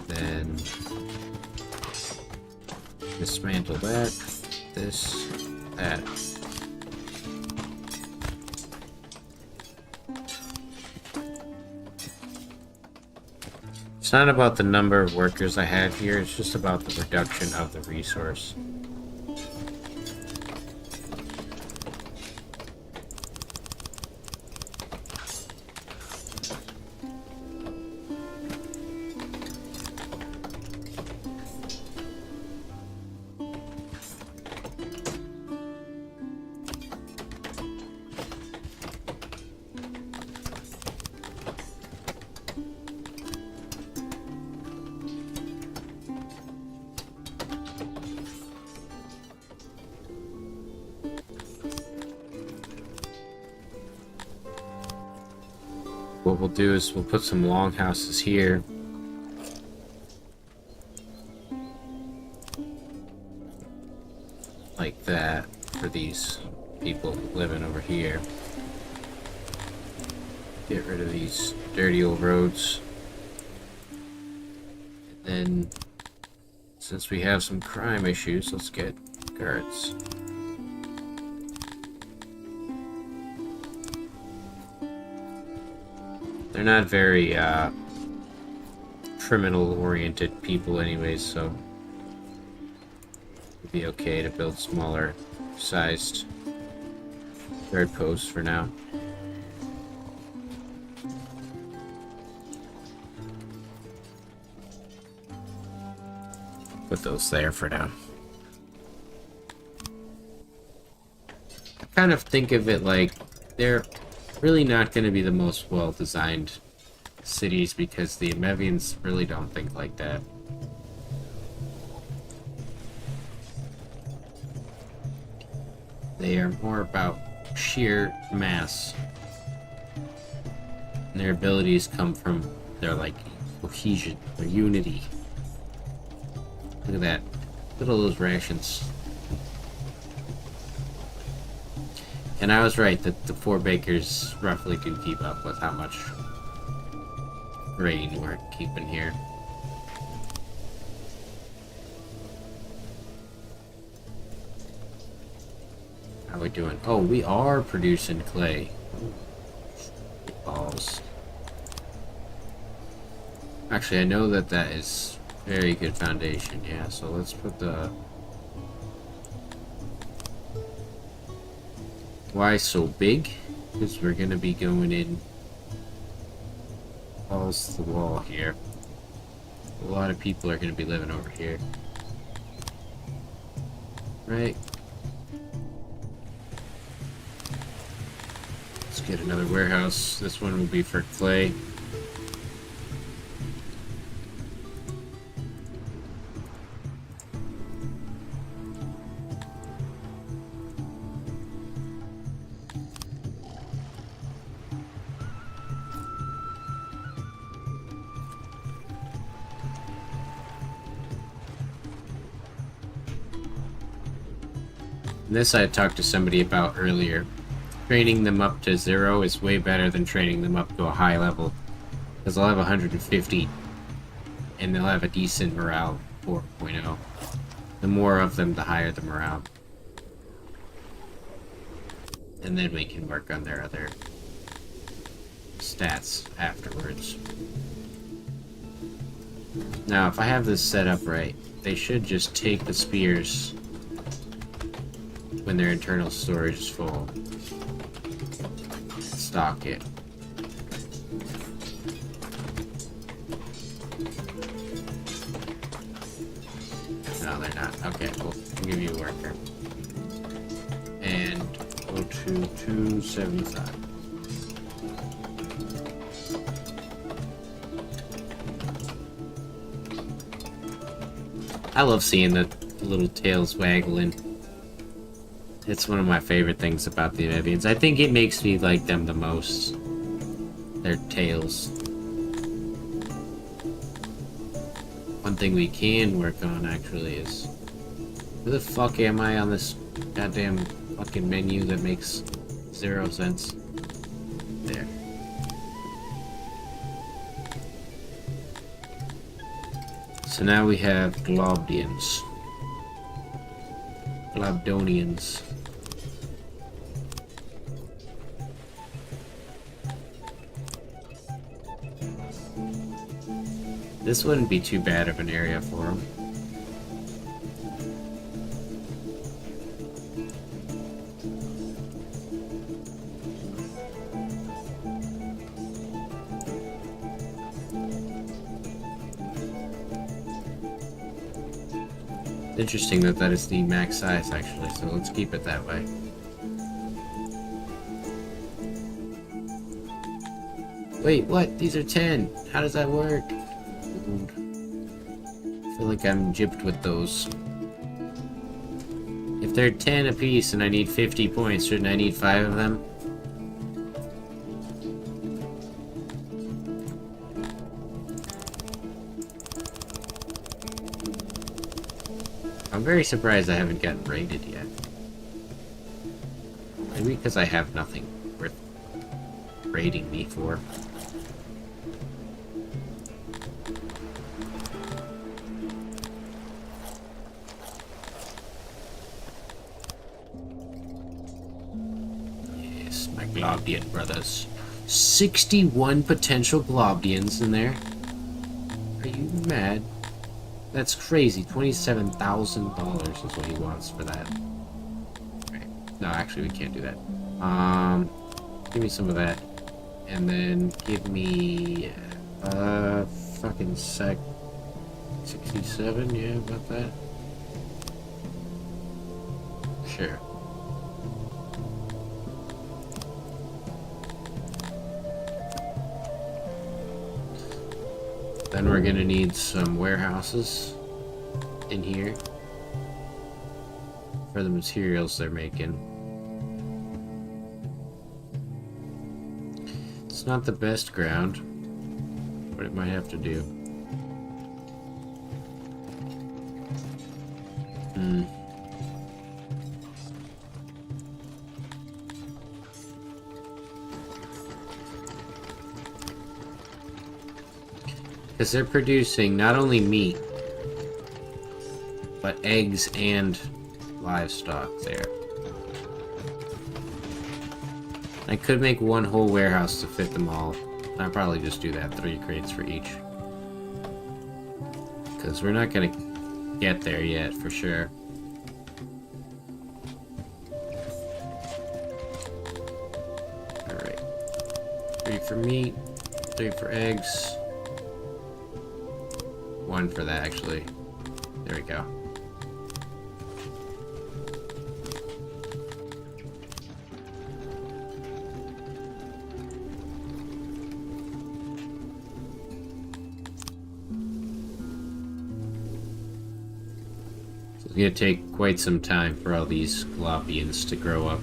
Then dismantle that, this, that. It's not about the number of workers I have here, it's just about the production of the resource. What we'll do is we'll put some longhouses here. Like that for these people living over here. Get rid of these dirty old roads. And then, since we have some crime issues, let's get guards. They're not very criminal-oriented people anyways, so it'd be okay to build smaller sized guard posts for now. Put those there for now. I kind of think of it like they're really not going to be the most well-designed cities because the Amevians really don't think like that. They are more about sheer mass. And their abilities come from their, like, cohesion, their unity. Look at that. Look at all those rations. And I was right that the 4 bakers roughly can keep up with how much grain we're keeping here. How are we doing? Oh, we are producing clay. Balls. Actually, I know that that is very good foundation. Yeah, so let's put the... Why so big? Because we're gonna be going in balls to the wall here. A lot of people are gonna be living over here. Right? Let's get another warehouse. This one will be for clay. And this I talked to somebody about earlier. Training them up to 0 is way better than training them up to a high level. Because they'll have 150. And they'll have a decent morale, 4.0. The more of them, the higher the morale. And then we can work on their other stats afterwards. Now, if I have this set up right, they should just take the spears when their internal storage is full. Stock it. No, they're not. Okay, we'll give you a worker. And go to 275. I love seeing the little tails waggling. It's one of my favorite things about the Amevians. I think it makes me like them the most. Their tails. One thing we can work on, actually, is... Where the fuck am I on this goddamn fucking menu that makes 0 sense? There. So now we have Globdians. Globdonians. This wouldn't be too bad of an area for them. It's interesting that that is the max size, actually, so let's keep it that way. Wait, what? These are 10. How does that work? I feel like I'm gypped with those. If they're 10 apiece and I need 50 points, shouldn't I need 5 of them? I'm very surprised I haven't gotten raided yet. Maybe because I have nothing worth raiding me for. Yes, my Globdian brothers. 61 potential Globdians in there. Are you mad? That's crazy. $27,000 is what he wants for that. Right. No, actually, we can't do that. Give me some of that. And then give me... fucking sec. 67, yeah, about that. Sure. Then we're gonna need some warehouses in here for the materials they're making. It's not the best ground, but it might have to do. Because they're producing not only meat, but eggs and livestock there. I could make one whole warehouse to fit them all. I'll probably just do that, 3 crates for each. Because we're not gonna get there yet, for sure. Alright. 3 for meat, 3 for eggs. 1 for that, actually. There we go. So it's gonna take quite some time for all these Galopians to grow up.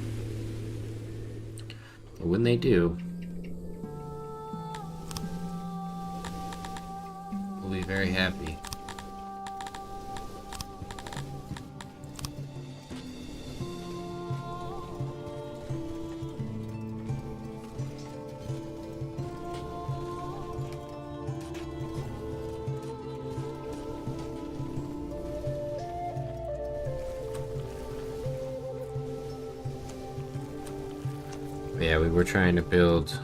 But when they do, we'll be very happy. Yeah, we were trying to build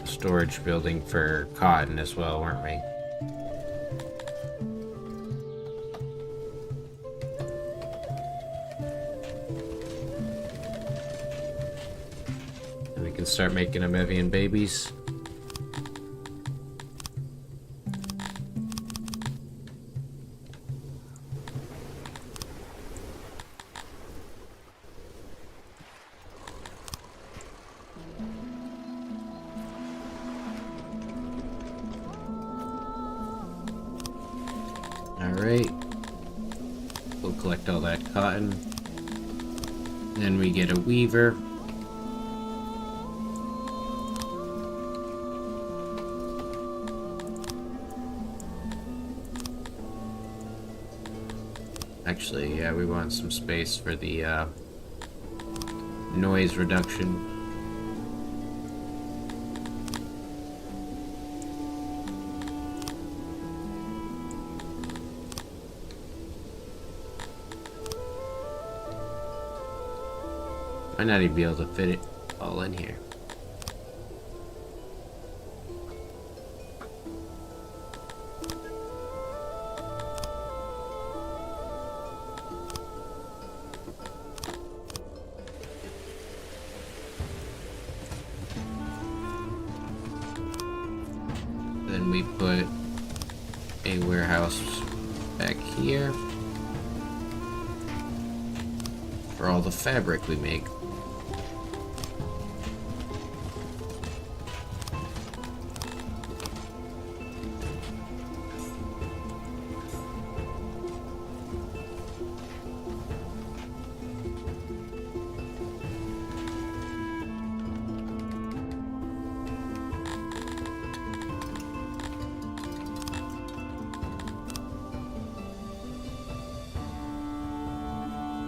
a storage building for cotton as well, weren't we? And we can start making avian babies. Alright. We'll collect all that cotton. Then we get a weaver. Actually, yeah, we want some space for the noise reduction. Might not even be able to fit it all in here. Then we put a warehouse back here for all the fabric we make.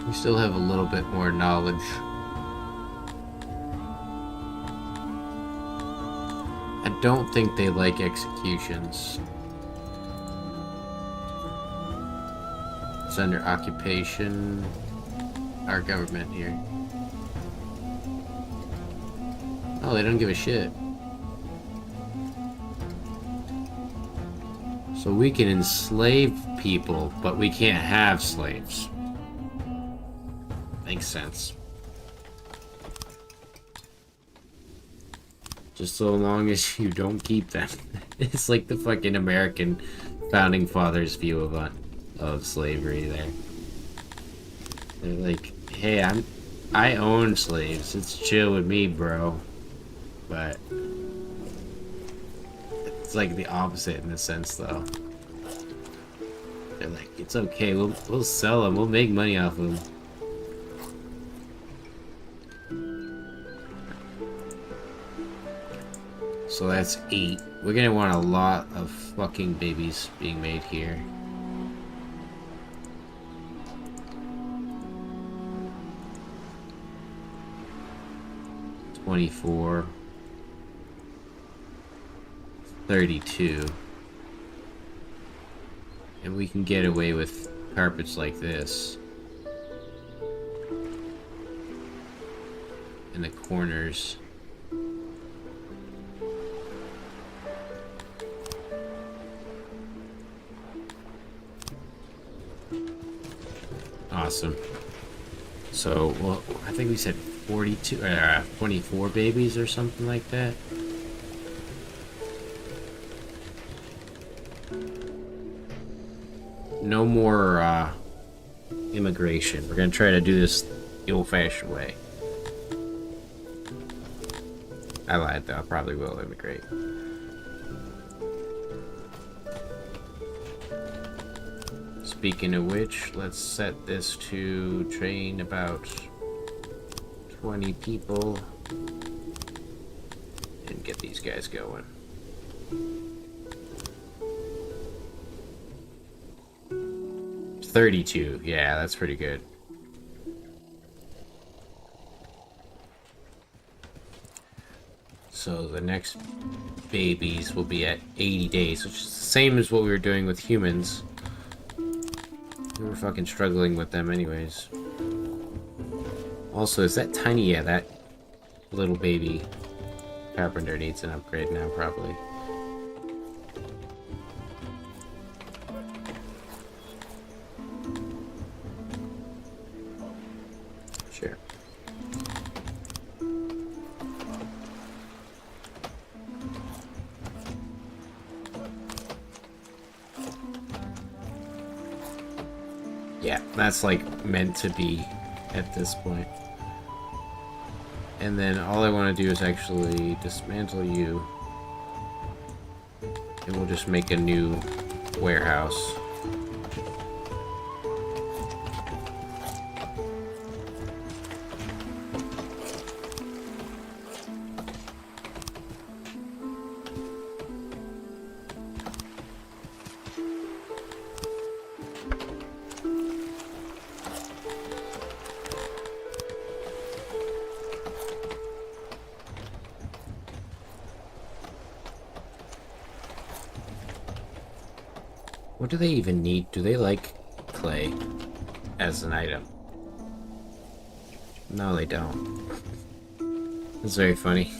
We still have a little bit more knowledge. I don't think they like executions. It's under occupation. Our government here. Oh, they don't give a shit. So we can enslave people, but we can't have slaves. Makes sense. Just so long as you don't keep them. It's like the fucking American founding fathers' view of slavery there. They're like, hey, I own slaves. It's chill with me, bro. But it's like the opposite in a sense, though. They're like, it's okay. We'll sell them. We'll make money off them. So that's 8. We're gonna want a lot of fucking babies being made here. $24. 32. And we can get away with carpets like this. In the corners. Awesome. So, well, I think we said 24 babies or something like that. No more immigration. We're gonna try to do this the old-fashioned way. I lied though, I probably will immigrate. Speaking of which, let's set this to train about 20 people and get these guys going. $32, yeah, that's pretty good. So the next babies will be at 80 days, which is the same as what we were doing with humans. We were fucking struggling with them anyways. Also, is that tiny? Yeah, that little baby carpenter needs an upgrade now, probably. Sure. Yeah, that's like meant to be at this point. And then all I want to do is actually dismantle you. And we'll just make a new warehouse. What do they even need? Do they like clay as an item? No, they don't. That's very funny.